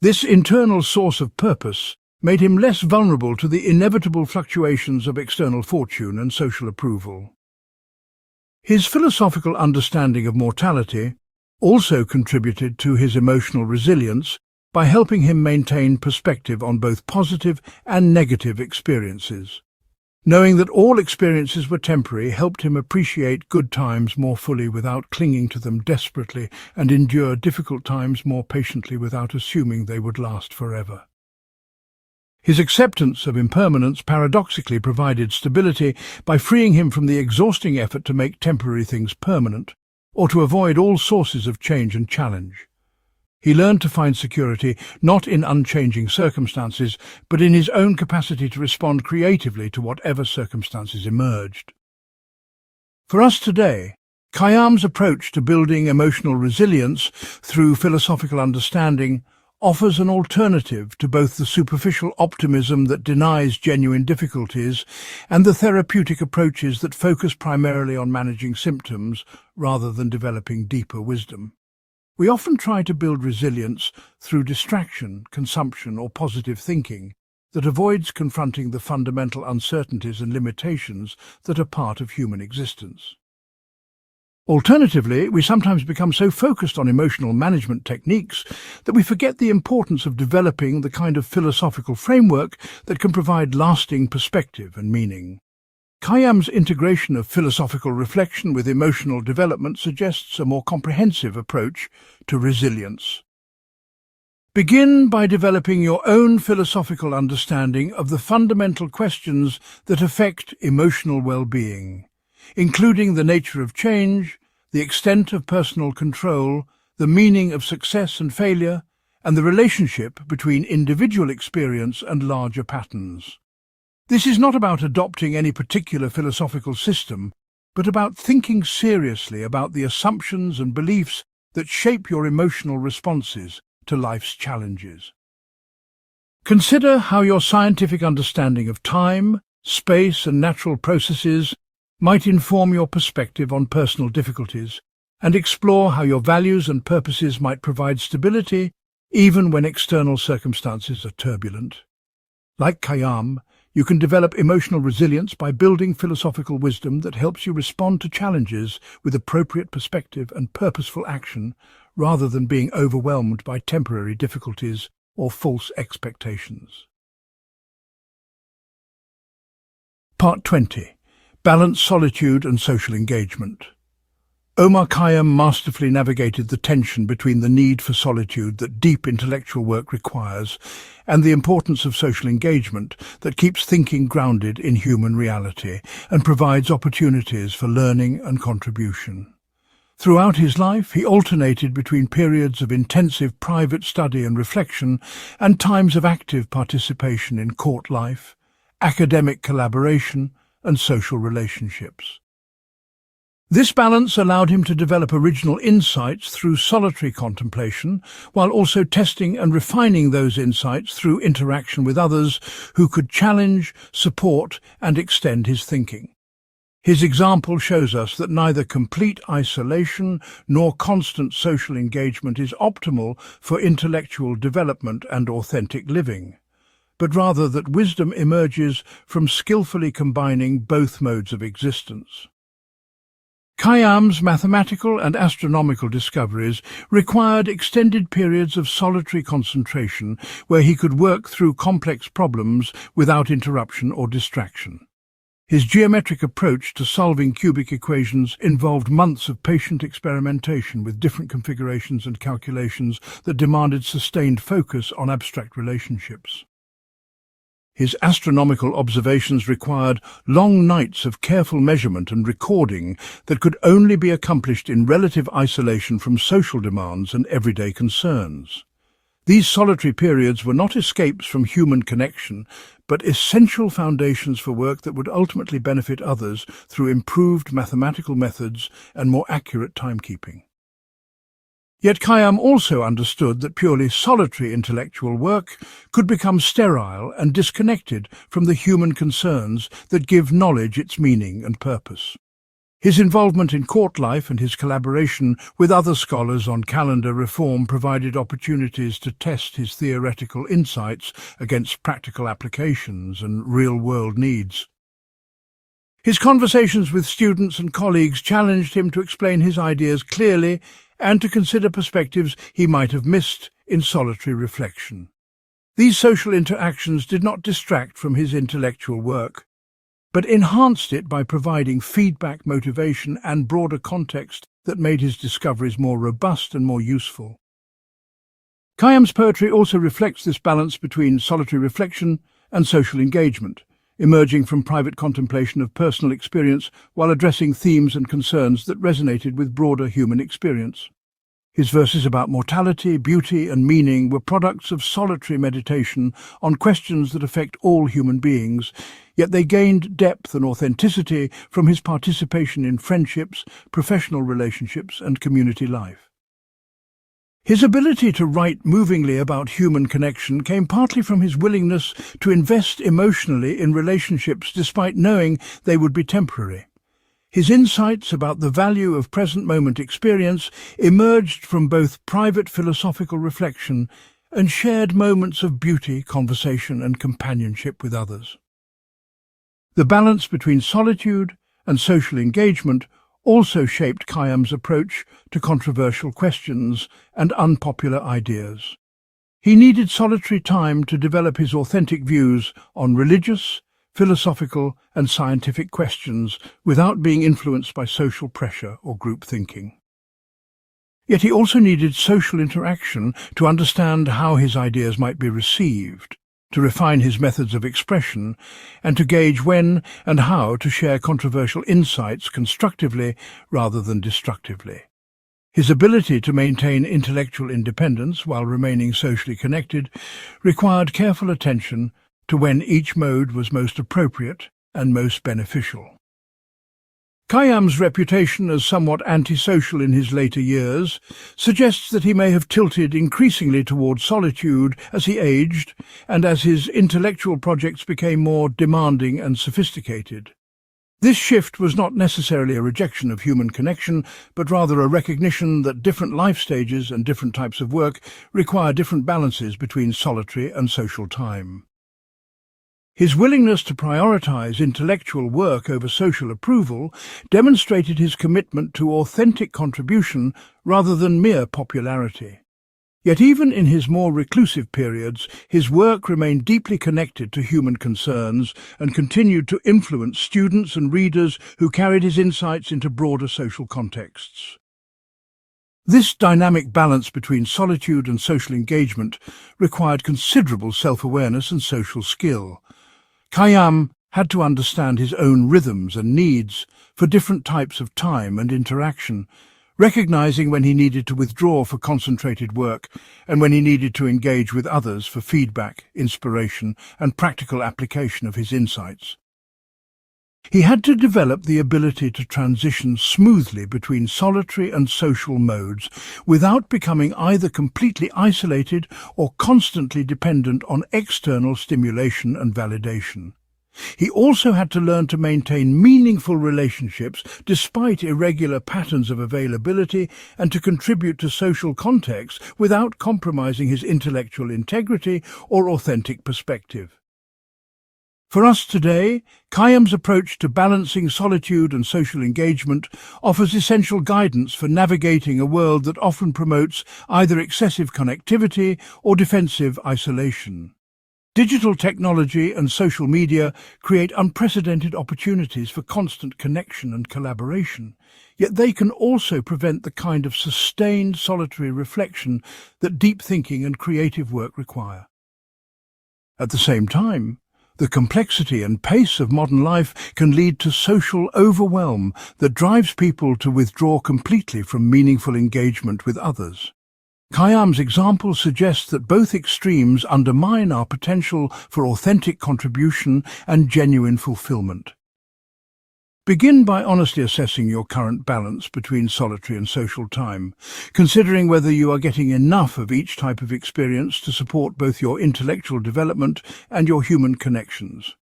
This internal source of purpose made him less vulnerable to the inevitable fluctuations of external fortune and social approval. His philosophical understanding of mortality also contributed to his emotional resilience by helping him maintain perspective on both positive and negative experiences. Knowing that all experiences were temporary helped him appreciate good times more fully without clinging to them desperately, and endure difficult times more patiently without assuming they would last forever. His acceptance of impermanence paradoxically provided stability by freeing him from the exhausting effort to make temporary things permanent, or to avoid all sources of change and challenge. He learned to find security not in unchanging circumstances, but in his own capacity to respond creatively to whatever circumstances emerged. For us today, Khayyam's approach to building emotional resilience through philosophical understanding offers an alternative to both the superficial optimism that denies genuine difficulties and the therapeutic approaches that focus primarily on managing symptoms rather than developing deeper wisdom. We often try to build resilience through distraction, consumption, or positive thinking that avoids confronting the fundamental uncertainties and limitations that are part of human existence. Alternatively, we sometimes become so focused on emotional management techniques that we forget the importance of developing the kind of philosophical framework that can provide lasting perspective and meaning. Khayyam's integration of philosophical reflection with emotional development suggests a more comprehensive approach to resilience. Begin by developing your own philosophical understanding of the fundamental questions that affect emotional well-being, including the nature of change, the extent of personal control, the meaning of success and failure, and the relationship between individual experience and larger patterns. This is not about adopting any particular philosophical system, but about thinking seriously about the assumptions and beliefs that shape your emotional responses to life's challenges. Consider how your scientific understanding of time, space, and natural processes might inform your perspective on personal difficulties, and explore how your values and purposes might provide stability even when external circumstances are turbulent. Like Khayyam, you can develop emotional resilience by building philosophical wisdom that helps you respond to challenges with appropriate perspective and purposeful action, rather than being overwhelmed by temporary difficulties or false expectations. Part 20. Balance solitude and social engagement. Omar Khayyam masterfully navigated the tension between the need for solitude that deep intellectual work requires and the importance of social engagement that keeps thinking grounded in human reality and provides opportunities for learning and contribution. Throughout his life, he alternated between periods of intensive private study and reflection and times of active participation in court life, academic collaboration, and social relationships. This balance allowed him to develop original insights through solitary contemplation, while also testing and refining those insights through interaction with others who could challenge, support, and extend his thinking. His example shows us that neither complete isolation nor constant social engagement is optimal for intellectual development and authentic living, but rather that wisdom emerges from skillfully combining both modes of existence. Khayyam's mathematical and astronomical discoveries required extended periods of solitary concentration where he could work through complex problems without interruption or distraction. His geometric approach to solving cubic equations involved months of patient experimentation with different configurations and calculations that demanded sustained focus on abstract relationships. His astronomical observations required long nights of careful measurement and recording that could only be accomplished in relative isolation from social demands and everyday concerns. These solitary periods were not escapes from human connection, but essential foundations for work that would ultimately benefit others through improved mathematical methods and more accurate timekeeping. Yet Khayyam also understood that purely solitary intellectual work could become sterile and disconnected from the human concerns that give knowledge its meaning and purpose. His involvement in court life and his collaboration with other scholars on calendar reform provided opportunities to test his theoretical insights against practical applications and real-world needs. His conversations with students and colleagues challenged him to explain his ideas clearly and to consider perspectives he might have missed in solitary reflection. These social interactions did not distract from his intellectual work, but enhanced it by providing feedback, motivation, and broader context that made his discoveries more robust and more useful. Khayyam's poetry also reflects this balance between solitary reflection and social engagement, emerging from private contemplation of personal experience while addressing themes and concerns that resonated with broader human experience. His verses about mortality, beauty, and meaning were products of solitary meditation on questions that affect all human beings, yet they gained depth and authenticity from his participation in friendships, professional relationships, and community life. His ability to write movingly about human connection came partly from his willingness to invest emotionally in relationships despite knowing they would be temporary. His insights about the value of present-moment experience emerged from both private philosophical reflection and shared moments of beauty, conversation, and companionship with others. The balance between solitude and social engagement also shaped Khayyam's approach to controversial questions and unpopular ideas. He needed solitary time to develop his authentic views on religious, philosophical, and scientific questions without being influenced by social pressure or group thinking. Yet he also needed social interaction to understand how his ideas might be received, to refine his methods of expression, and to gauge when and how to share controversial insights constructively rather than destructively. His ability to maintain intellectual independence while remaining socially connected required careful attention to when each mode was most appropriate and most beneficial. Khayyam's reputation as somewhat antisocial in his later years suggests that he may have tilted increasingly toward solitude as he aged and as his intellectual projects became more demanding and sophisticated. This shift was not necessarily a rejection of human connection, but rather a recognition that different life stages and different types of work require different balances between solitary and social time. His willingness to prioritize intellectual work over social approval demonstrated his commitment to authentic contribution rather than mere popularity. Yet even in his more reclusive periods, his work remained deeply connected to human concerns and continued to influence students and readers who carried his insights into broader social contexts. This dynamic balance between solitude and social engagement required considerable self-awareness and social skill. Khayyam had to understand his own rhythms and needs for different types of time and interaction, recognizing when he needed to withdraw for concentrated work and when he needed to engage with others for feedback, inspiration, and practical application of his insights. He had to develop the ability to transition smoothly between solitary and social modes without becoming either completely isolated or constantly dependent on external stimulation and validation. He also had to learn to maintain meaningful relationships despite irregular patterns of availability and to contribute to social context without compromising his intellectual integrity or authentic perspective. For us today, Khayyam's approach to balancing solitude and social engagement offers essential guidance for navigating a world that often promotes either excessive connectivity or defensive isolation. Digital technology and social media create unprecedented opportunities for constant connection and collaboration, yet they can also prevent the kind of sustained solitary reflection that deep thinking and creative work require. At the same time, the complexity and pace of modern life can lead to social overwhelm that drives people to withdraw completely from meaningful engagement with others. Khayyam's example suggests that both extremes undermine our potential for authentic contribution and genuine fulfillment. Begin by honestly assessing your current balance between solitary and social time, considering whether you are getting enough of each type of experience to support both your intellectual development and your human connections.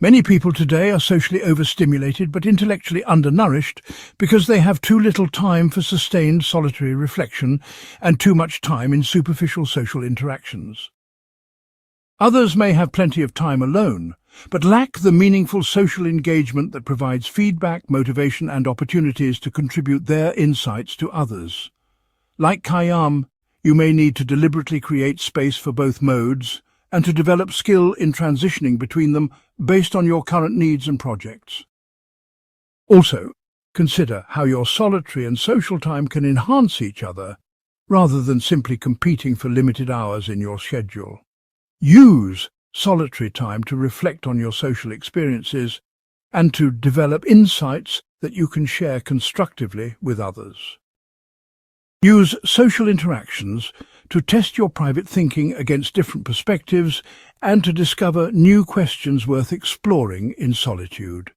Many people today are socially overstimulated but intellectually undernourished because they have too little time for sustained solitary reflection and too much time in superficial social interactions. Others may have plenty of time alone, but lack the meaningful social engagement that provides feedback, motivation and opportunities to contribute their insights to others. Like Khayyam, you may need to deliberately create space for both modes and to develop skill in transitioning between them based on your current needs and projects. Also, consider how your solitary and social time can enhance each other, rather than simply competing for limited hours in your schedule. Use solitary time to reflect on your social experiences and to develop insights that you can share constructively with others. Use social interactions to test your private thinking against different perspectives and to discover new questions worth exploring in solitude.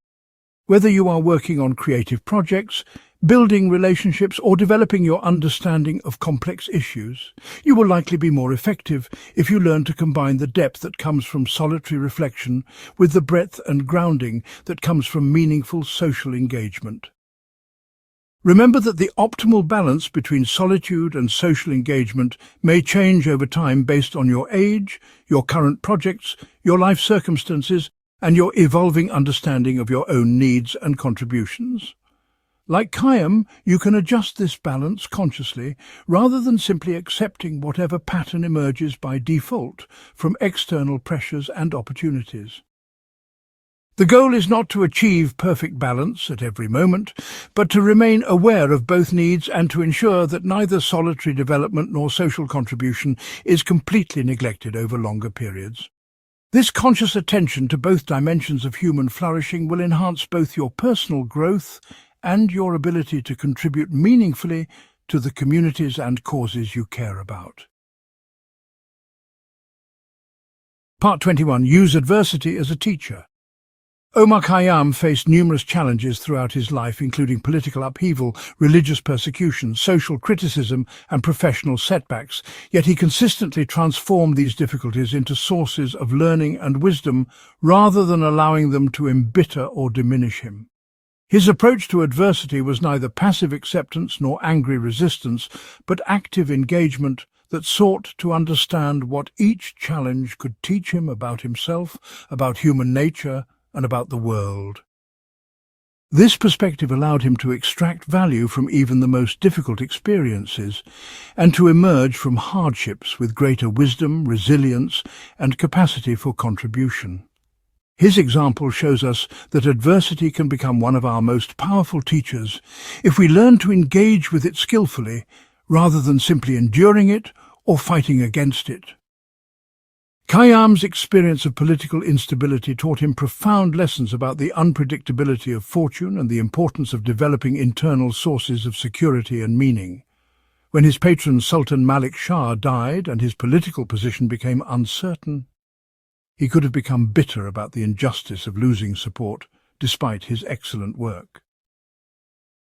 Whether you are working on creative projects, building relationships, or developing your understanding of complex issues, you will likely be more effective if you learn to combine the depth that comes from solitary reflection with the breadth and grounding that comes from meaningful social engagement. Remember that the optimal balance between solitude and social engagement may change over time based on your age, your current projects, your life circumstances, and your evolving understanding of your own needs and contributions. Like Khayyam, you can adjust this balance consciously rather than simply accepting whatever pattern emerges by default from external pressures and opportunities. The goal is not to achieve perfect balance at every moment, but to remain aware of both needs and to ensure that neither solitary development nor social contribution is completely neglected over longer periods. This conscious attention to both dimensions of human flourishing will enhance both your personal growth and your ability to contribute meaningfully to the communities and causes you care about. Part 21. Use adversity as a teacher. Omar Khayyam faced numerous challenges throughout his life, including political upheaval, religious persecution, social criticism, and professional setbacks, yet he consistently transformed these difficulties into sources of learning and wisdom rather than allowing them to embitter or diminish him. His approach to adversity was neither passive acceptance nor angry resistance, but active engagement that sought to understand what each challenge could teach him about himself, about human nature, and about the world. This perspective allowed him to extract value from even the most difficult experiences and to emerge from hardships with greater wisdom, resilience, and capacity for contribution. His example shows us that adversity can become one of our most powerful teachers if we learn to engage with it skillfully rather than simply enduring it or fighting against it. Khayyam's experience of political instability taught him profound lessons about the unpredictability of fortune and the importance of developing internal sources of security and meaning. When his patron Sultan Malik Shah died and his political position became uncertain, he could have become bitter about the injustice of losing support despite his excellent work.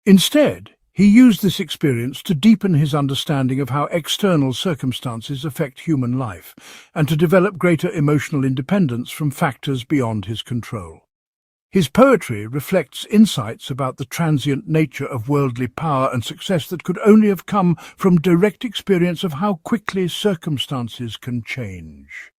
Instead, He used this experience to deepen his understanding of how external circumstances affect human life and to develop greater emotional independence from factors beyond his control. His poetry reflects insights about the transient nature of worldly power and success that could only have come from direct experience of how quickly circumstances can change.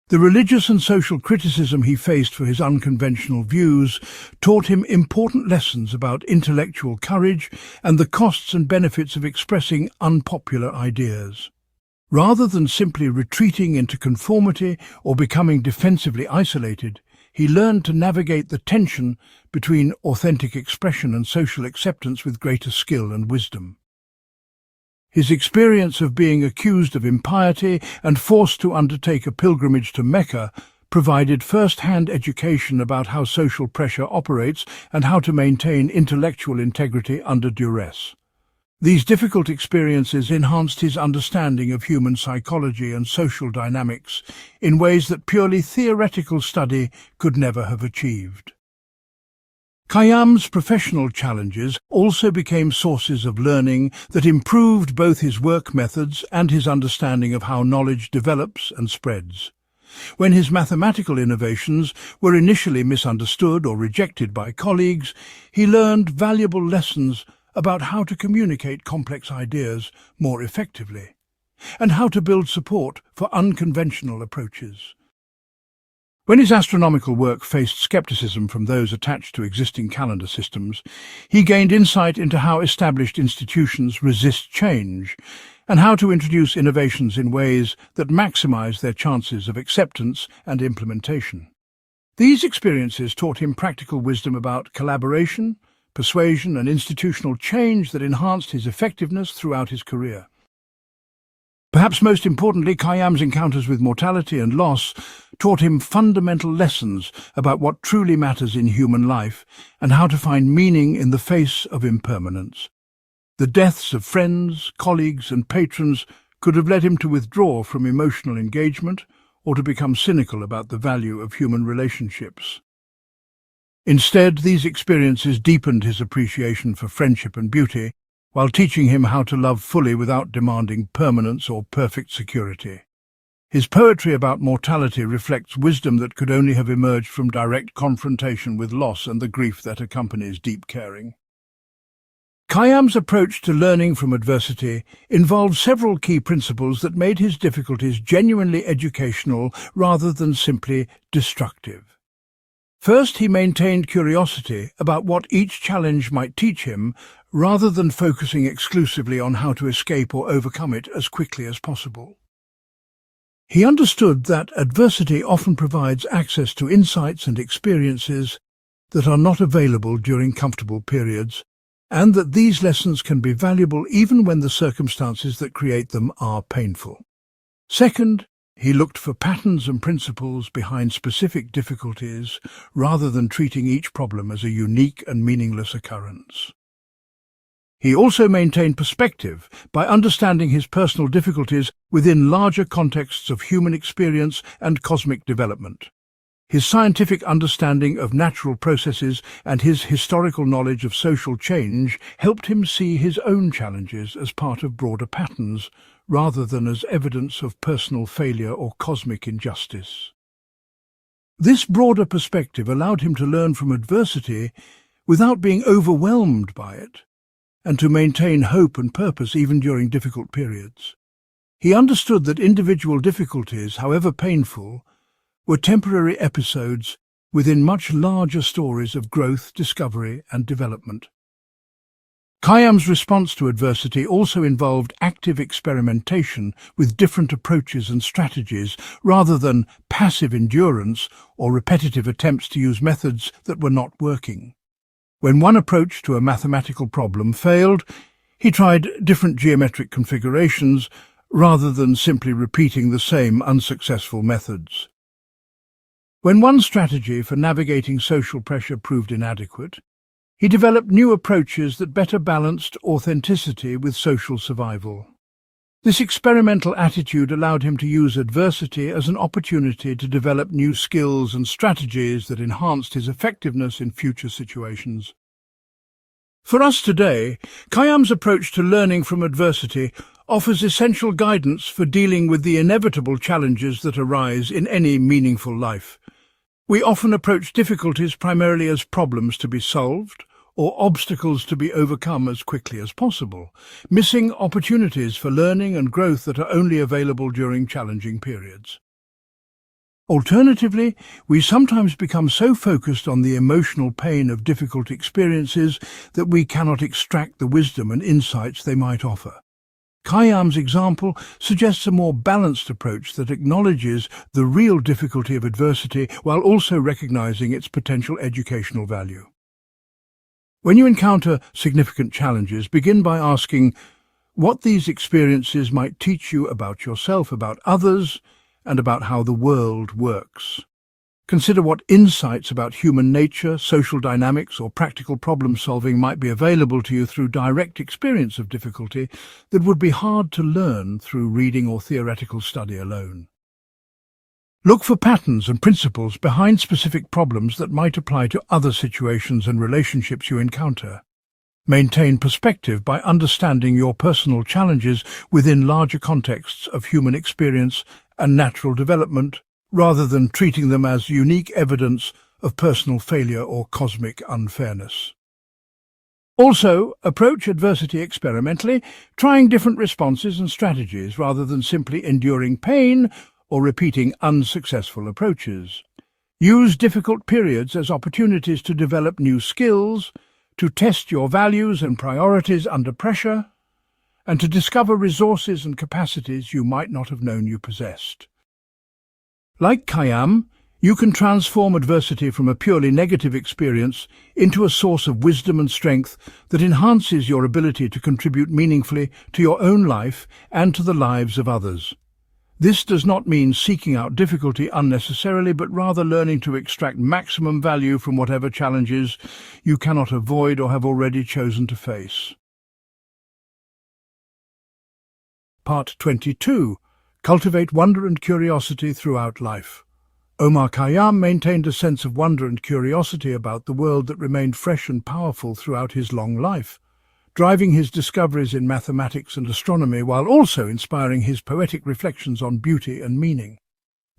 The religious and social criticism he faced for his unconventional views taught him important lessons about intellectual courage and the costs and benefits of expressing unpopular ideas. Rather than simply retreating into conformity or becoming defensively isolated, he learned to navigate the tension between authentic expression and social acceptance with greater skill and wisdom. His experience of being accused of impiety and forced to undertake a pilgrimage to Mecca provided first-hand education about how social pressure operates and how to maintain intellectual integrity under duress. These difficult experiences enhanced his understanding of human psychology and social dynamics in ways that purely theoretical study could never have achieved. Khayyam's professional challenges also became sources of learning that improved both his work methods and his understanding of how knowledge develops and spreads. When his mathematical innovations were initially misunderstood or rejected by colleagues, he learned valuable lessons about how to communicate complex ideas more effectively and how to build support for unconventional approaches. When his astronomical work faced skepticism from those attached to existing calendar systems, he gained insight into how established institutions resist change and how to introduce innovations in ways that maximize their chances of acceptance and implementation. These experiences taught him practical wisdom about collaboration, persuasion, and institutional change that enhanced his effectiveness throughout his career. Perhaps most importantly, Khayyam's encounters with mortality and loss taught him fundamental lessons about what truly matters in human life and how to find meaning in the face of impermanence. The deaths of friends, colleagues, and patrons could have led him to withdraw from emotional engagement or to become cynical about the value of human relationships. Instead, these experiences deepened his appreciation for friendship and beauty, while teaching him how to love fully without demanding permanence or perfect security. His poetry about mortality reflects wisdom that could only have emerged from direct confrontation with loss and the grief that accompanies deep caring. Khayyam's approach to learning from adversity involved several key principles that made his difficulties genuinely educational rather than simply destructive. First, he maintained curiosity about what each challenge might teach him, rather than focusing exclusively on how to escape or overcome it as quickly as possible. He understood that adversity often provides access to insights and experiences that are not available during comfortable periods, and that these lessons can be valuable even when the circumstances that create them are painful. Second, he looked for patterns and principles behind specific difficulties rather than treating each problem as a unique and meaningless occurrence. He also maintained perspective by understanding his personal difficulties within larger contexts of human experience and cosmic development. His scientific understanding of natural processes and his historical knowledge of social change helped him see his own challenges as part of broader patterns, rather than as evidence of personal failure or cosmic injustice. This broader perspective allowed him to learn from adversity without being overwhelmed by it, and to maintain hope and purpose even during difficult periods. He understood that individual difficulties, however painful, were temporary episodes within much larger stories of growth, discovery, and development. Khayyam's response to adversity also involved active experimentation with different approaches and strategies, rather than passive endurance or repetitive attempts to use methods that were not working. When one approach to a mathematical problem failed, he tried different geometric configurations rather than simply repeating the same unsuccessful methods. When one strategy for navigating social pressure proved inadequate, he developed new approaches that better balanced authenticity with social survival. This experimental attitude allowed him to use adversity as an opportunity to develop new skills and strategies that enhanced his effectiveness in future situations. For us today, Khayyam's approach to learning from adversity offers essential guidance for dealing with the inevitable challenges that arise in any meaningful life. We often approach difficulties primarily as problems to be solved or obstacles to be overcome as quickly as possible, missing opportunities for learning and growth that are only available during challenging periods. Alternatively, we sometimes become so focused on the emotional pain of difficult experiences that we cannot extract the wisdom and insights they might offer. Khayyam's example suggests a more balanced approach that acknowledges the real difficulty of adversity while also recognizing its potential educational value. When you encounter significant challenges, begin by asking what these experiences might teach you about yourself, about others, and about how the world works. Consider what insights about human nature, social dynamics, or practical problem-solving might be available to you through direct experience of difficulty that would be hard to learn through reading or theoretical study alone. Look for patterns and principles behind specific problems that might apply to other situations and relationships you encounter. Maintain perspective by understanding your personal challenges within larger contexts of human experience and natural development, rather than treating them as unique evidence of personal failure or cosmic unfairness. Also, approach adversity experimentally, trying different responses and strategies rather than simply enduring pain or repeating unsuccessful approaches. Use difficult periods as opportunities to develop new skills, to test your values and priorities under pressure, and to discover resources and capacities you might not have known you possessed. Like Khayyam, you can transform adversity from a purely negative experience into a source of wisdom and strength that enhances your ability to contribute meaningfully to your own life and to the lives of others. This does not mean seeking out difficulty unnecessarily, but rather learning to extract maximum value from whatever challenges you cannot avoid or have already chosen to face. Part 22. Cultivate wonder and curiosity throughout life. Omar Khayyam maintained a sense of wonder and curiosity about the world that remained fresh and powerful throughout his long life, driving his discoveries in mathematics and astronomy while also inspiring his poetic reflections on beauty and meaning.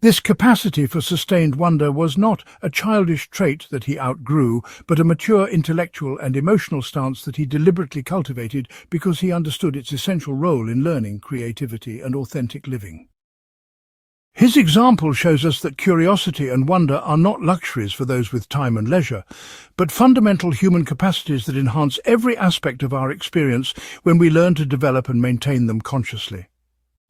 This capacity for sustained wonder was not a childish trait that he outgrew, but a mature intellectual and emotional stance that he deliberately cultivated because he understood its essential role in learning, creativity, and authentic living. His example shows us that curiosity and wonder are not luxuries for those with time and leisure, but fundamental human capacities that enhance every aspect of our experience when we learn to develop and maintain them consciously.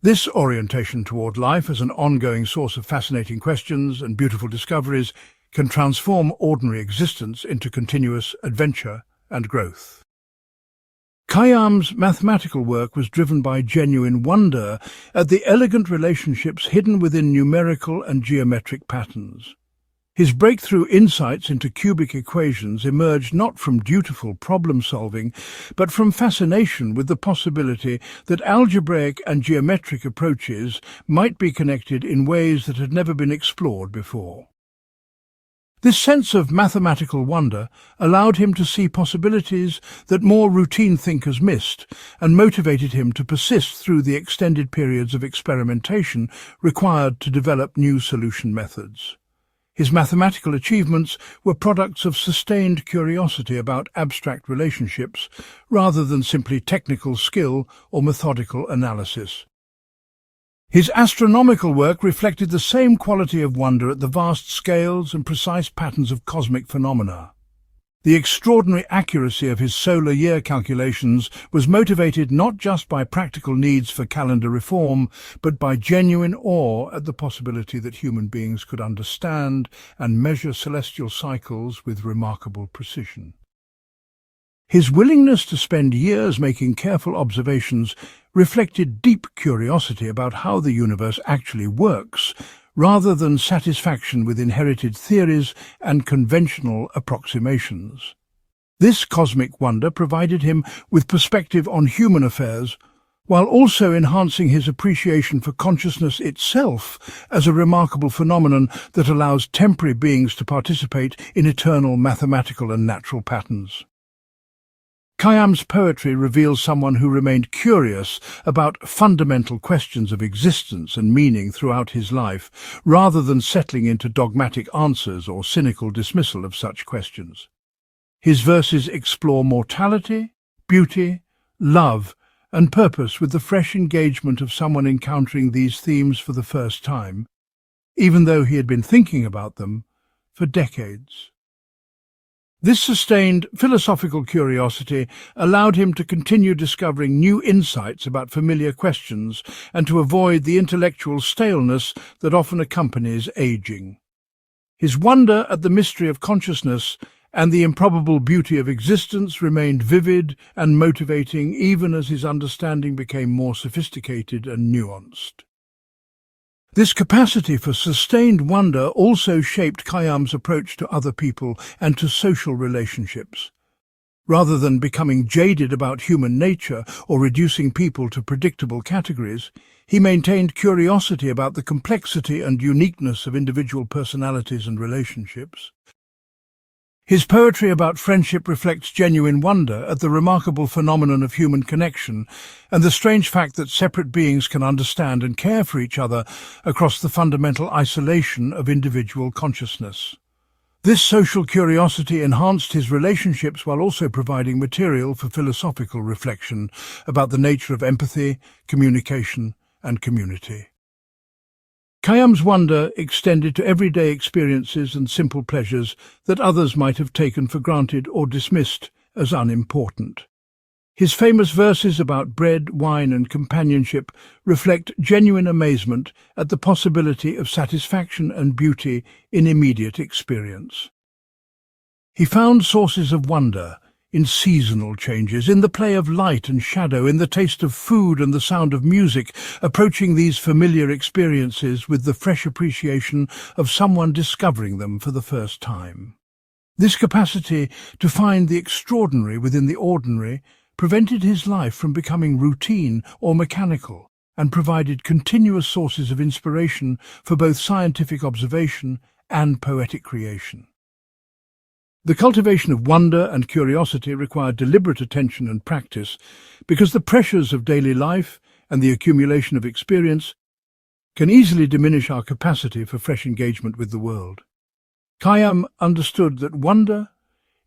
This orientation toward life as an ongoing source of fascinating questions and beautiful discoveries can transform ordinary existence into continuous adventure and growth. Khayyam's mathematical work was driven by genuine wonder at the elegant relationships hidden within numerical and geometric patterns. His breakthrough insights into cubic equations emerged not from dutiful problem-solving, but from fascination with the possibility that algebraic and geometric approaches might be connected in ways that had never been explored before. This sense of mathematical wonder allowed him to see possibilities that more routine thinkers missed, and motivated him to persist through the extended periods of experimentation required to develop new solution methods. His mathematical achievements were products of sustained curiosity about abstract relationships, rather than simply technical skill or methodical analysis. His astronomical work reflected the same quality of wonder at the vast scales and precise patterns of cosmic phenomena. The extraordinary accuracy of his solar year calculations was motivated not just by practical needs for calendar reform, but by genuine awe at the possibility that human beings could understand and measure celestial cycles with remarkable precision. His willingness to spend years making careful observations reflected deep curiosity about how the universe actually works, rather than satisfaction with inherited theories and conventional approximations. This cosmic wonder provided him with perspective on human affairs, while also enhancing his appreciation for consciousness itself as a remarkable phenomenon that allows temporary beings to participate in eternal mathematical and natural patterns. Khayyam's poetry reveals someone who remained curious about fundamental questions of existence and meaning throughout his life, rather than settling into dogmatic answers or cynical dismissal of such questions. His verses explore mortality, beauty, love, and purpose with the fresh engagement of someone encountering these themes for the first time, even though he had been thinking about them for decades. This sustained philosophical curiosity allowed him to continue discovering new insights about familiar questions and to avoid the intellectual staleness that often accompanies aging. His wonder at the mystery of consciousness and the improbable beauty of existence remained vivid and motivating even as his understanding became more sophisticated and nuanced. This capacity for sustained wonder also shaped Khayyam's approach to other people and to social relationships. Rather than becoming jaded about human nature or reducing people to predictable categories, he maintained curiosity about the complexity and uniqueness of individual personalities and relationships. His poetry about friendship reflects genuine wonder at the remarkable phenomenon of human connection and the strange fact that separate beings can understand and care for each other across the fundamental isolation of individual consciousness. This social curiosity enhanced his relationships while also providing material for philosophical reflection about the nature of empathy, communication, and community. Khayyam's wonder extended to everyday experiences and simple pleasures that others might have taken for granted or dismissed as unimportant. His famous verses about bread, wine, and companionship reflect genuine amazement at the possibility of satisfaction and beauty in immediate experience. He found sources of wonder in seasonal changes, in the play of light and shadow, in the taste of food and the sound of music, approaching these familiar experiences with the fresh appreciation of someone discovering them for the first time. This capacity to find the extraordinary within the ordinary prevented his life from becoming routine or mechanical, and provided continuous sources of inspiration for both scientific observation and poetic creation. The cultivation of wonder and curiosity required deliberate attention and practice because the pressures of daily life and the accumulation of experience can easily diminish our capacity for fresh engagement with the world. Khayyam understood that wonder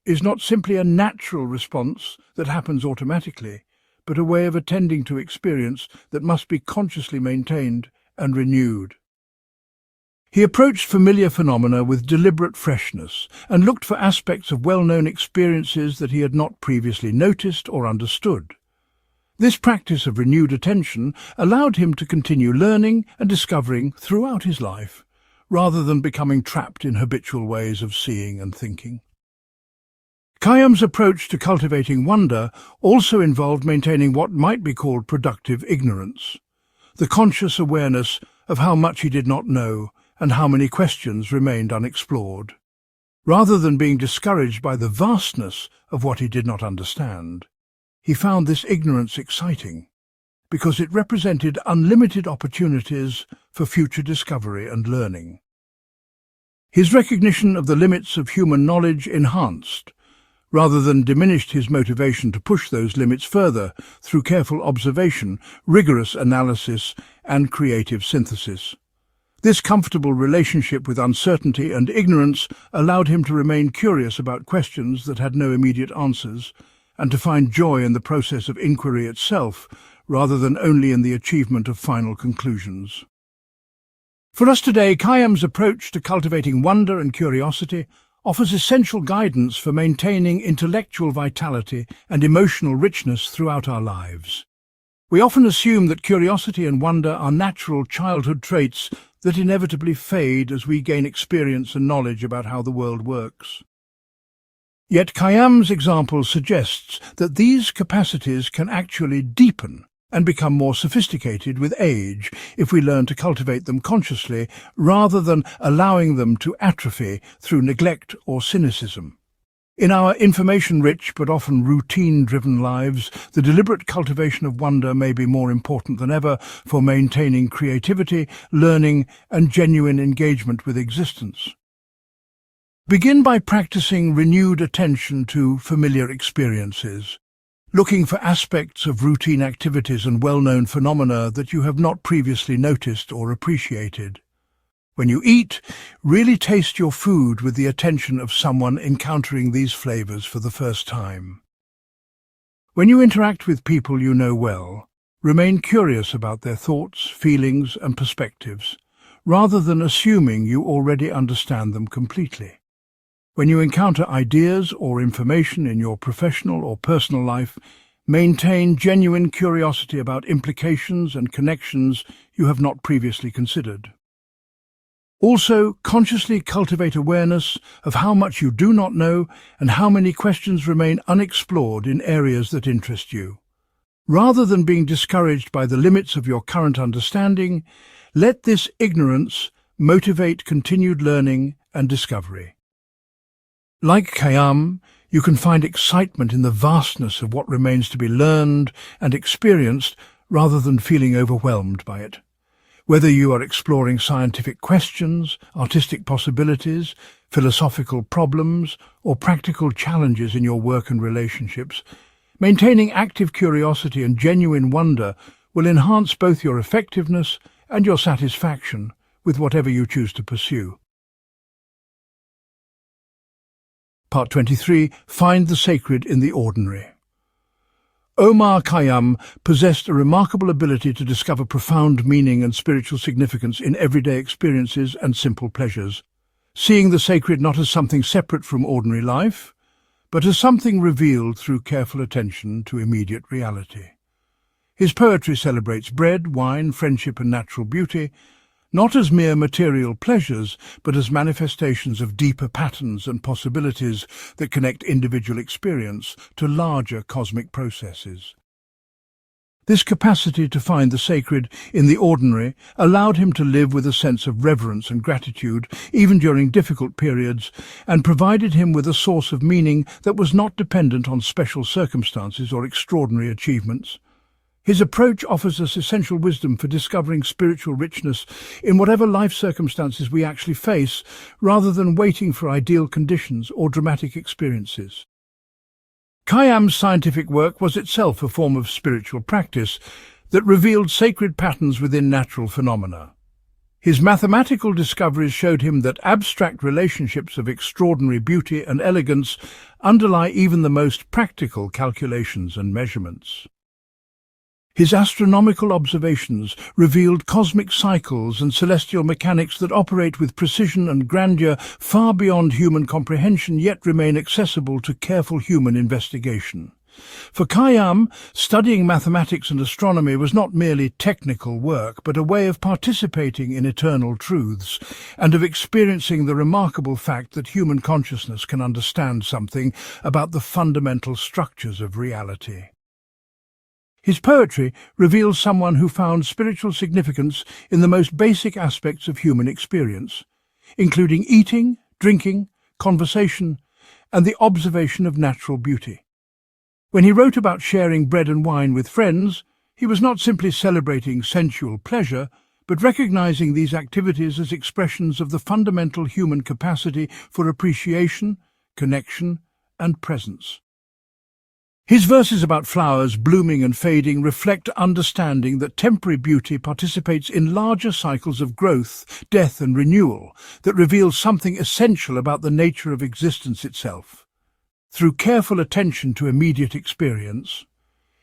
is not simply a natural response that happens automatically, but a way of attending to experience that must be consciously maintained and renewed. He approached familiar phenomena with deliberate freshness and looked for aspects of well-known experiences that he had not previously noticed or understood. This practice of renewed attention allowed him to continue learning and discovering throughout his life, rather than becoming trapped in habitual ways of seeing and thinking. Khayyam's approach to cultivating wonder also involved maintaining what might be called productive ignorance, the conscious awareness of how much he did not know and how many questions remained unexplored. Rather than being discouraged by the vastness of what he did not understand, he found this ignorance exciting, because it represented unlimited opportunities for future discovery and learning. His recognition of the limits of human knowledge enhanced, rather than diminished, his motivation to push those limits further through careful observation, rigorous analysis, and creative synthesis. This comfortable relationship with uncertainty and ignorance allowed him to remain curious about questions that had no immediate answers, and to find joy in the process of inquiry itself, rather than only in the achievement of final conclusions. For us today, Khayyam's approach to cultivating wonder and curiosity offers essential guidance for maintaining intellectual vitality and emotional richness throughout our lives. We often assume that curiosity and wonder are natural childhood traits that inevitably fade as we gain experience and knowledge about how the world works. Yet Khayyam's example suggests that these capacities can actually deepen and become more sophisticated with age if we learn to cultivate them consciously rather than allowing them to atrophy through neglect or cynicism. In our information-rich but often routine-driven lives, the deliberate cultivation of wonder may be more important than ever for maintaining creativity, learning, and genuine engagement with existence. Begin by practicing renewed attention to familiar experiences. looking for aspects of routine activities and well-known phenomena that you have not previously noticed or appreciated. When you eat, really taste your food with the attention of someone encountering these flavors for the first time. When you interact with people you know well, remain curious about their thoughts, feelings, and perspectives, rather than assuming you already understand them completely. When you encounter ideas or information in your professional or personal life, maintain genuine curiosity about implications and connections you have not previously considered. Also, consciously cultivate awareness of how much you do not know and how many questions remain unexplored in areas that interest you. Rather than being discouraged by the limits of your current understanding, let this ignorance motivate continued learning and discovery. Like Khayyam, you can find excitement in the vastness of what remains to be learned and experienced rather than feeling overwhelmed by it. Whether you are exploring scientific questions, artistic possibilities, philosophical problems, or practical challenges in your work and relationships, maintaining active curiosity and genuine wonder will enhance both your effectiveness and your satisfaction with whatever you choose to pursue. Part 23. Find the sacred in the ordinary. Omar Khayyam possessed a remarkable ability to discover profound meaning and spiritual significance in everyday experiences and simple pleasures, seeing the sacred not as something separate from ordinary life, but as something revealed through careful attention to immediate reality. His poetry celebrates bread, wine, friendship, and natural beauty, not as mere material pleasures, but as manifestations of deeper patterns and possibilities that connect individual experience to larger cosmic processes. This capacity to find the sacred in the ordinary allowed him to live with a sense of reverence and gratitude, even during difficult periods, and provided him with a source of meaning that was not dependent on special circumstances or extraordinary achievements. His approach offers us essential wisdom for discovering spiritual richness in whatever life circumstances we actually face, rather than waiting for ideal conditions or dramatic experiences. Khayyam's scientific work was itself a form of spiritual practice that revealed sacred patterns within natural phenomena. His mathematical discoveries showed him that abstract relationships of extraordinary beauty and elegance underlie even the most practical calculations and measurements. His astronomical observations revealed cosmic cycles and celestial mechanics that operate with precision and grandeur far beyond human comprehension, yet remain accessible to careful human investigation. For Khayyam, studying mathematics and astronomy was not merely technical work, but a way of participating in eternal truths, and of experiencing the remarkable fact that human consciousness can understand something about the fundamental structures of reality. His poetry reveals someone who found spiritual significance in the most basic aspects of human experience, including eating, drinking, conversation, and the observation of natural beauty. When he wrote about sharing bread and wine with friends, he was not simply celebrating sensual pleasure, but recognizing these activities as expressions of the fundamental human capacity for appreciation, connection, and presence. His verses about flowers blooming and fading reflect understanding that temporary beauty participates in larger cycles of growth, death, and renewal that reveal something essential about the nature of existence itself. Through careful attention to immediate experience,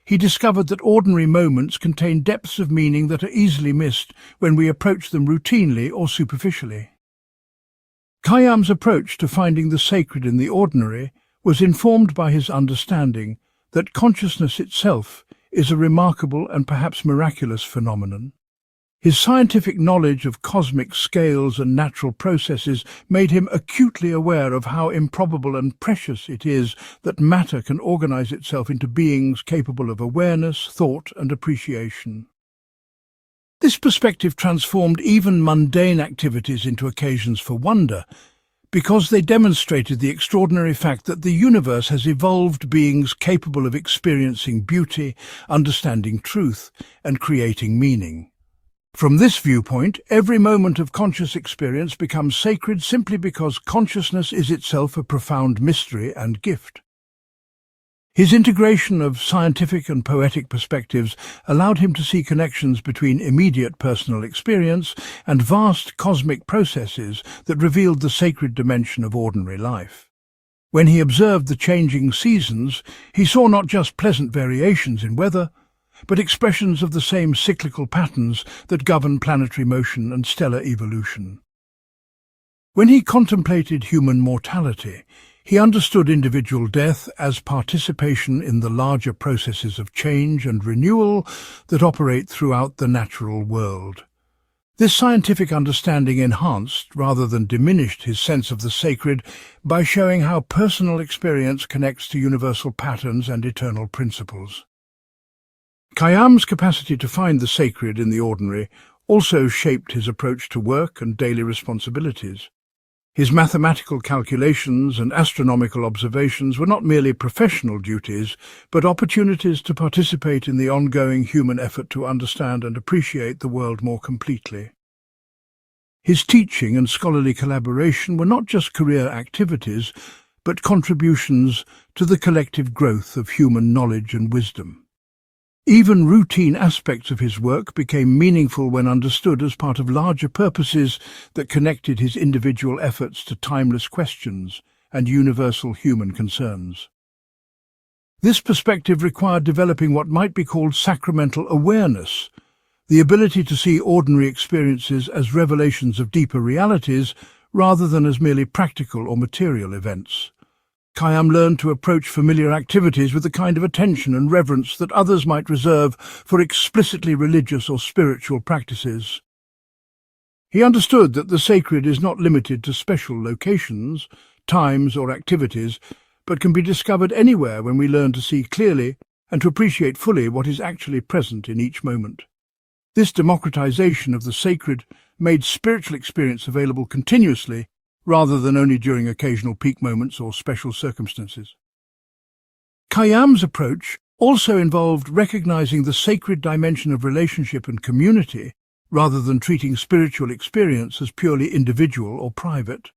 he discovered that ordinary moments contain depths of meaning that are easily missed when we approach them routinely or superficially. Khayyam's approach to finding the sacred in the ordinary was informed by his understanding that consciousness itself is a remarkable and perhaps miraculous phenomenon. His scientific knowledge of cosmic scales and natural processes made him acutely aware of how improbable and precious it is that matter can organize itself into beings capable of awareness, thought, and appreciation. This perspective transformed even mundane activities into occasions for wonder, because they demonstrated the extraordinary fact that the universe has evolved beings capable of experiencing beauty, understanding truth, and creating meaning. From this viewpoint, every moment of conscious experience becomes sacred simply because consciousness is itself a profound mystery and gift. His integration of scientific and poetic perspectives allowed him to see connections between immediate personal experience and vast cosmic processes that revealed the sacred dimension of ordinary life. When he observed the changing seasons, he saw not just pleasant variations in weather, but expressions of the same cyclical patterns that govern planetary motion and stellar evolution. When he contemplated human mortality, he understood individual death as participation in the larger processes of change and renewal that operate throughout the natural world. This scientific understanding enhanced rather than diminished his sense of the sacred by showing how personal experience connects to universal patterns and eternal principles. Khayyam's capacity to find the sacred in the ordinary also shaped his approach to work and daily responsibilities. His mathematical calculations and astronomical observations were not merely professional duties, but opportunities to participate in the ongoing human effort to understand and appreciate the world more completely. His teaching and scholarly collaboration were not just career activities, but contributions to the collective growth of human knowledge and wisdom. Even routine aspects of his work became meaningful when understood as part of larger purposes that connected his individual efforts to timeless questions and universal human concerns. This perspective required developing what might be called sacramental awareness, the ability to see ordinary experiences as revelations of deeper realities rather than as merely practical or material events. Khayyam learned to approach familiar activities with the kind of attention and reverence that others might reserve for explicitly religious or spiritual practices. He understood that the sacred is not limited to special locations, times or activities, but can be discovered anywhere when we learn to see clearly and to appreciate fully what is actually present in each moment. This democratization of the sacred made spiritual experience available continuously, rather than only during occasional peak moments or special circumstances. Khayyam's approach also involved recognizing the sacred dimension of relationship and community, rather than treating spiritual experience as purely individual or private.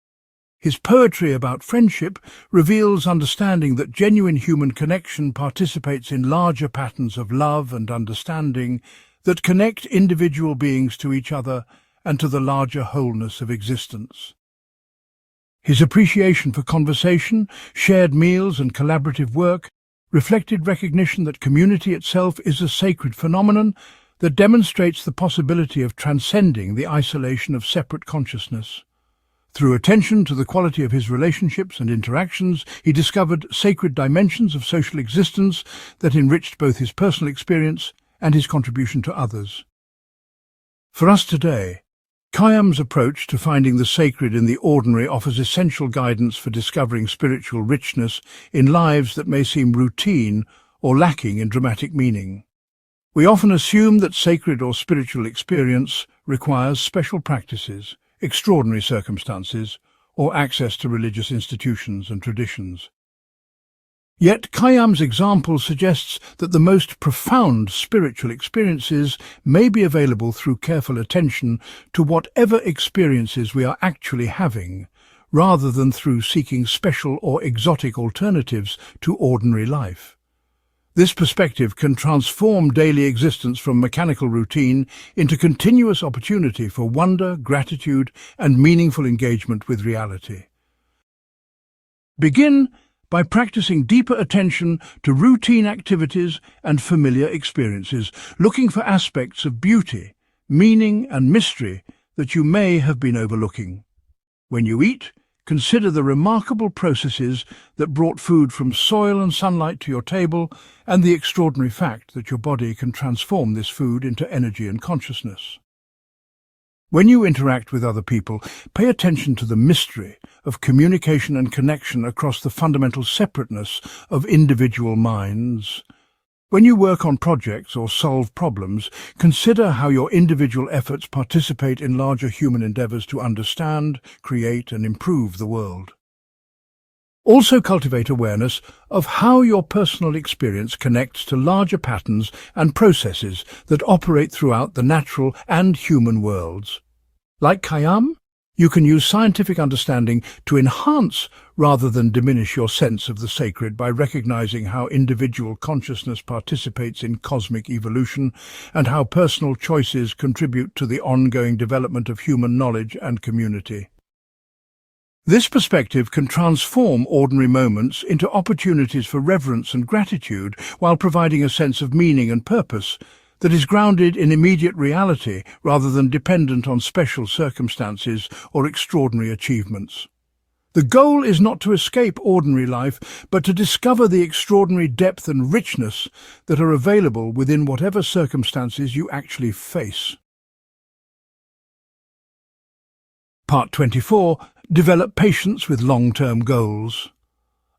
His poetry about friendship reveals understanding that genuine human connection participates in larger patterns of love and understanding that connect individual beings to each other and to the larger wholeness of existence. His appreciation for conversation, shared meals and collaborative work reflected recognition that community itself is a sacred phenomenon that demonstrates the possibility of transcending the isolation of separate consciousness. Through attention to the quality of his relationships and interactions, he discovered sacred dimensions of social existence that enriched both his personal experience and his contribution to others. For us today, Khayyam's approach to finding the sacred in the ordinary offers essential guidance for discovering spiritual richness in lives that may seem routine or lacking in dramatic meaning. We often assume that sacred or spiritual experience requires special practices, extraordinary circumstances, or access to religious institutions and traditions. Yet Khayyam's example suggests that the most profound spiritual experiences may be available through careful attention to whatever experiences we are actually having, rather than through seeking special or exotic alternatives to ordinary life. This perspective can transform daily existence from mechanical routine into continuous opportunity for wonder, gratitude, and meaningful engagement with reality. Begin by practicing deeper attention to routine activities and familiar experiences, looking for aspects of beauty, meaning and mystery that you may have been overlooking. When you eat, consider the remarkable processes that brought food from soil and sunlight to your table, and the extraordinary fact that your body can transform this food into energy and consciousness. When you interact with other people, pay attention to the mystery of communication and connection across the fundamental separateness of individual minds. When you work on projects or solve problems, consider how your individual efforts participate in larger human endeavors to understand, create, and improve the world. Also cultivate awareness of how your personal experience connects to larger patterns and processes that operate throughout the natural and human worlds. Like Khayyam, You can use scientific understanding to enhance rather than diminish your sense of the sacred by recognizing how individual consciousness participates in cosmic evolution and how personal choices contribute to the ongoing development of human knowledge and community. This perspective can transform ordinary moments into opportunities for reverence and gratitude while providing a sense of meaning and purpose that is grounded in immediate reality rather than dependent on special circumstances or extraordinary achievements. The goal is not to escape ordinary life, but to discover the extraordinary depth and richness that are available within whatever circumstances you actually face. Part 24. Develop patience with long-term goals.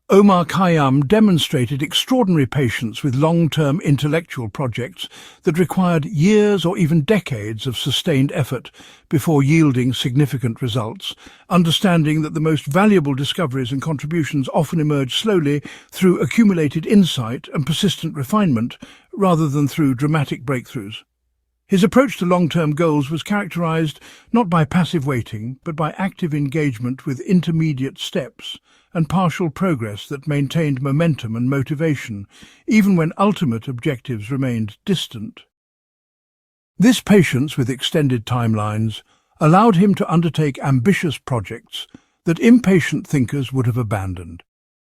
Omar Khayyam demonstrated extraordinary patience with long-term intellectual projects that required years or even decades of sustained effort before yielding significant results, understanding that the most valuable discoveries and contributions often emerge slowly through accumulated insight and persistent refinement rather than through dramatic breakthroughs. His approach to long-term goals was characterized not by passive waiting, but by active engagement with intermediate steps and partial progress that maintained momentum and motivation, even when ultimate objectives remained distant. This patience with extended timelines allowed him to undertake ambitious projects that impatient thinkers would have abandoned,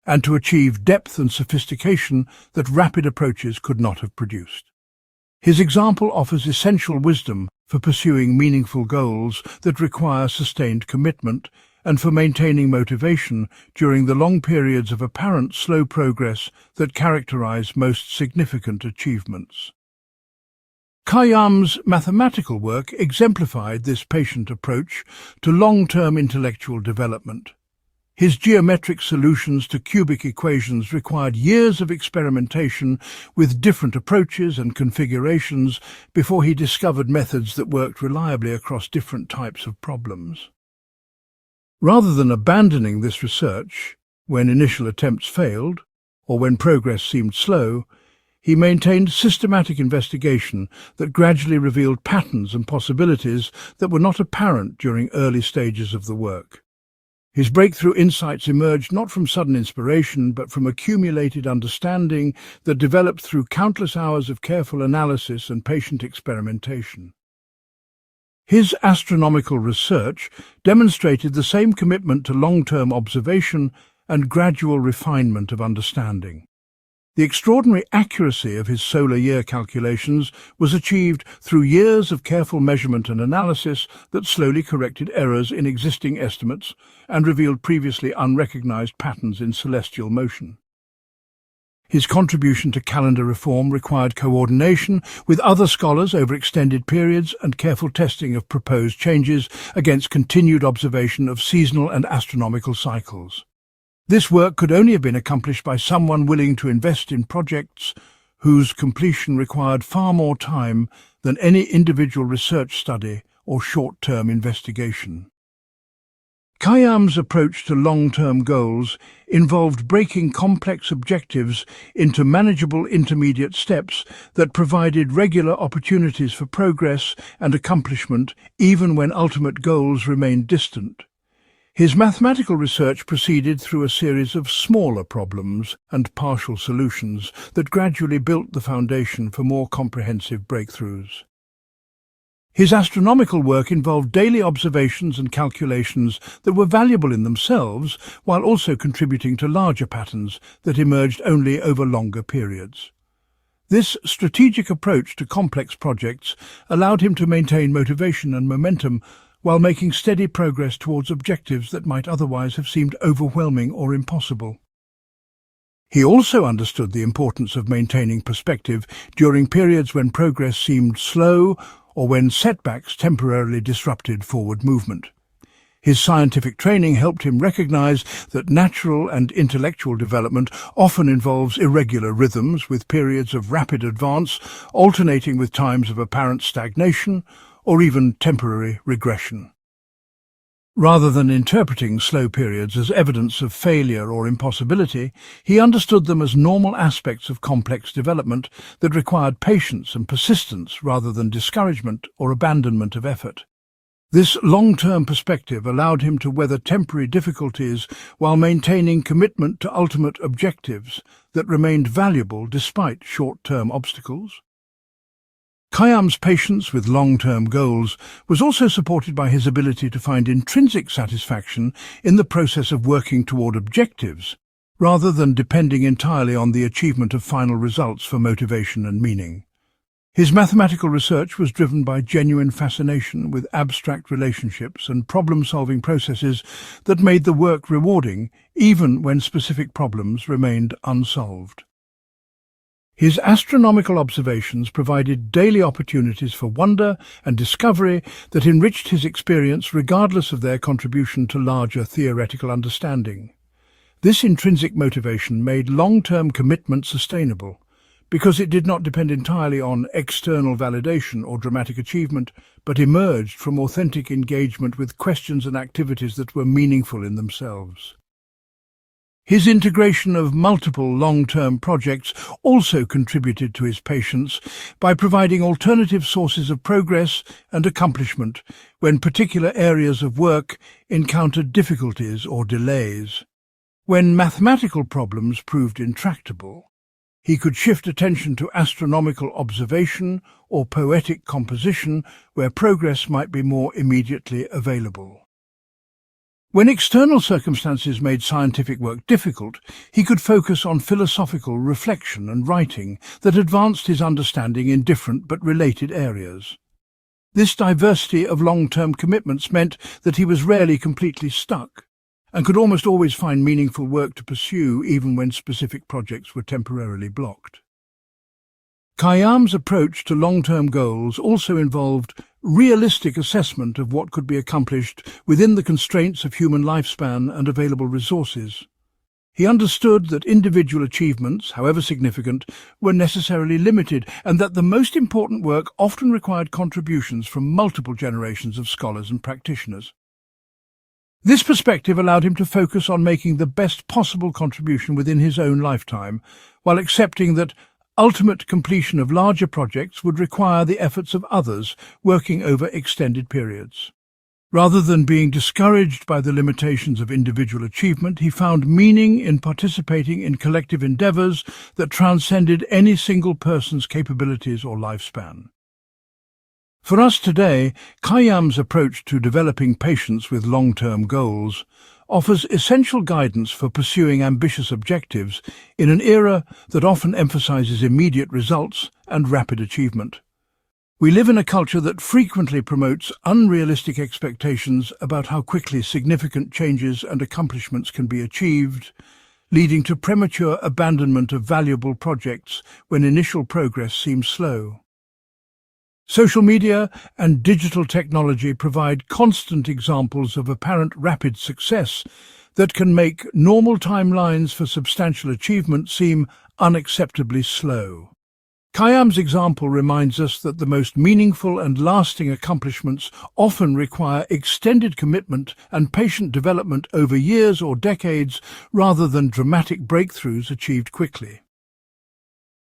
and to achieve depth and sophistication that rapid approaches could not have produced. His example offers essential wisdom for pursuing meaningful goals that require sustained commitment and for maintaining motivation during the long periods of apparent slow progress that characterize most significant achievements. Khayyam's mathematical work exemplified this patient approach to long-term intellectual development. His geometric solutions to cubic equations required years of experimentation with different approaches and configurations before he discovered methods that worked reliably across different types of problems. Rather than abandoning this research when initial attempts failed, or when progress seemed slow, he maintained systematic investigation that gradually revealed patterns and possibilities that were not apparent during early stages of the work. His breakthrough insights emerged not from sudden inspiration, but from accumulated understanding that developed through countless hours of careful analysis and patient experimentation. His astronomical research demonstrated the same commitment to long-term observation and gradual refinement of understanding. The extraordinary accuracy of his solar year calculations was achieved through years of careful measurement and analysis that slowly corrected errors in existing estimates and revealed previously unrecognized patterns in celestial motion. His contribution to calendar reform required coordination with other scholars over extended periods and careful testing of proposed changes against continued observation of seasonal and astronomical cycles. This work could only have been accomplished by someone willing to invest in projects whose completion required far more time than any individual research study or short-term investigation. Khayyam's approach to long-term goals involved breaking complex objectives into manageable intermediate steps that provided regular opportunities for progress and accomplishment even when ultimate goals remained distant. His mathematical research proceeded through a series of smaller problems and partial solutions that gradually built the foundation for more comprehensive breakthroughs. His astronomical work involved daily observations and calculations that were valuable in themselves, while also contributing to larger patterns that emerged only over longer periods. This strategic approach to complex projects allowed him to maintain motivation and momentum while making steady progress towards objectives that might otherwise have seemed overwhelming or impossible. He also understood the importance of maintaining perspective during periods when progress seemed slow or when setbacks temporarily disrupted forward movement. His scientific training helped him recognize that natural and intellectual development often involves irregular rhythms, with periods of rapid advance alternating with times of apparent stagnation or even temporary regression. Rather than interpreting slow periods as evidence of failure or impossibility, he understood them as normal aspects of complex development that required patience and persistence rather than discouragement or abandonment of effort. This long-term perspective allowed him to weather temporary difficulties while maintaining commitment to ultimate objectives that remained valuable despite short-term obstacles. Khayyam's patience with long-term goals was also supported by his ability to find intrinsic satisfaction in the process of working toward objectives, rather than depending entirely on the achievement of final results for motivation and meaning. His mathematical research was driven by genuine fascination with abstract relationships and problem-solving processes that made the work rewarding, even when specific problems remained unsolved. His astronomical observations provided daily opportunities for wonder and discovery that enriched his experience regardless of their contribution to larger theoretical understanding. This intrinsic motivation made long-term commitment sustainable, because it did not depend entirely on external validation or dramatic achievement, but emerged from authentic engagement with questions and activities that were meaningful in themselves. His integration of multiple long-term projects also contributed to his patience by providing alternative sources of progress and accomplishment when particular areas of work encountered difficulties or delays. When mathematical problems proved intractable, he could shift attention to astronomical observation or poetic composition where progress might be more immediately available. When external circumstances made scientific work difficult, he could focus on philosophical reflection and writing that advanced his understanding in different but related areas. This diversity of long-term commitments meant that he was rarely completely stuck, and could almost always find meaningful work to pursue even when specific projects were temporarily blocked. Khayyam's approach to long-term goals also involved realistic assessment of what could be accomplished within the constraints of human lifespan and available resources. He understood that individual achievements, however significant, were necessarily limited, and that the most important work often required contributions from multiple generations of scholars and practitioners. This perspective allowed him to focus on making the best possible contribution within his own lifetime, while accepting that ultimate completion of larger projects would require the efforts of others working over extended periods. Rather than being discouraged by the limitations of individual achievement, he found meaning in participating in collective endeavors that transcended any single person's capabilities or lifespan. For us today, Khayyam's approach to developing patience with long-term goals offers essential guidance for pursuing ambitious objectives in an era that often emphasizes immediate results and rapid achievement. We live in a culture that frequently promotes unrealistic expectations about how quickly significant changes and accomplishments can be achieved, leading to premature abandonment of valuable projects when initial progress seems slow. Social media and digital technology provide constant examples of apparent rapid success that can make normal timelines for substantial achievement seem unacceptably slow. Khayyam's example reminds us that the most meaningful and lasting accomplishments often require extended commitment and patient development over years or decades rather than dramatic breakthroughs achieved quickly.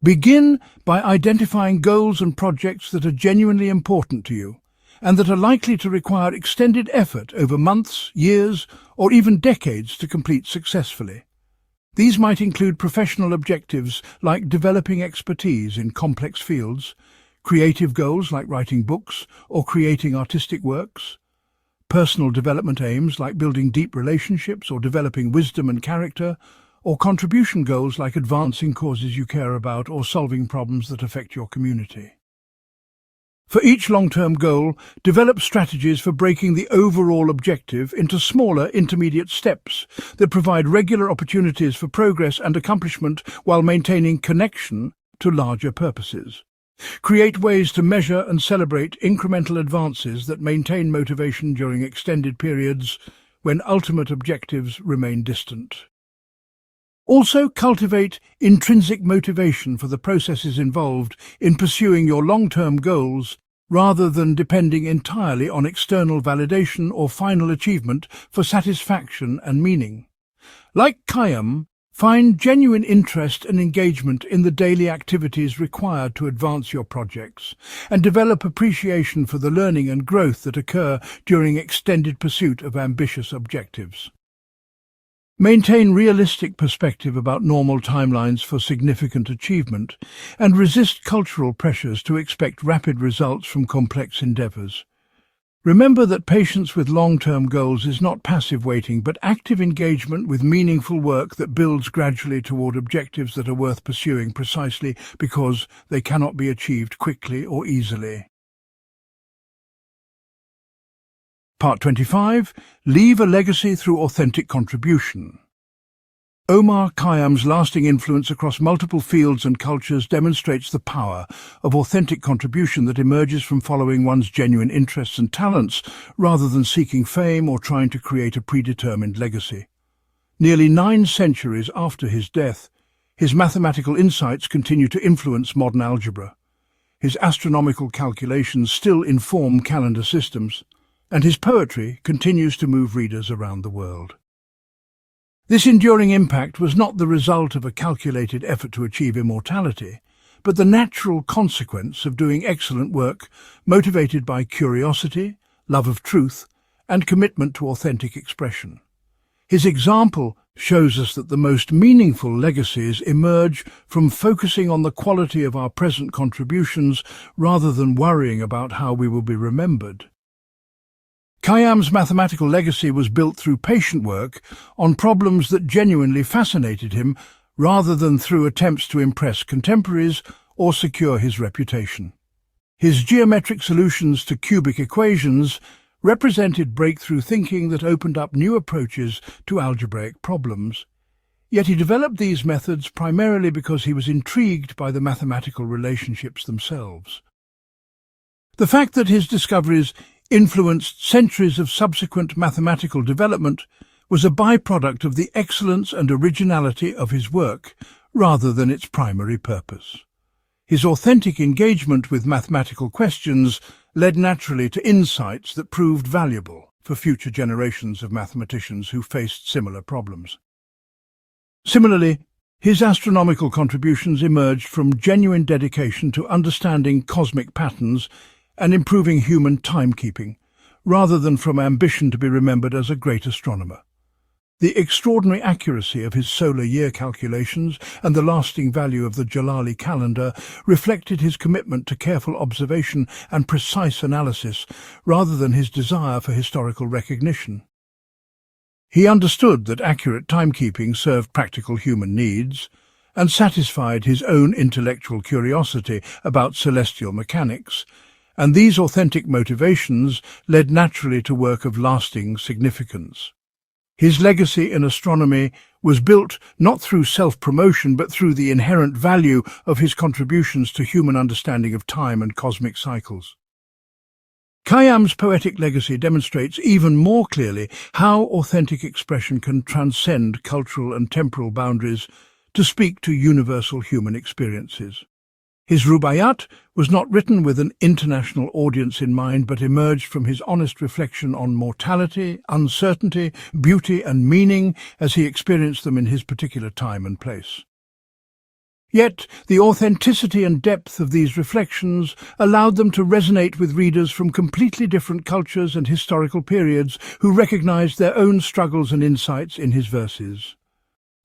Begin by identifying goals and projects that are genuinely important to you and that are likely to require extended effort over months, years, or even decades to complete successfully. These might include professional objectives like developing expertise in complex fields, creative goals like writing books or creating artistic works, personal development aims like building deep relationships or developing wisdom and character, or contribution goals like advancing causes you care about or solving problems that affect your community. For each long-term goal, develop strategies for breaking the overall objective into smaller intermediate steps that provide regular opportunities for progress and accomplishment while maintaining connection to larger purposes. Create ways to measure and celebrate incremental advances that maintain motivation during extended periods when ultimate objectives remain distant. Also, cultivate intrinsic motivation for the processes involved in pursuing your long-term goals rather than depending entirely on external validation or final achievement for satisfaction and meaning. Like Khayyam, Find genuine interest and engagement in the daily activities required to advance your projects, and develop appreciation for the learning and growth that occur during extended pursuit of ambitious objectives. Maintain realistic perspective about normal timelines for significant achievement, and resist cultural pressures to expect rapid results from complex endeavors. Remember that patience with long-term goals is not passive waiting, but active engagement with meaningful work that builds gradually toward objectives that are worth pursuing precisely because they cannot be achieved quickly or easily. Part 25. Leave a legacy through authentic contribution. Omar Khayyam's lasting influence across multiple fields and cultures demonstrates the power of authentic contribution that emerges from following one's genuine interests and talents rather than seeking fame or trying to create a predetermined legacy. Nearly 9 centuries after his death, his mathematical insights continue to influence modern algebra. His astronomical calculations still inform calendar systems, and his poetry continues to move readers around the world. This enduring impact was not the result of a calculated effort to achieve immortality, but the natural consequence of doing excellent work motivated by curiosity, love of truth, and commitment to authentic expression. His example shows us that the most meaningful legacies emerge from focusing on the quality of our present contributions rather than worrying about how we will be remembered. Khayyam's mathematical legacy was built through patient work on problems that genuinely fascinated him rather than through attempts to impress contemporaries or secure his reputation. His geometric solutions to cubic equations represented breakthrough thinking that opened up new approaches to algebraic problems. Yet he developed these methods primarily because he was intrigued by the mathematical relationships themselves. The fact that his discoveries influenced centuries of subsequent mathematical development was a byproduct of the excellence and originality of his work rather than its primary purpose. His authentic engagement with mathematical questions led naturally to insights that proved valuable for future generations of mathematicians who faced similar problems. Similarly, his astronomical contributions emerged from genuine dedication to understanding cosmic patterns and improving human timekeeping, rather than from ambition to be remembered as a great astronomer. The extraordinary accuracy of his solar year calculations and the lasting value of the Jalali calendar reflected his commitment to careful observation and precise analysis, rather than his desire for historical recognition. He understood that accurate timekeeping served practical human needs and satisfied his own intellectual curiosity about celestial mechanics, and these authentic motivations led naturally to work of lasting significance. His legacy in astronomy was built not through self-promotion but through the inherent value of his contributions to human understanding of time and cosmic cycles. Khayyam's poetic legacy demonstrates even more clearly how authentic expression can transcend cultural and temporal boundaries to speak to universal human experiences. His Rubaiyat was not written with an international audience in mind, but emerged from his honest reflection on mortality, uncertainty, beauty and meaning as he experienced them in his particular time and place. Yet the authenticity and depth of these reflections allowed them to resonate with readers from completely different cultures and historical periods who recognized their own struggles and insights in his verses.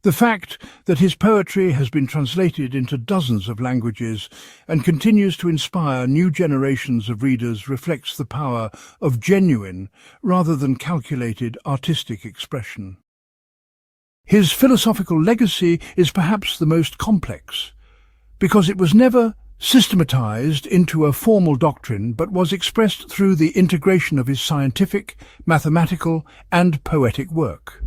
The fact that his poetry has been translated into dozens of languages and continues to inspire new generations of readers reflects the power of genuine, rather than calculated, artistic expression. His philosophical legacy is perhaps the most complex, because it was never systematized into a formal doctrine but was expressed through the integration of his scientific, mathematical, and poetic work.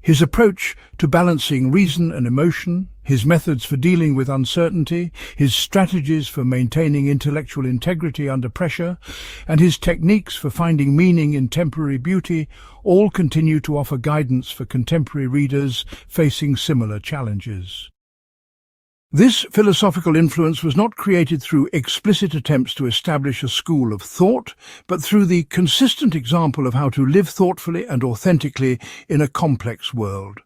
His approach to balancing reason and emotion, his methods for dealing with uncertainty, his strategies for maintaining intellectual integrity under pressure, and his techniques for finding meaning in temporary beauty all continue to offer guidance for contemporary readers facing similar challenges. This philosophical influence was not created through explicit attempts to establish a school of thought, but through the consistent example of how to live thoughtfully and authentically in a complex world.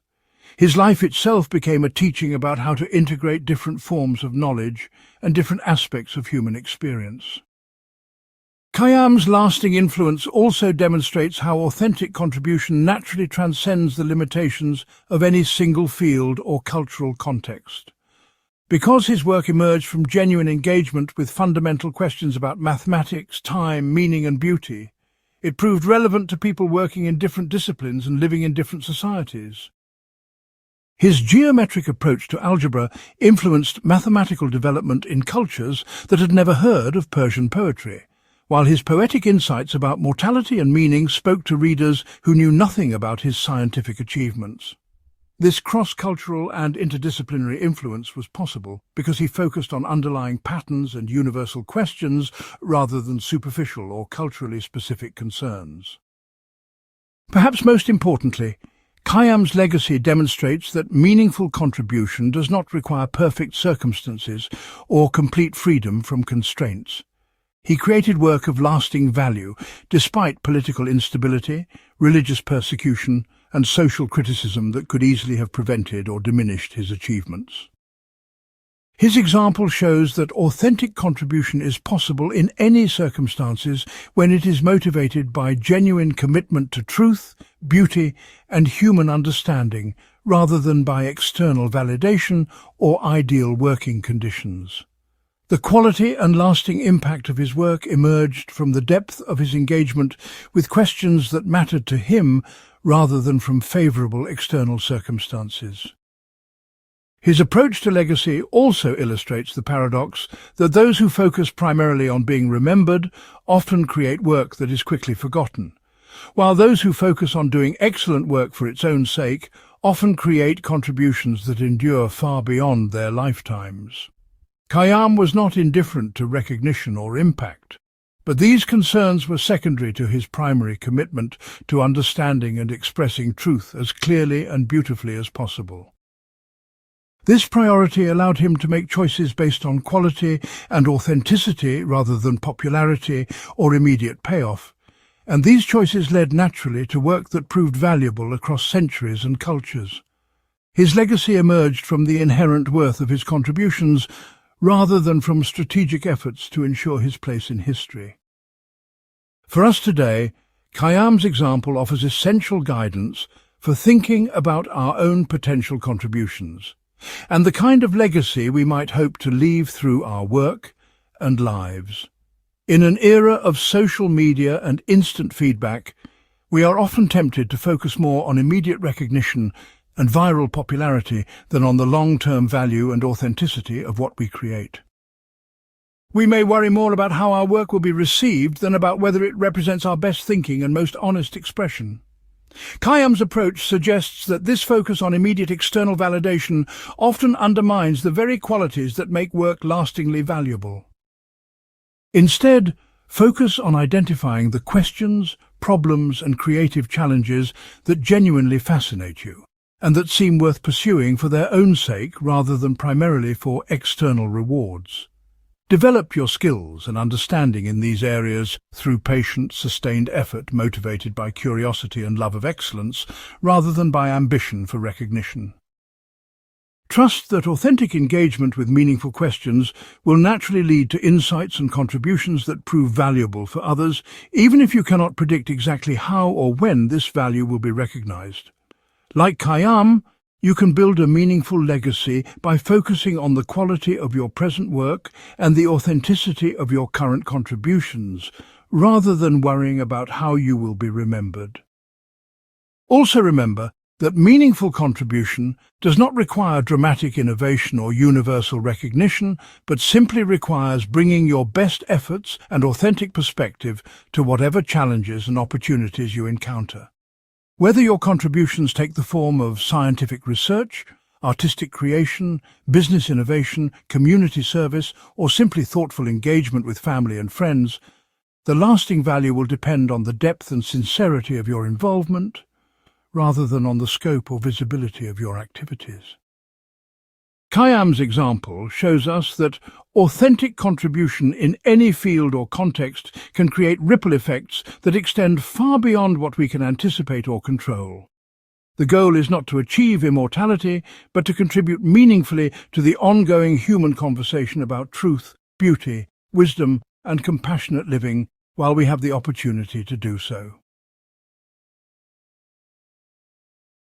His life itself became a teaching about how to integrate different forms of knowledge and different aspects of human experience. Khayyam's lasting influence also demonstrates how authentic contribution naturally transcends the limitations of any single field or cultural context. Because his work emerged from genuine engagement with fundamental questions about mathematics, time, meaning and beauty, it proved relevant to people working in different disciplines and living in different societies. His geometric approach to algebra influenced mathematical development in cultures that had never heard of Persian poetry, while his poetic insights about mortality and meaning spoke to readers who knew nothing about his scientific achievements. This cross-cultural and interdisciplinary influence was possible because he focused on underlying patterns and universal questions rather than superficial or culturally specific concerns. Perhaps most importantly, Khayyam's legacy demonstrates that meaningful contribution does not require perfect circumstances or complete freedom from constraints. He created work of lasting value despite political instability, religious persecution, and social criticism that could easily have prevented or diminished his achievements. His example shows that authentic contribution is possible in any circumstances when it is motivated by genuine commitment to truth, beauty, and human understanding, rather than by external validation or ideal working conditions. The quality and lasting impact of his work emerged from the depth of his engagement with questions that mattered to him rather than from favourable external circumstances. His approach to legacy also illustrates the paradox that those who focus primarily on being remembered often create work that is quickly forgotten, while those who focus on doing excellent work for its own sake often create contributions that endure far beyond their lifetimes. Khayyam was not indifferent to recognition or impact, but these concerns were secondary to his primary commitment to understanding and expressing truth as clearly and beautifully as possible. This priority allowed him to make choices based on quality and authenticity rather than popularity or immediate payoff, and these choices led naturally to work that proved valuable across centuries and cultures. His legacy emerged from the inherent worth of his contributions rather than from strategic efforts to ensure his place in history. For us today, Khayyam's example offers essential guidance for thinking about our own potential contributions and the kind of legacy we might hope to leave through our work and lives. In an era of social media and instant feedback, we are often tempted to focus more on immediate recognition and viral popularity than on the long-term value and authenticity of what we create. We may worry more about how our work will be received than about whether it represents our best thinking and most honest expression. Khayyam's approach suggests that this focus on immediate external validation often undermines the very qualities that make work lastingly valuable. Instead, focus on identifying the questions, problems, and creative challenges that genuinely fascinate you, and that seem worth pursuing for their own sake rather than primarily for external rewards. Develop your skills and understanding in these areas through patient, sustained effort motivated by curiosity and love of excellence, rather than by ambition for recognition. Trust that authentic engagement with meaningful questions will naturally lead to insights and contributions that prove valuable for others, even if you cannot predict exactly how or when this value will be recognized. Like Khayyam, you can build a meaningful legacy by focusing on the quality of your present work and the authenticity of your current contributions, rather than worrying about how you will be remembered. Also remember that meaningful contribution does not require dramatic innovation or universal recognition, but simply requires bringing your best efforts and authentic perspective to whatever challenges and opportunities you encounter. Whether your contributions take the form of scientific research, artistic creation, business innovation, community service, or simply thoughtful engagement with family and friends, the lasting value will depend on the depth and sincerity of your involvement, rather than on the scope or visibility of your activities. Khayyam's example shows us that authentic contribution in any field or context can create ripple effects that extend far beyond what we can anticipate or control. The goal is not to achieve immortality, but to contribute meaningfully to the ongoing human conversation about truth, beauty, wisdom, and compassionate living while we have the opportunity to do so.